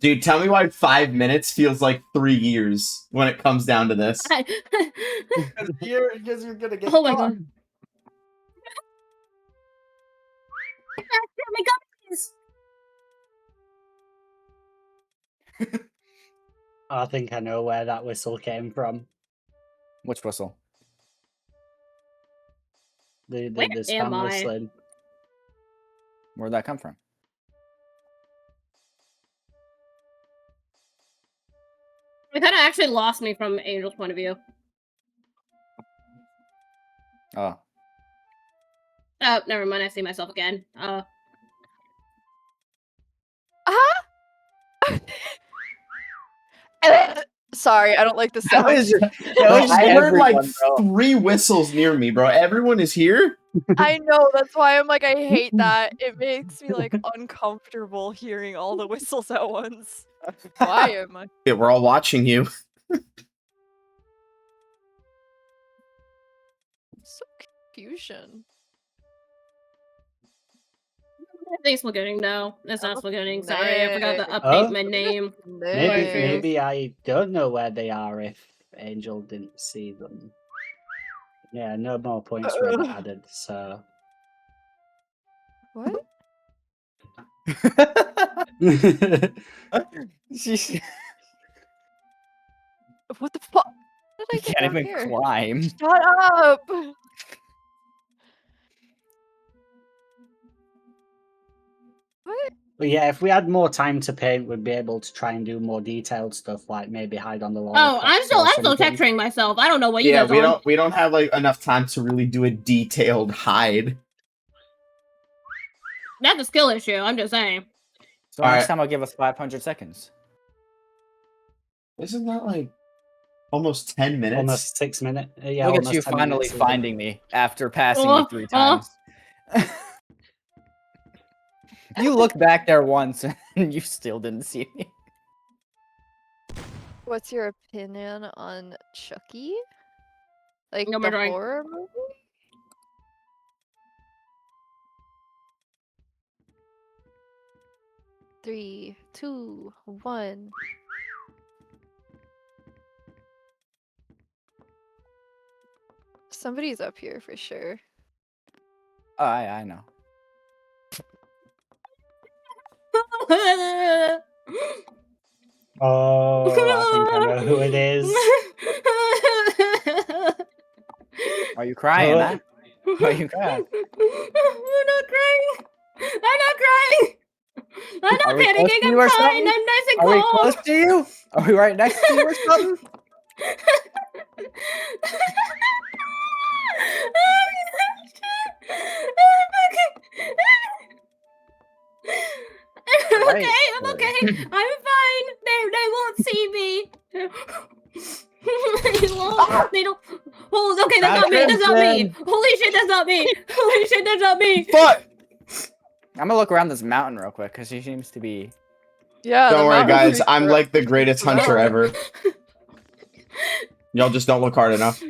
Dude, tell me why 5 minutes feels like 3 years when it comes down to this. Because you're gonna get Oh my caught. god. Oh my god. I think I know where that whistle came from. Which whistle? The Where spam am I? whistling. Where'd that come from? It kind of actually lost me from Angel's point of view. Oh. Oh, never mind. I see myself again. Sorry, I don't like the That sound. was just, Bro, I heard like everyone, bro. 3 whistles near me, bro. Everyone is here? I know, that's why I'm like, I hate that. It makes me like uncomfortable hearing all the whistles at once. Why am I? Yeah, we're all watching you. So confusion. I think spaghetti. No, that's not spaghetti. Sorry, I forgot to Nay. update Oh. my name. Maybe Nay. maybe I don't know where they are if Angel didn't see them. Yeah, no more points were added, so What? She What the fuck? What did I get can't down even here? climb. Shut up! What? But yeah, if we had more time to paint, we'd be able to try and do more detailed stuff, like maybe hide on the wall. Oh, I'm still texturing myself. I don't know what you Yeah, guys are. we don't have like enough time to really do a detailed hide. That's a skill issue. I'm just saying. So All next right. time I'll give us 500 seconds. Isn't that like almost 10 minutes? Almost 6 minutes. Yeah, Look at almost you 10 finally minutes, isn't it? finding me after passing Oh, me 3 times. You looked back there once and you still didn't see me. What's your opinion on Chucky? Like No, the we're doing- horror movie? Three, two, one. Somebody's up here for sure. Oh, I know. Oh, I think I know who it is. Are you crying? Oh. Matt? Are you crying? I'm not crying. I'm not crying. I'm Are not we close panicking. to I'm you or fine. something? I'm nice and Are we calm. close to you? Are we right next to you or something? I'm Right. okay. I'm okay. I'm fine. They won't see me. They won't. They don't. Oh, okay, that's not me. That's not me. Holy shit, that's not me. Holy shit, that's not me. Fuck! I'm gonna look around this mountain real quick because he seems to be. Yeah. Don't the worry, mountain guys. creature. I'm like the greatest hunter ever. Y'all just don't look hard enough.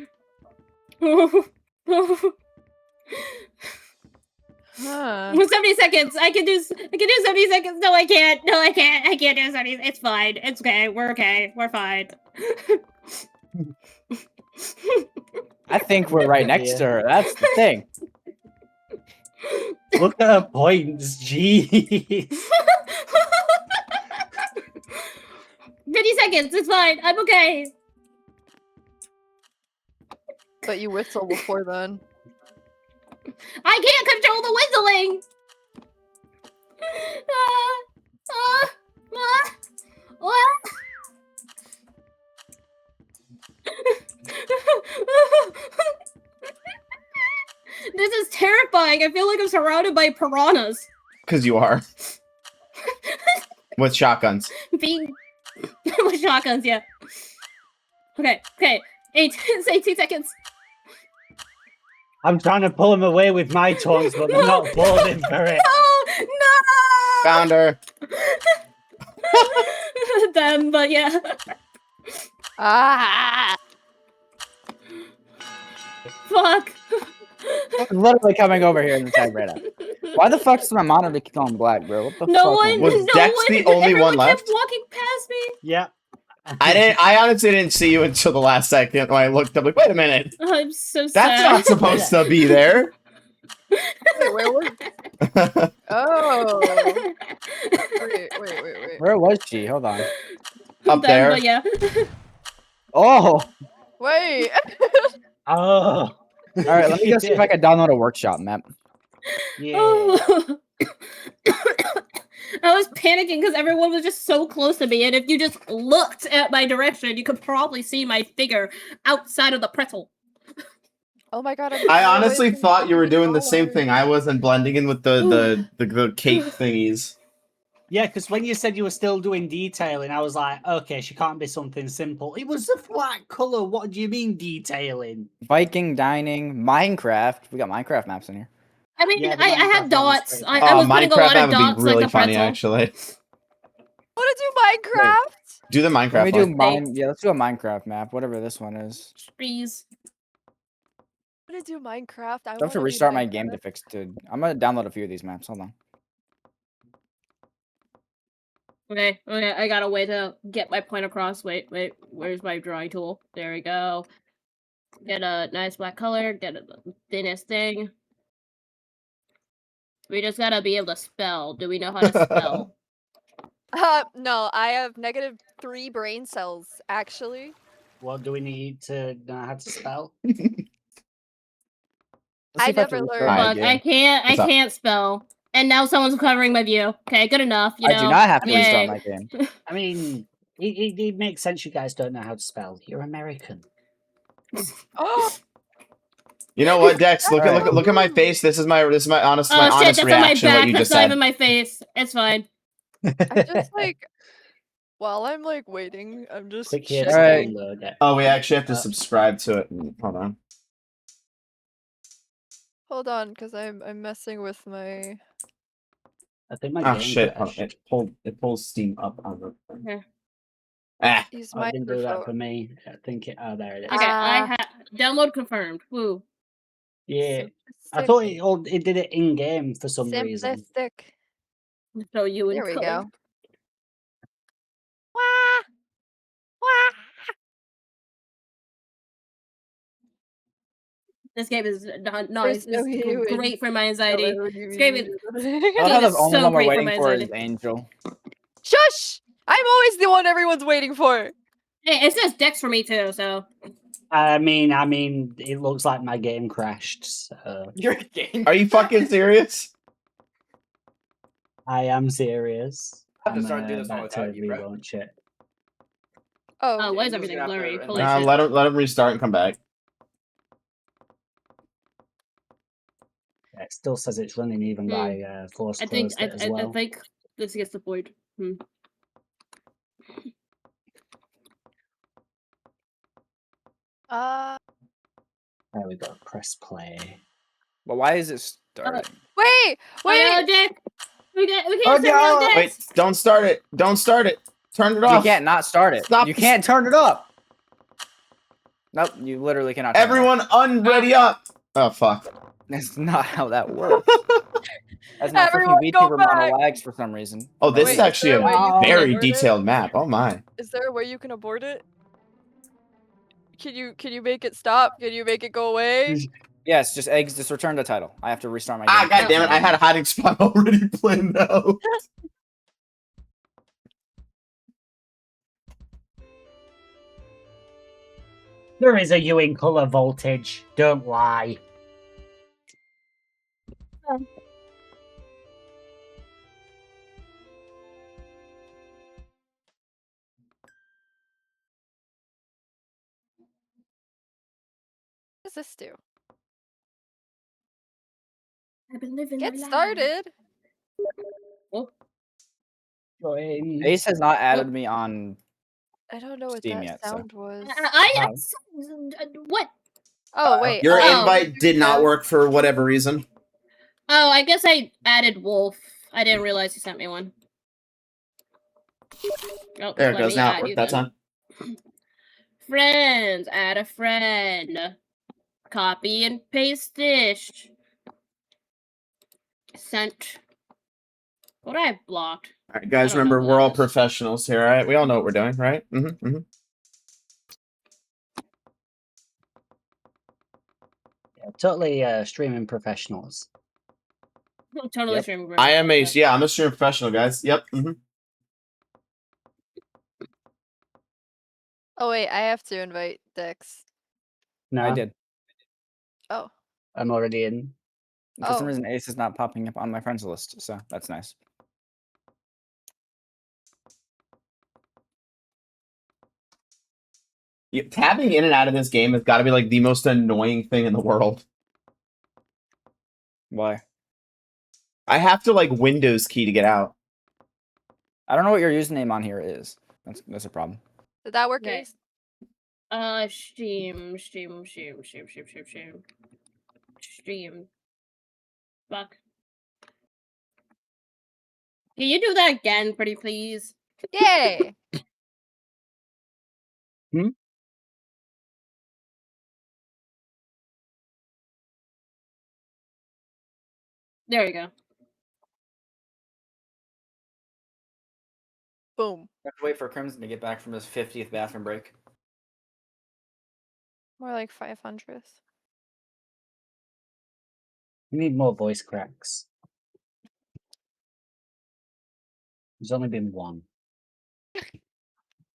Huh. 70 seconds. I can do 70 seconds. No, I can't. No, I can't. I can't do 70. It's fine. It's okay. We're okay. We're fine. I think we're right next to her. That's the thing. Look at her points, jeez. 50 seconds. It's fine. I'm okay. But you whistle before then. I can't control the whistling. This is terrifying. I feel like I'm surrounded by piranhas. Because you are. With shotguns. Being with shotguns, yeah. Okay. It's 18 seconds. I'm trying to pull him away with my tongues, but they're not falling for it. No! Found her. Them, but yeah. Ah! Fuck. I'm literally coming over here in the tag right now. Why the fuck does my monitor keep going black, bro? What the No fuck? one. Was no Dex one, the only everyone one kept left? walking past me. Yeah. I honestly didn't see you until the last second when I looked up like, wait a minute. I'm so sad. That's not supposed to be there. Wait, where was? Oh. Wait. Where was she? Hold on. Up Them, there. But yeah. Oh! Wait. Oh. Alright, let me go see if I can download a workshop map. Yeah. Oh. I was panicking because everyone was just so close to me, and if you just looked at my direction, you could probably see my figure outside of the pretzel. Oh my god. I honestly thought you were doing the same thing I was and blending in with the cake thingies. Yeah, because when you said you were still doing detailing, I was like, okay, she can't be something simple. It was a flat color. What do you mean detailing? Viking dining, Minecraft. We got Minecraft maps in here. I mean, Yeah, the I Minecraft had one was dots. great. I was putting a Minecraft lot that of would dots be really like a funny, pretzel. actually. Want to do Minecraft? Do the Let Minecraft me do one. yeah, let's do a Minecraft map, whatever this one is. Trees. I want to do Minecraft. I I have want to restart my game to fix it. I'm gonna download a few of these maps. Hold on. Okay, I got a way to get my point across. Wait, where's my drawing tool? There we go. Get a nice black color, get the thinnest thing. We just gotta be able to spell. Do we know how to spell? No, I have -3 brain cells, actually. What do we need to know how to spell? Let's see I if have to never restart learned. my Look, game. I What's up? can't spell. And now someone's covering my view. Okay, good enough. You know. I do not have to Yay. restart my game. I mean, it makes sense you guys don't know how to spell. You're American. Oh, You know what, Dex? Look at my face. This is my honest Oh honest shit, that's on my reaction. What back. you That's just not said. even my face. It's fine. I'm just like, while I'm like waiting, I'm just Click here to checking. Alright. download it. Oh, we actually have to subscribe to it. Hold on. Hold on, because I'm messing with my. I think my Oh game shit! crashed. It pulls Steam up on the. Okay. Ah, Use Oh, it didn't do that for microphone. me. I think it. Oh, there it is. Okay, I Ah. have download confirmed. Woo. Yeah, I Simplistic. thought it did it in game for some reason. Simplistic. Show you in There we color. go. Wah! Wah! This game is not There's no it's you in great for my anxiety. Color This game is I Game love how is the only so one we're great for waiting my for is anxiety. Angel. Shush! I'm always the one everyone's waiting for. Hey, it says Dex for me too, so I mean, it looks like my game crashed. So Your game. are you fucking serious? I am serious. I have to I'm start doing this all about without to you, bro. relaunch it. Oh, oh, why is just everything gonna have blurry? to- Holy Nah, shit. Let him restart and come back. Yeah, it still says it's running even by Force I think closed it as well. I think this gets the point. There we go. Press play. But why is it starting? wait! Wait, Wait! Dex. We can't Oh, start no! without Wait, Dex. don't start it. Don't start it. Turn it You off. can't not start it. Stop You the- can't turn it up. Nope, you literally cannot. Turn Everyone, unready up. Oh fuck. It up. That's not how that works. That's not freaking Everyone go VTuber back. mono lags for some reason. Oh, this Wait, is is actually there a a way you can very abort it? detailed map. Oh my. Is there a way you can abort it? Can you make it stop? Can you make it go away? Yes, just eggs. Just return the title. I have to restart my game. Ah, god damn it! I had a hiding spot already planned out. There is a Ewing color voltage. Don't lie. What does this do? I've been living Get my life. started. Join. Ace has not added me on. I don't know what Steam that yet, so. sound was. What? Oh wait. Your Oh. invite did not work for whatever reason. Oh, I guess I added Wolf. I didn't realize he sent me one. Oh, There it let goes. me Now add it you worked that then. time. Friends, add a friend. Copy and paste this. Sent. What I blocked. All right, guys. I don't know Remember, who we're that all is. professionals here. All right, we all know what we're doing, right? Mm-hmm. Yeah, totally streaming professionals. Totally Yep. streaming. I am a yeah. I'm a stream professional, guys. Yep. Mm-hmm. Oh wait, I have to invite Dex. No, I did. Oh. I'm already in. For some Oh. reason, Ace is not popping up on my friends list, so that's nice. Yeah, tabbing in and out of this game has got to be like the most annoying thing in the world. Why? I have to like Windows key to get out. I don't know what your username on here is. That's a problem. Did that work, Okay. Ace? Stream. Fuck. Can you do that again, pretty please? Yay! There you go. Boom. I have to wait for Crimson to get back from his 50th bathroom break. More like 500th. We need more voice cracks. There's only been one.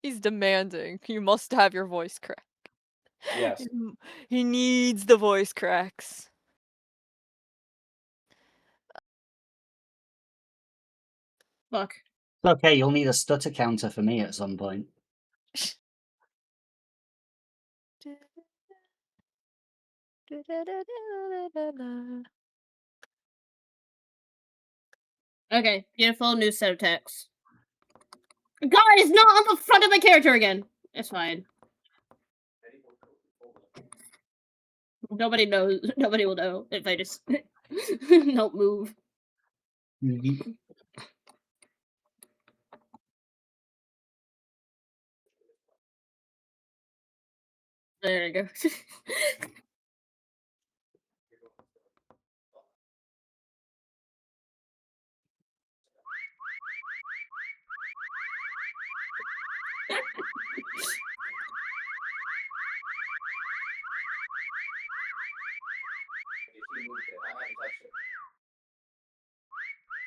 He's demanding. You must have your voice crack. Yes. He needs the voice cracks. Fuck. Okay, you'll need a stutter counter for me at some point. Okay, beautiful new set of text. God, it's not on the front of my character again. It's fine. Nobody knows. Nobody will know if I just don't move. There you go.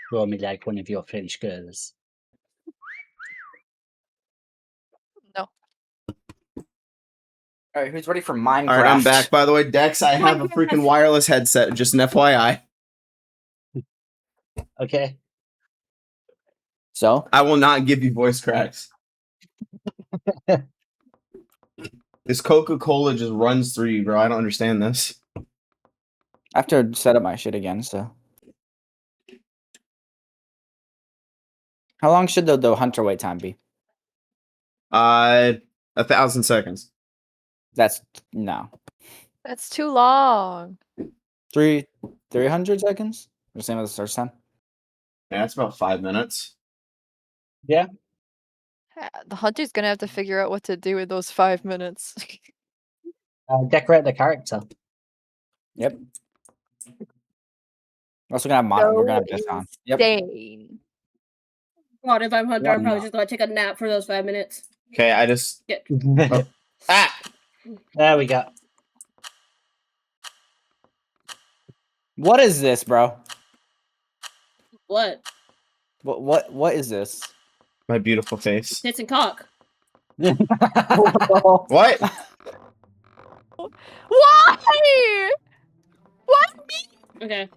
Draw me like one of your French girls. No. All right, who's ready for Minecraft? All right, I'm back. By the way, Dex, I have a freaking wireless headset. Just an FYI. Okay. So, I will not give you voice cracks. This Coca-Cola just runs through you, bro. I don't understand this. I have to set up my shit again, so. How long should the hunter wait time be? 1,000 seconds. That's no. That's too long. 300 seconds? The same as the search time? Yeah, that's about 5 minutes. Yeah, the hunter's gonna have to figure out what to do with those 5 minutes. Decorate the character. Yep. We're also gonna have we're gonna have this on. Yep. Insane. God, if I'm Hunter, I'm One probably more. just gonna take a nap for those 5 minutes. Okay, I just... Get. Ah! There we go. What is this, bro? What? What is this? My beautiful face. Tits and cock. What? Why? Why me? Okay.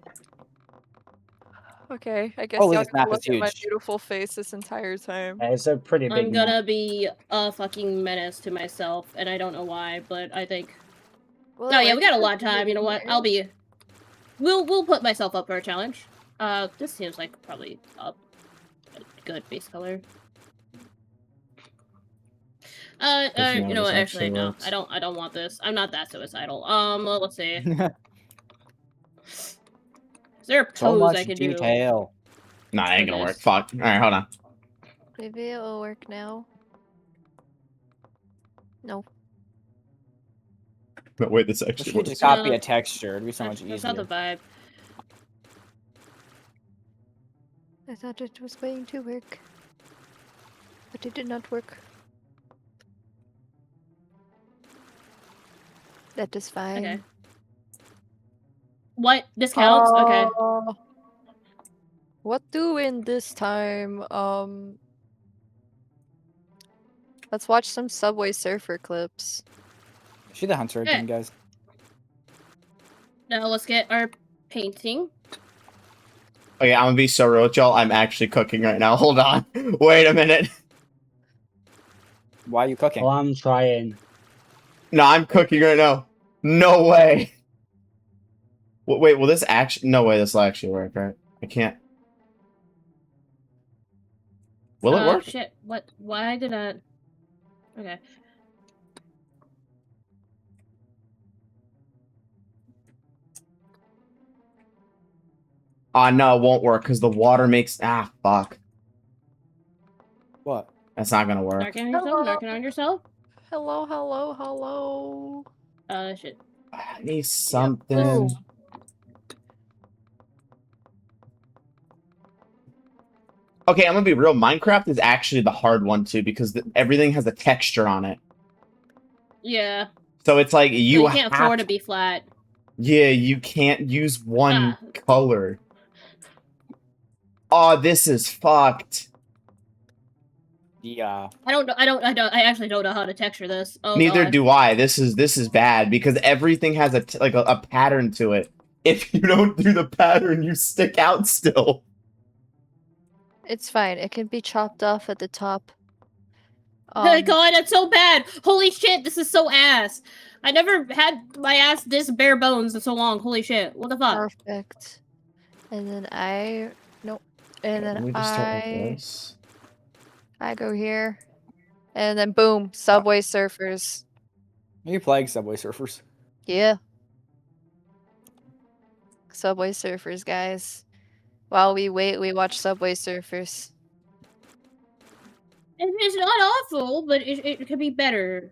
Okay, I guess Holy, y'all this map gonna is look at my huge. beautiful face this entire time. It's a pretty big I'm gonna be a fucking menace to myself, and I don't know why, but I think. Well, No, it yeah, we got a works lot of for you time. You know in what? here. I'll be. We'll put myself up for a challenge. This seems like probably a good base color. Doesn't You know know this what? Actually, actually no. works. I don't want this. I'm not that suicidal. Let's see. Is there a So pose much I could do? detail. Nah, it ain't gonna Okay. work. Fuck. Alright, hold on. Maybe it'll work now. No. But wait, this We actually should works. just copy No. a texture. It'd be so much That's not the easier. vibe. I thought it was going to work. But it did not work. That is fine. Okay. What? This counts? Okay. What doing this time? Let's watch some Subway Surfer clips. See the hunter again, guys. Now let's get our painting. Okay, I'm gonna be so real with y'all. I'm actually cooking right now. Hold on. Wait a minute. Why are you cooking? Well, I'm trying. No, I'm cooking right now. No way. Wait, will this actually? No way, this will actually work, right? I can't. Will it work? Shit. What? Why did I? Okay. No, it won't work because the water makes. Ah, fuck. What? That's not gonna work. Narking on yourself? Narking on yourself? Hello, hello, hello. Shit. I need something. Boom. Okay, I'm gonna be real. Minecraft is actually the hard one too because everything has a texture on it. Yeah. So it's like So you you can't have afford to be flat. Yeah, you can't use one Ah. color. Oh, this is fucked. Yeah. I actually don't know how to texture this. Oh, Neither God. do I. This is bad because everything has a pattern to it. If you don't do the pattern, you stick out still. It's fine. It can be chopped off at the top. Oh my God, that's so bad. Holy shit, this is so ass. I never had my ass this bare bones in so long. Holy shit. What the fuck? Perfect. And then nope. And Let me then just start with this. I go here. And then boom, Subway Surfers. Are you playing Subway Surfers? Yeah. Subway Surfers, guys. While we wait, we watch Subway Surfers. It's not awful, but it could be better.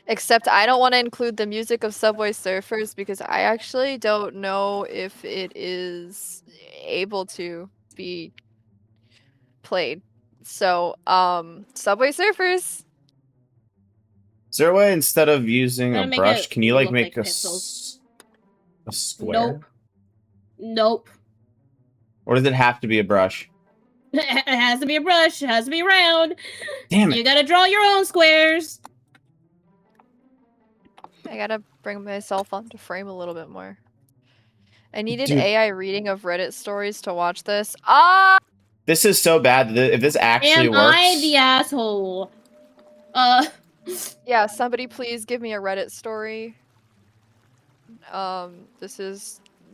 Except I don't want to include the music of Subway Surfers because I actually don't know if it is able to be played. So, Subway Surfers. Is there a way instead of using Gotta a make brush, it can you like look make like a pixels. a square? Nope. Nope. Or does it have to be a brush? It has to be a brush. It has to be round. Damn it. You gotta draw your own squares. I gotta bring myself onto frame a little bit more. I needed Dude. AI reading of Reddit stories to watch this. Ah! This is so bad that if this actually Am works. I the asshole? Yeah, somebody please give me a Reddit story.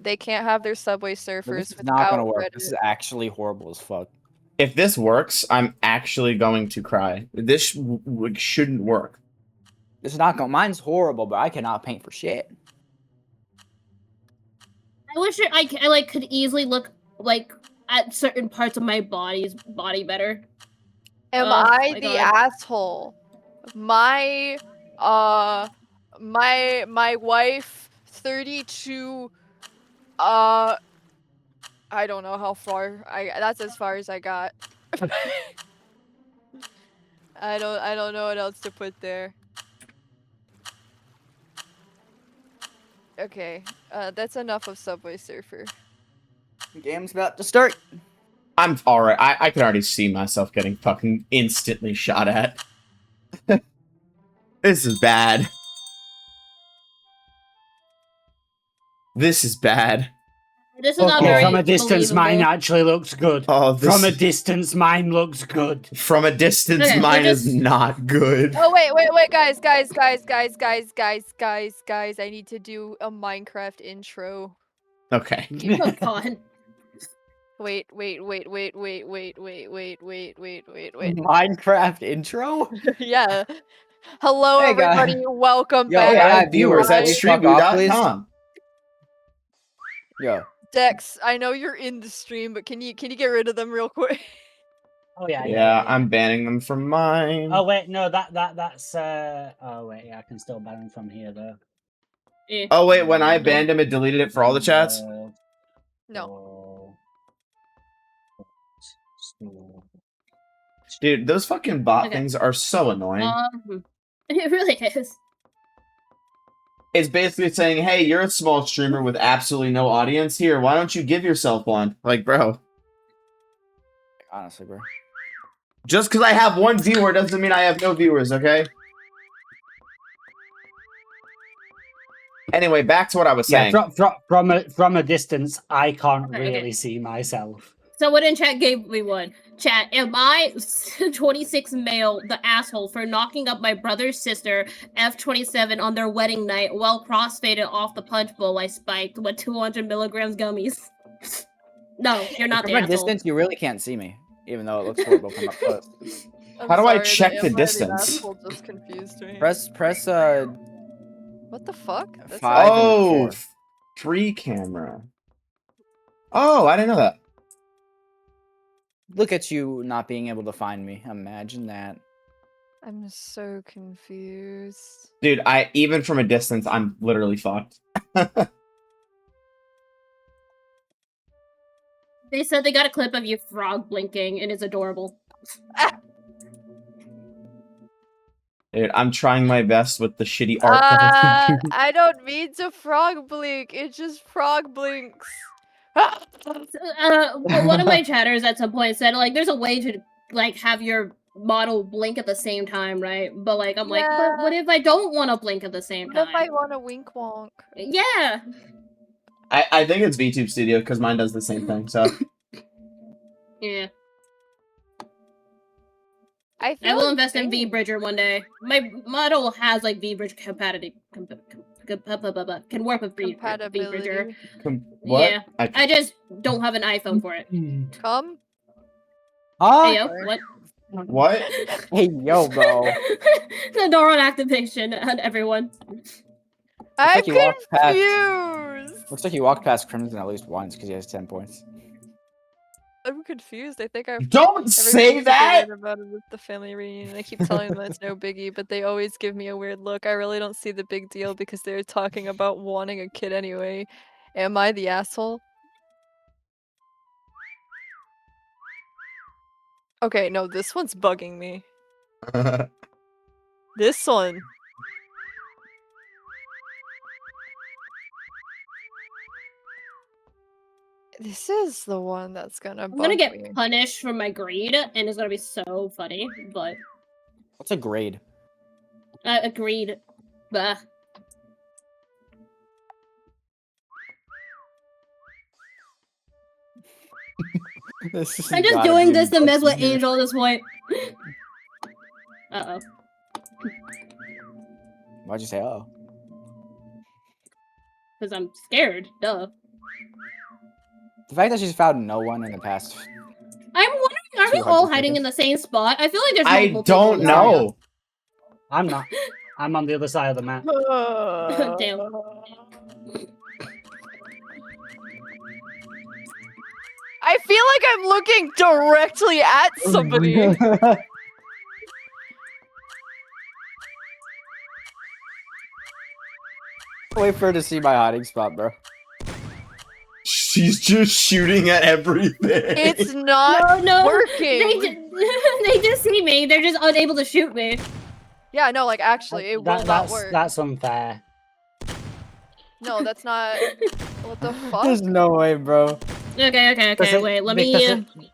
They can't have their Subway Surfers This is without not gonna work. Reddit. This is actually horrible as fuck. If this works, I'm actually going to cry. This shouldn't work. This is not going. Mine's horrible, but I cannot paint for shit. I wish I like could easily look like at certain parts of my body better. Am Oh I my the God. asshole? My wife, 32, I don't know how far. That's as far as I got. I don't know what else to put there. Okay, that's enough of Subway Surfer. Game's about to start. I'm alright. I can already see myself getting fucking instantly shot at. This is bad. This is bad. This is not Okay, very from a distance, mine believable. actually looks good. Oh, this From a distance, mine looks good. from a distance, Okay, mine we'll is just- not good. Oh wait, guys! I need to do a Minecraft intro. Okay. Oh god. Wait. Minecraft intro? Yeah. Hello, Hey, guys. everybody. Welcome Yo, back. hey, I- Viewers at Please fuck off, please. streamu.com. Yo. Dex, I know you're in the stream, but can you get rid of them real quick? Oh yeah. Yeah, I'm banning them from mine. Oh wait, no, that's oh wait, yeah, I can still ban him from here though. Eh. Oh wait, when I banned him, it deleted it for all the chats? No. Dude, those fucking bot Okay. things are so annoying. It really is. It's basically saying, hey, you're a small streamer with absolutely no audience here. Why don't you give yourself one? Like, bro, Honestly, bro. just because I have one viewer doesn't mean I have no viewers, okay? Anyway, back to what I was saying. From a distance, I can't Okay. really see myself. Someone in chat gave me one. Chat, am I 26 male, the asshole, for knocking up my brother's sister, F27, on their wedding night while crossfaded off the punch bowl I spiked with 200 milligrams gummies? No, you're not the From a asshole. distance, you really can't see me, even though it looks horrible from up close. How do I check the distance? Asshole just confused me. Press What the fuck? That's 5 and Oh, 4. free camera. Oh, I didn't know that. Look at you not being able to find me. Imagine that. I'm so confused. Dude, even from a distance, I'm literally fucked. They said they got a clip of you frog blinking, and it's adorable. Dude, I'm trying my best with the shitty art. that I can do. I don't mean to frog blink. It just frog blinks. Well, one of my chatters at some point said, like, there's a way to, like, have your model blink at the same time, right? But, like, I'm like, but what if I don't want to blink at the same What time? if I want a wink wonk? Yeah. I think it's VTube Studio because mine does the same thing. So Yeah. I I will like invest in singing. VBridger one day. My model has, like, VBridge compatibility. Can work with VBridger. Compatibility. what? Yeah. I just don't have an iPhone for it. Come. Hey, yo, Sorry. what? What? Hey, yo, bro. The neural activation on everyone. I'm like you walked past- confused. Looks like you walked past Crimson at least once because he has 10 points. I'm confused. I think I've Don't say that. about it with the family reunion. I keep telling them it's no biggie, but they always give me a weird look. I really don't see the big deal because they're talking about wanting a kid anyway. Am I the asshole? Okay, no, this one's bugging me. This one. This is the one that's gonna I'm gonna get me. punished for my greed, and it's gonna be so funny, but What's a grade? agreed. Bah. I'm just doing this to mess with Angel at this point. Uh-oh. Why'd you say oh? Because I'm scared, duh. The fact that she's found no one in the past. I'm wondering, are we 200 all hiding in seconds. the same spot? I feel like there's I multiple people don't in this area. know. I'm not. I'm on the other side of the map. Damn. I feel like I'm looking directly at somebody. Wait for her to see my hiding spot, bro. She's just shooting at everything. It's not No, working. They just see me. They're just unable to shoot me. Yeah, no, like actually, it will not work. That's unfair. No, that's not. What the fuck? There's no way, bro. Okay. Because it- Wait, let because me. it-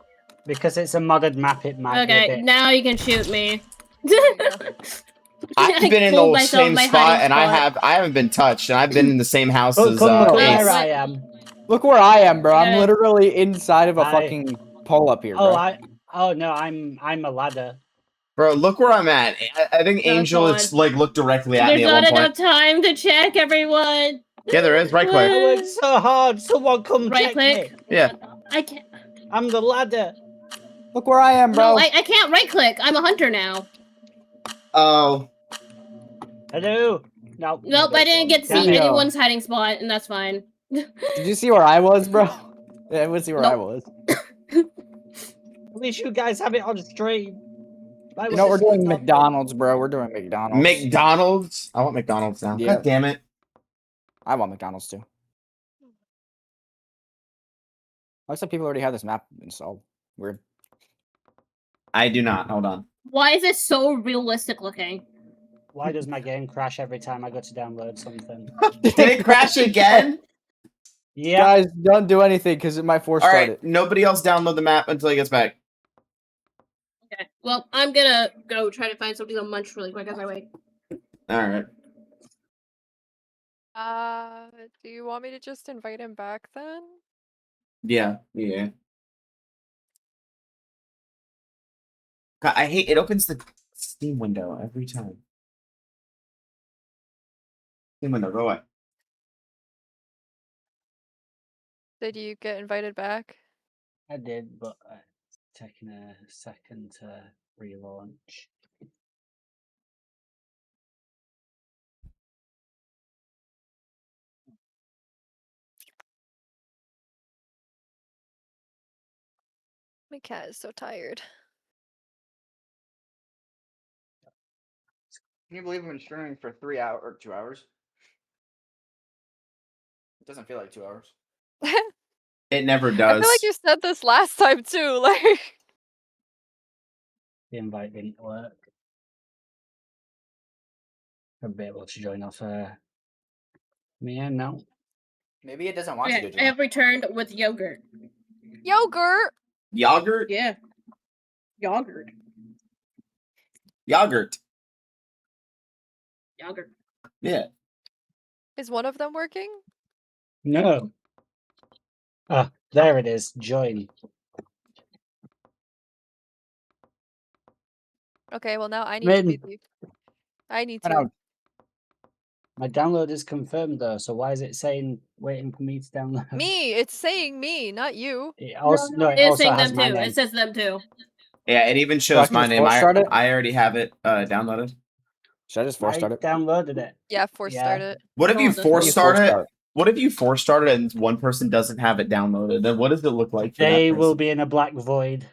Because it's a modded map, it might be a Okay, bit. now you can shoot me. I've I been in pulled the myself same my spot, hiding and spot. I haven't been touched, and I've been in the same house Look, as look Ace. where Ace. I am. Look where I am, bro. I'm Okay. literally inside of a I- fucking pole up here, bro. Oh no, I'm a ladder. Bro, look where I'm at. I think No, Angel it's is like looked directly at There's me at not one enough point. time to check, everyone. Yeah, there is. Right click. I worked so hard. Someone come Right check click. me. Yeah. I can't. I'm the ladder. Look where I am, bro. No, I can't right click. I'm a hunter now. Oh, Hello. No. Nope, I didn't get to Damn see it. anyone's hiding spot, and that's fine. Did you see where I was, bro? Yeah, I would see where I Nope. was. At least you guys have it on stream. Why You was know, we're this doing not on? McDonald's, bro. We're doing McDonald's. McDonald's. I want McDonald's now. Yeah. God damn it. I want McDonald's too. Looks like people already have this map installed. Weird. I do not. Hold on. Why is it so realistic looking? Why does my game crash every time I go to download something? Did it crash again? Yeah. Guys, don't do anything because it might force All start right. it. Nobody else download the map until he gets back. Okay, well, I'm gonna go try to find something to munch really quick as I wait. All right. Do you want me to just invite him back then? Yeah. Yeah. God, I hate it. Opens the Steam window every time. Steam window, go away. Did you get invited back? I did, but it's taking a second to relaunch. My cat is so tired. Can you believe I've been streaming for 3 hours or 2 hours? It doesn't feel like 2 hours. It never I does. feel like you said this last time too. Like, The invite didn't work. I'll be able to join off. Yeah, no. Maybe it doesn't want you Okay, to I join. have returned with yogurt. yogurt. Yogurt? Yeah. Yogurt. Yogurt. Yogurt. Yeah. Is one of them working? No. Ah, there it is. Join. Okay, well now I need to be Min. I need I to. know. My download is confirmed though, so why is it saying waiting for me to download? Me, it's saying me, not you. It also, no, it It's also saying has them my too. name. It says them too. Yeah, it even I shows can my just name. force start it? I already have it downloaded. Should I just force I start it? downloaded it. Yeah, force Yeah. start it. What if Oh, you that's force what- start it? Start. What if you force start it and one person doesn't have it downloaded? Then what does it look like for that They will person? be in a black void.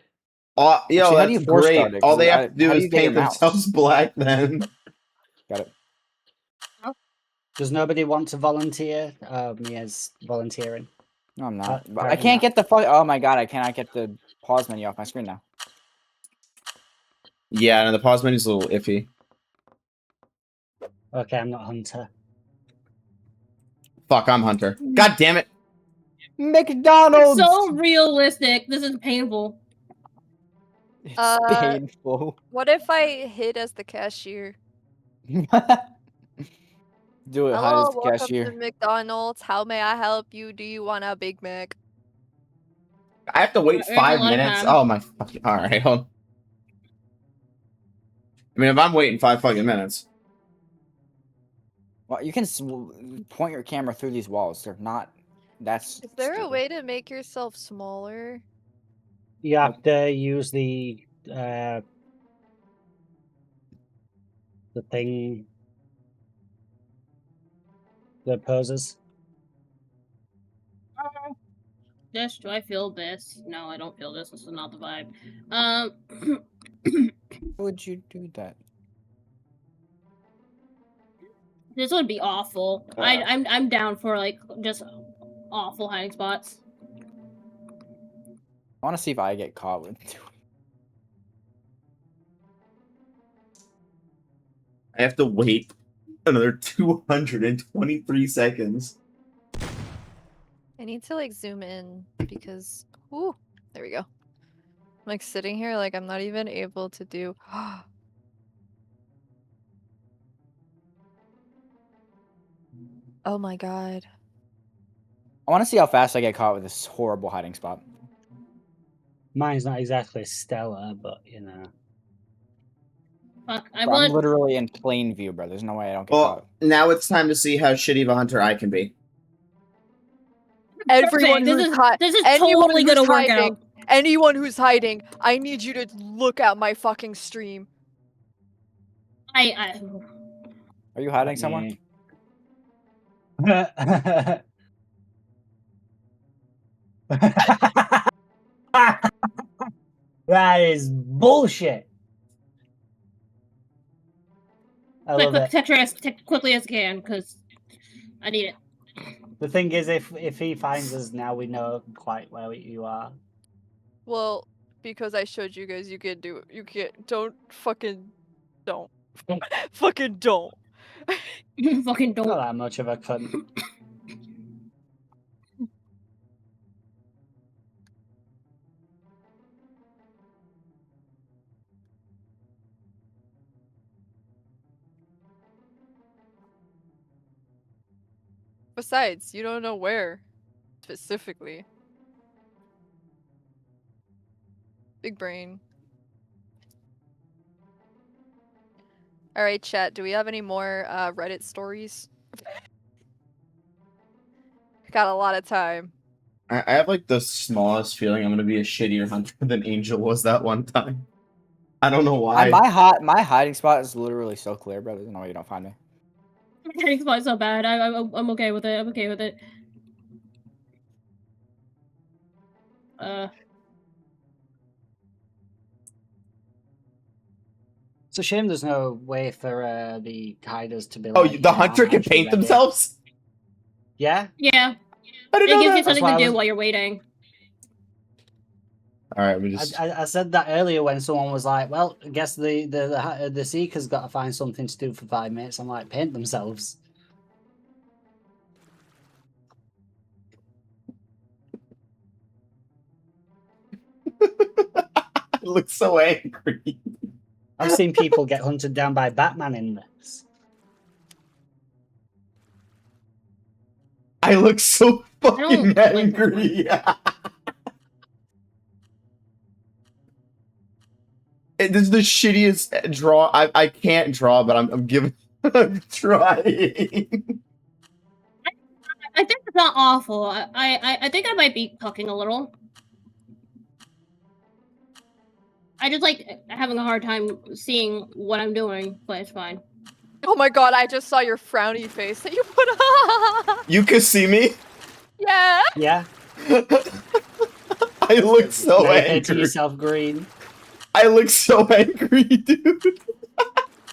Oh, yo, Actually, how do that's you force great. start it? All 'Cause they I- have to do how do is you get paint your mouse? themselves black then. Got it. Does nobody want to volunteer? Mia's volunteering. No, I'm not. But I apparently can't not. get the fuck. Oh my god, I cannot get the pause menu off my screen now. Yeah, no, the pause menu's a little iffy. Okay, I'm not Hunter. Fuck, I'm Hunter. God damn it. McDonald's. It's so realistic. This is painful. It's Uh, painful. What if I hid as the cashier? Do it. Hide Hello, as the welcome cashier. to McDonald's. How may I help you? Do you want a Big Mac? I have to wait There's a 5 lot of minutes. time. Oh my fucking. All right, hold on. I mean, if I'm waiting 5 fucking minutes. Well, you can point your camera through these walls. They're not. That's. Is there a stupid. way to make yourself smaller? You have to use the thing, the poses. This, do I feel this? No, I don't feel this. This is not the vibe. Why would you do that? This would be awful. I'm down for like just awful hiding spots. I want to see if I get caught with. I have to wait another 223 seconds. I need to like zoom in because ooh, there we go. I'm like sitting here like I'm not even able to do oh my god. I want to see how fast I get caught with this horrible hiding spot. Mine's not exactly stellar, but you know. Fuck, I Bro, I'm want. literally in plain view, bro. There's no way I don't get Well, caught. now it's time to see how shitty of a hunter I can be. Everyone Perfect. who's hi- This is anyone totally who's gonna work hiding, out. anyone who's hiding, I need you to look at my fucking stream. I Are you hiding somewhere? That is bullshit. I love quick it. texture as quickly as I can, because I need it. The thing is, if he finds us now, we know quite where you are. Well, because I showed you guys you can do it. You can't don't fucking don't. Fucking don't. Fucking Not don't. that much of a cunt. Besides, you don't know where specifically. Big brain. All right, chat. Do we have any more Reddit stories? Got a lot of time. I have like the smallest feeling I'm gonna be a shittier hunter than Angel was that one time. I don't know why. My hiding spot is literally so clear, bro. There's no way you don't find me. Hiding spot's so bad. I'm okay with it. I'm okay with it. It's a shame there's no way for the hiders to be Oh, like, the "Yeah, hunter I'm can actually paint ready." themselves? Yeah, Yeah, I it didn't know gives you that. something why to I do was- while you're waiting. All right, we just. I said that earlier when someone was like, "Well, I guess the seeker's got to find something to do for 5 minutes." I'm like, paint themselves. I look so angry. I've seen people get hunted down by Batman in this. I look so fucking don't like angry. This is the shittiest draw. I can't draw, but I'm giving. I'm trying. I think it's not awful. I think I might be talking a little. I just like having a hard time seeing what I'm doing, but it's fine. Oh my god, I just saw your frowny face that you put on. You can see me. Yeah. Yeah, I look so now you painted angry. yourself green. I look so angry, dude.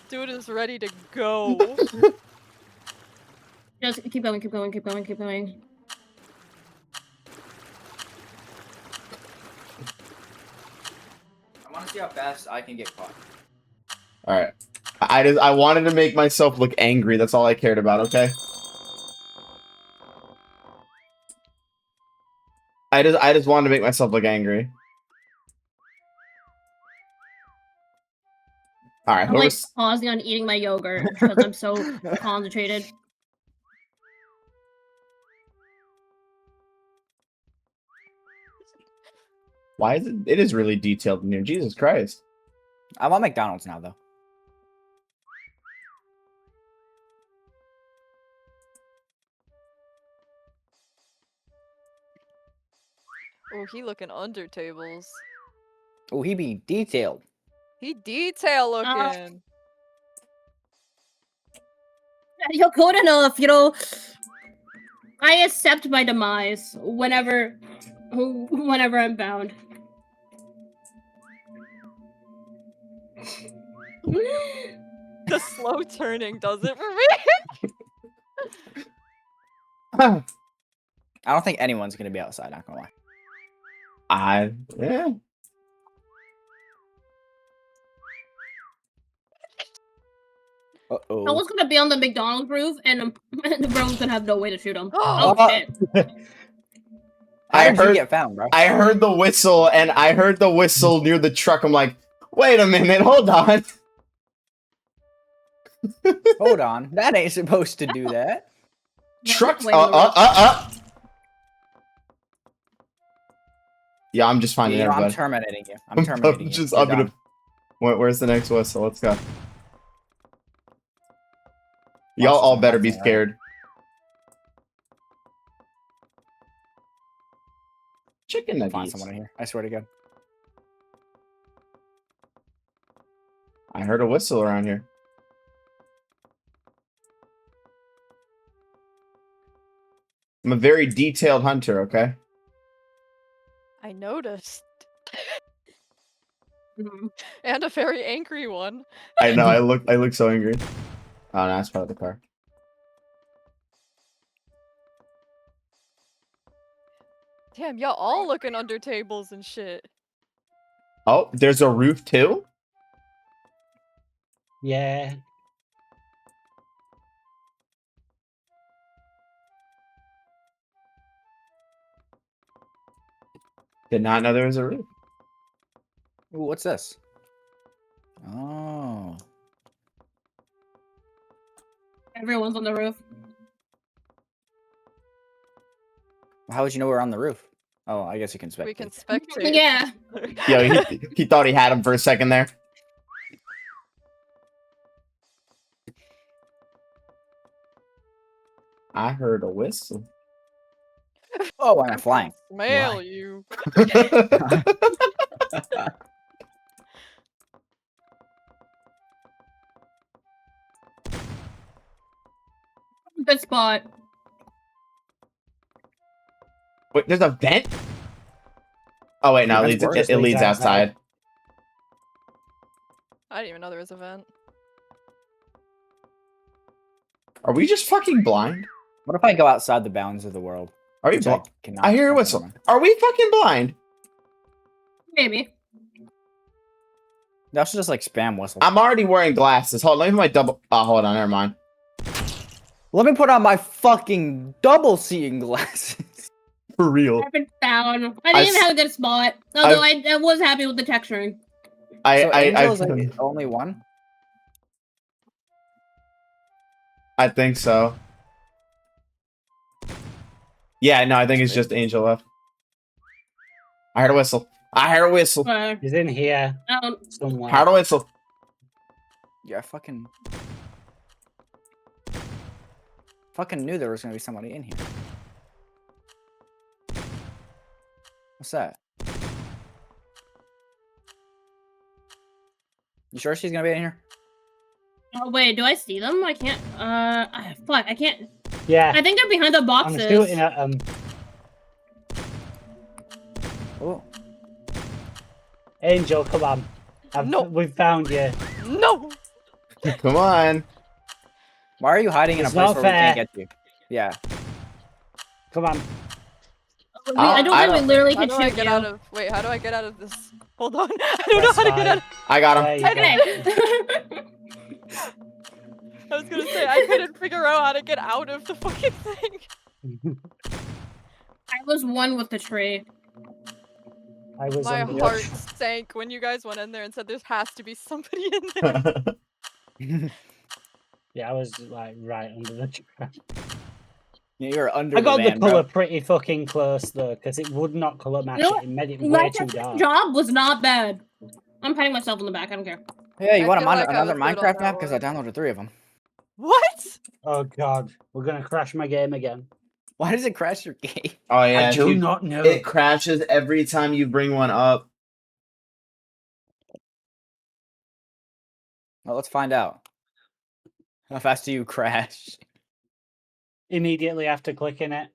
Dude is ready to go. Just keep going, keep going, keep going, keep going. I want to see how fast I can get caught. All right. I wanted to make myself look angry. That's all I cared about. Okay. I just wanted to make myself look angry. All right. I'm like whoever's- pausing on eating my yogurt because I'm so concentrated. Why is it? It is really detailed in here. Jesus Christ. I'm on McDonald's now, though. Oh, he looking under tables. Oh, he be detailed. He detail looking. You're good enough, you know. I accept my demise whenever I'm bound. The slow turning does it for me. I don't think anyone's gonna be outside. Not gonna lie. Yeah. I Uh-oh. was gonna be on the McDonald's roof, and the bro was gonna have no way to shoot him. Oh, Oh shit! How I did you heard- get found, bro? I heard the whistle, and I heard the whistle near the truck. I'm like, wait a minute, hold on. Hold on. That ain't supposed to do that. Truck. Wait on the roof. Yeah, I'm just finding You know, I'm everybody. terminating you. I'm terminating you. just, You're I'm gonna. done. Where's the next whistle? Let's go. Y'all all better be Alright. scared. Chicken Find nuggets. someone in here. I swear to God. I heard a whistle around here. I'm a very detailed hunter, okay? I noticed. Mhm. And a very angry one. I know, I look so angry. Oh, no, that's part of the car. Damn, y'all all looking under tables and shit. Oh, there's a roof too? Yeah. Did not know there was a roof. Ooh, what's this? Oh. Everyone's on the roof. How would you know we're on the roof? Oh, I guess you can spectate. We can spectate. Yeah. Yo, he thought he had him for a second there. I heard a whistle. Oh, I'm flying. Smell Why? you. Good spot. Wait, there's a vent? Oh wait, no, it Vent's leads, worse. it leads outside. I didn't even know there was a vent. Are we just fucking blind? What if I go outside the bounds of the world? Are we Which blind? cannot. I hear a Oh, never whistle. mind. Are we fucking blind? Maybe. That should just like spam whistle. I'm already wearing glasses. Hold on, let me put my double. Oh, hold on, never mind. Let me put on my fucking double seeing glasses. For real. I've been down. I didn't even have a good spot. Although I was happy with the texturing. So I Angel's like only one? I think so. Yeah, no, I think it's just Angel left. I heard a whistle. I heard a whistle. He's in here Um, somewhere. I heard a whistle. Yeah, I fucking knew there was gonna be somebody in here. What's that? You sure she's gonna be in here? oh wait, do I see them? I can't. Fuck, I can't. Yeah. I think they're behind the I'm boxes. shooting at him. Oh, Angel, come on. No. We've found you. No! Come on. why are you hiding in a It's place not where we can't fair. get you? Yeah. Come on. I don't I think we don't- literally How can do I shoot get you. out of... Wait, how do I get out of this? Hold on. I don't know That's how to get out of... I got him. There you go. Okay. I was gonna say, I couldn't figure out how to get out of the fucking thing. I was one with the tree. I was My on the heart other- sank when you guys went in there and said there has to be somebody in there. Yeah, I was like right under the trap. Yeah, you're under I got the the van, color bro. pretty fucking close though, because it would not color match You know it. what? It made it My way too dark. job was not bad. I'm patting myself on the back. I don't care. Yeah, you I want feel like I another was good on Minecraft that map? Because I one. downloaded 3 of them. What? Oh god, we're gonna crash my game again. Why does it crash your game? Oh yeah, I if do you- not know. it crashes every time you bring one up. Well, let's find out. How fast do you crash? Immediately after clicking it.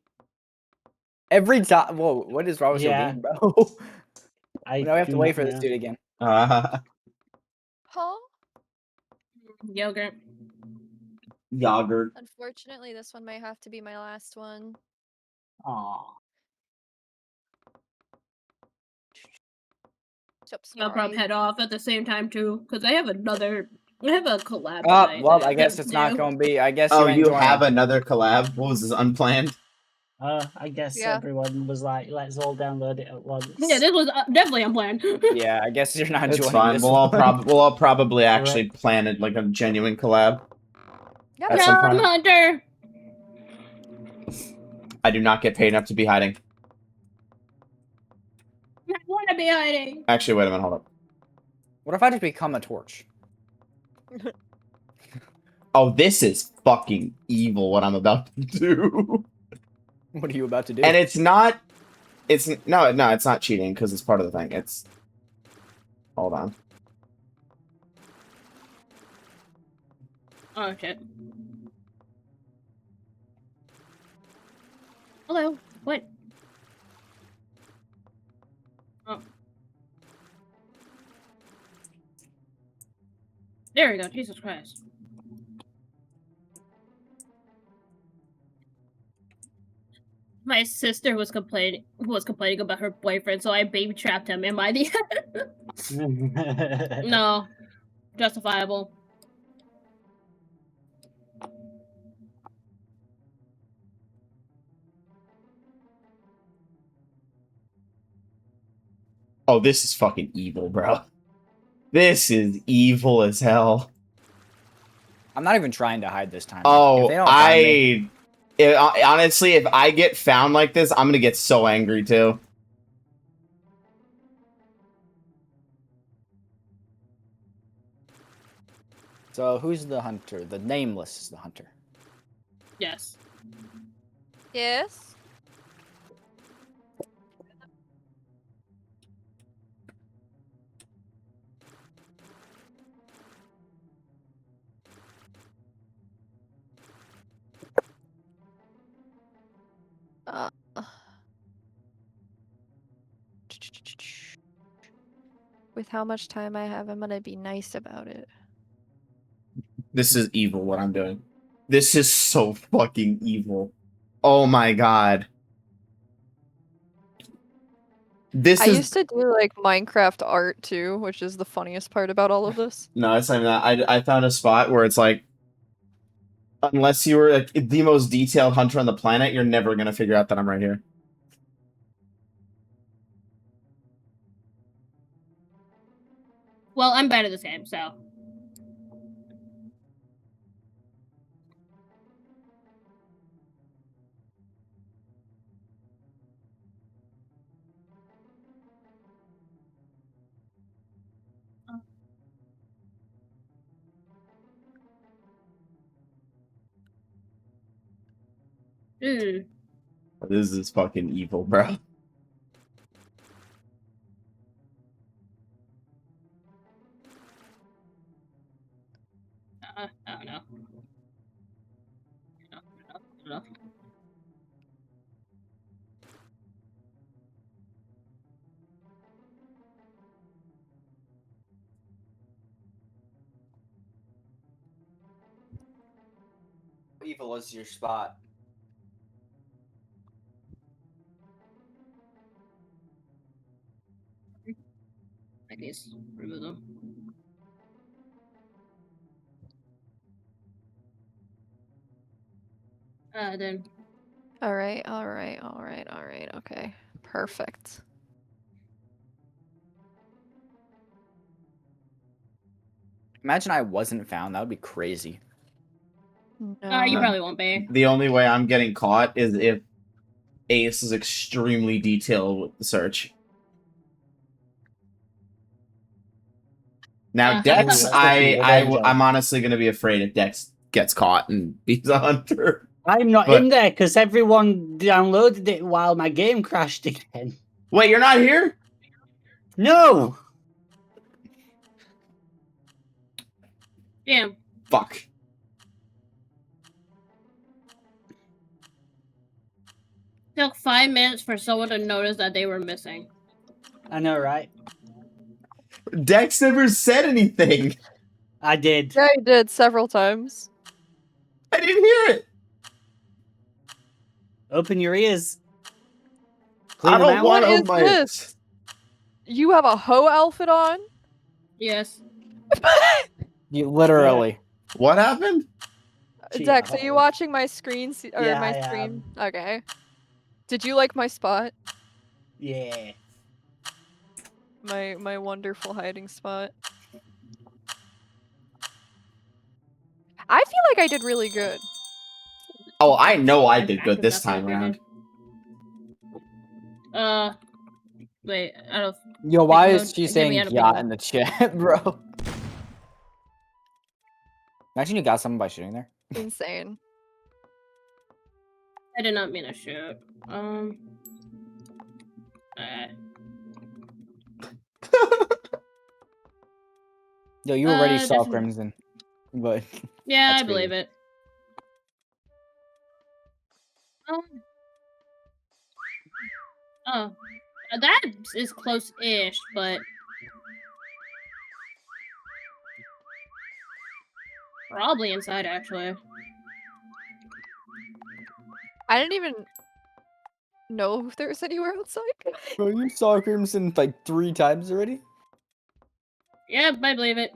Every time. Whoa, what is wrong with Yeah. your game, bro? I Now we have do to wait not for this know. dude again. Huh? Yogurt. Yogurt. Unfortunately, this one might have to be my last one. Aw. Stop I'll probably snoring. head off at the same time too, because I have another I have a collab. Oh, tonight well, that I guess have it's to not do. going to be. I guess Oh, you ain't you joining. have another collab? What was this, unplanned? I guess Yeah. everyone was like, let's all download it at once. Yeah, this was definitely unplanned. Yeah, I guess you're not It's joining fine. this We'll all, one. we'll all probably actually plan it like a genuine collab. Yeah, At No, some I'm point. Hunter. I do not get paid enough to be hiding. I want to be hiding. Actually, wait a minute, hold up. What if I just become a torch? Oh, this is fucking evil what I'm about to do. What are you about to do? And it's not. It's no, it's not cheating because it's part of the thing. It's. Hold on. Oh shit. Hello. What? Oh. There we go. Jesus Christ. My sister was complaining about her boyfriend, so I baby trapped him. Am I the No. Justifiable. Oh, this is fucking evil, bro. This is evil as hell. I'm not even trying to hide this time. Oh, If they don't find me- honestly, if I get found like this, I'm gonna get so angry too. So who's the hunter? The nameless is the hunter. Yes. Yes. With how much time I have, I'm gonna be nice about it. This is evil what I'm doing. This is so fucking evil. Oh my god. This I is used to do like Minecraft art too, which is the funniest part about all of this. no, it's not even that. I found a spot where it's like, unless you were like the most detailed hunter on the planet, you're never gonna figure out that I'm right here. Well, I'm bad at this game, so. Mm. This is fucking evil, bro. I don't know. No. Evil is your spot. I guess remove them. Then Alright, okay. Perfect. Imagine I wasn't found. That would be crazy. you No. probably won't be. The only way I'm getting caught is if Ace is extremely detailed with the search. Now, Dex, That's definitely a danger. I'm honestly gonna be afraid if Dex gets caught and he's a hunter. I'm not But- in there because everyone downloaded it while my game crashed again. Wait, you're not here? No! Damn. Fuck. Took 5 minutes for someone to notice that they were missing. I know, right? Dex never said anything. I did. Yeah, I did several times. I didn't hear it. Open your ears. Clean I them don't out. want What is to my. this? You have a hoe outfit on? Yes. Literally. What happened? Dex, are you Cheeto. watching my screen or Yeah, my I stream? Okay. Did you like my spot? Yeah. My wonderful hiding spot. I feel like I did really good. Oh, I know I did Back good is this not time around. good. Wait, I don't. Yo, why Big is mode. she Give me saying out a big yacht mode. in the chat, bro? Imagine you got someone by shooting there. Insane. I did not mean to shoot. Yo, you already saw definitely. Crimson. But Yeah, That's I believe crazy. it. Oh, that is close-ish, but probably inside actually. I didn't even know if there was anywhere outside. bro, you saw Crimson like 3 times already? Yep, I believe it.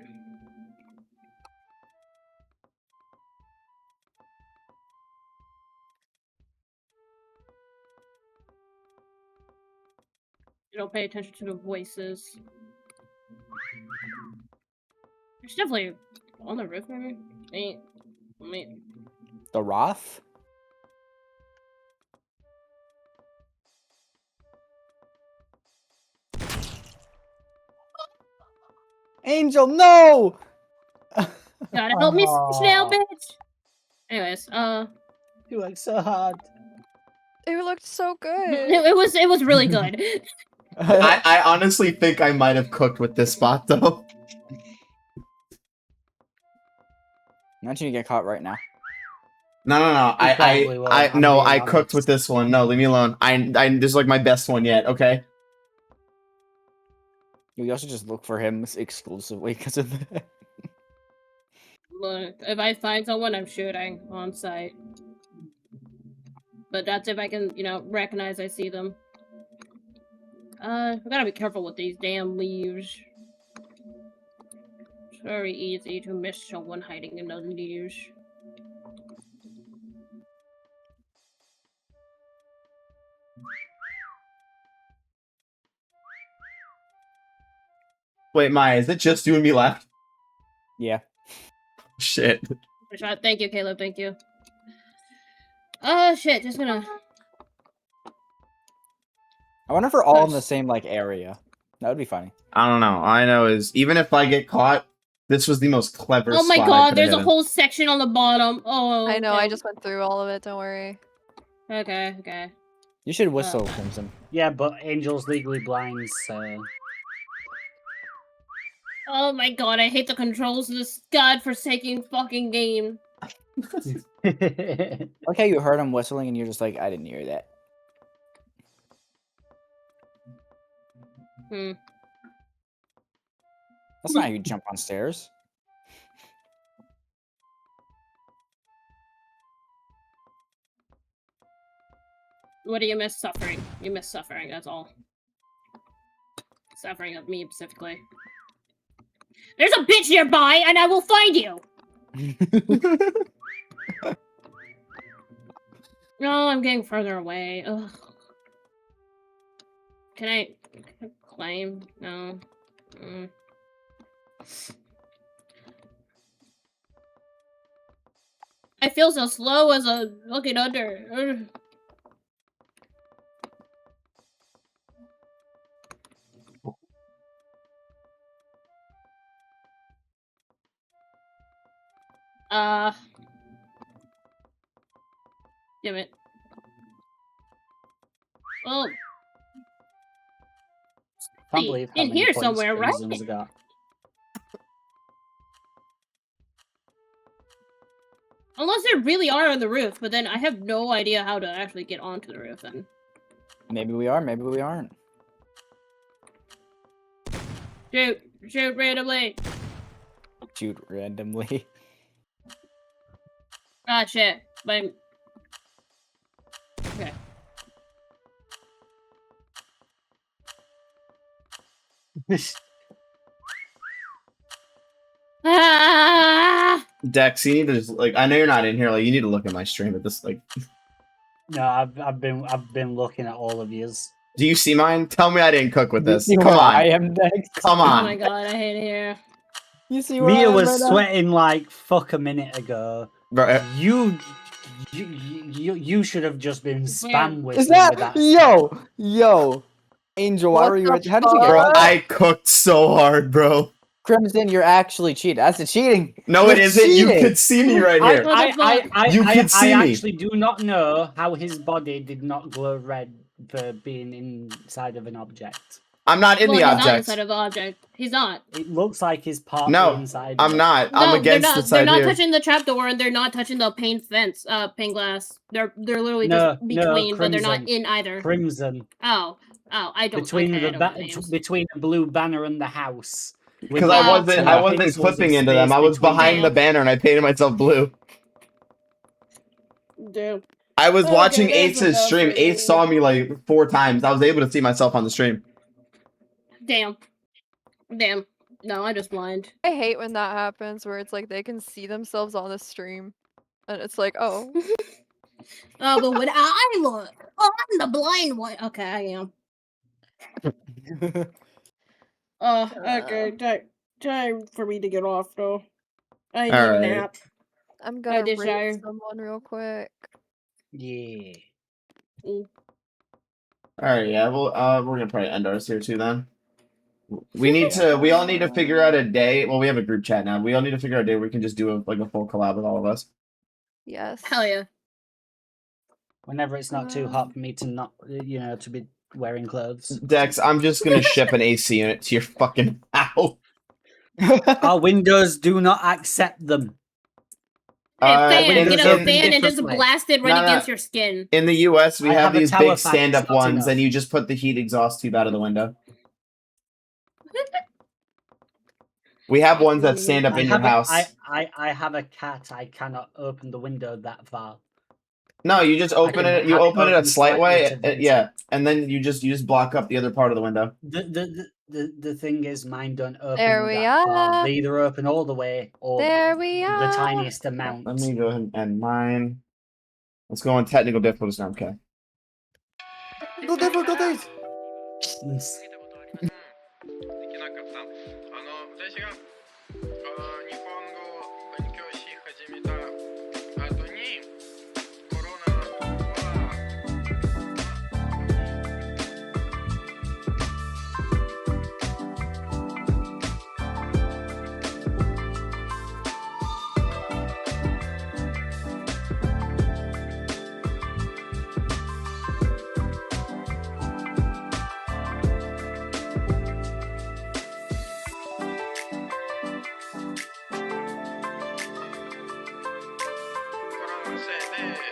You don't pay attention to the voices. There's definitely on the roof, maybe. Wait. The Roth? Angel, no! Gotta help me, snail Aw. bitch. Anyways, You worked so hard. It looked so good. it was really good. I honestly think I might have cooked with this spot though. Imagine you get caught right now. No. You probably will, I'm No, being I cooked honest. with this one. No, leave me alone. This is like my best one yet. Okay. You also just look for him exclusively because of that. Look, if I find someone, I'm shooting on sight. But that's if I can, recognize I see them. We gotta be careful with these damn leaves. It's very easy to miss someone hiding in those leaves. Wait, Maya, is it just you and me left? Yeah. Shit. For sure. Thank you, Caleb. Thank you. Oh shit! Just gonna. I wonder if we're all in the Push. same like area. That would be funny. I don't know. All I know is even if I get caught, this was the most clever Oh my spot I god! could've There's a hit in. whole section on the bottom. Oh. I know, I damn. just went through all of it, don't worry. Okay. You should whistle, Crimson. Yeah, but Angel's legally blind, so. Oh my god! I hate the controls of this godforsaken fucking game. Okay, you heard him whistling and you're just like, I didn't hear that. That's not how you jump on stairs. What do you miss? Suffering. You miss suffering, that's all. Suffering of me specifically. There's a bitch nearby, and I will find you! No, I'm getting further away. Ugh. Can I climb? No. I feel so slow as a looking under. Ugh. Damn it. Oh. Can't believe how In many here points somewhere, right? Crimson's got. Unless they really are on the roof, but then I have no idea how to actually get onto the roof then. Maybe we are, maybe we aren't. Shoot randomly. Shoot randomly. Ah, shit. Okay. Ah! Dex, you need to just like. I know you're not in here. Like, you need to look at my stream at this. Like, No, I've been looking at all of yous. do you see mine? Tell me I didn't cook with You this. see Come where I on, am next. come Oh my on. god, I hate it here. You see where I Mia am was right now? sweating like fuck a minute ago. Bro, You should have just been spam Is whistling Is that with that. yo, Angel? Why What were you the right? How did you get bro, right? I cooked so hard, bro. Crimson, you're actually cheating. That's the cheating. No, You're it isn't. You cheating. could see me right here. What the fuck? You could see I me. actually do not know how his body did not glow red for being inside of an object. I'm not in Well, the he's not object. inside of the object. He's not. It looks like he's partly No, inside. I'm of it. not. No, I'm against they're the not. side They're not here. touching the trapdoor, and they're not touching the pane fence, pane glass. They're literally No, just no, between, but they're not Crimson. in either. Crimson Oh, I don't. between okay, I the don't know names. between the blue banner and the house. With Because the I Oh, wasn't. two I wasn't pixels of clipping into them. space I was between behind them. the banner and I painted myself blue. Damn. I was Okay, watching that's Ace's enough stream. for Ace me. saw me like 4 times. I was able to see myself on the stream. Damn. No, I'm just blind. I hate when that happens where it's like they can see themselves on the stream. And it's like, oh. Oh, but when I look, oh, I'm the blind one. Okay, I am. Oh, okay. Time for me to get off, though. I need a Alright. nap. I'm gonna did raid shower. someone real quick. Yeah. All right, yeah. Well, we're gonna probably end ours here too. Then we need to. We all need to figure out a day. Well, we have a group chat now. We all need to figure out a day where we can just do a full collab with all of us. Yes. Hell yeah. Whenever it's not too hot for me to not, to be wearing clothes. Dex, I'm just gonna ship an AC unit to your fucking house. Our windows do not accept them. Fan, in- get a in- fan and just differently. blast it right No, no. against your skin. In the U.S., we I have have a these tower big fan, it's stand-up not ones, enough. and you just put the heat exhaust tube out of the window. We have ones that stand up in your house. I have a cat. I cannot open the window that far. No, you just open can it. You have it open it a open slight slightly way, to vent yeah, it. and then you just block up the other part of the window. The thing is, mine don't open There we that far. are. They either open all the way or There we the are. tiniest amount. Let me go ahead and end mine. Let's go on technical difficulties now. Okay. No difficulties. できなかった私が日本語を勉強し始めた後にコロナはコロナのせいで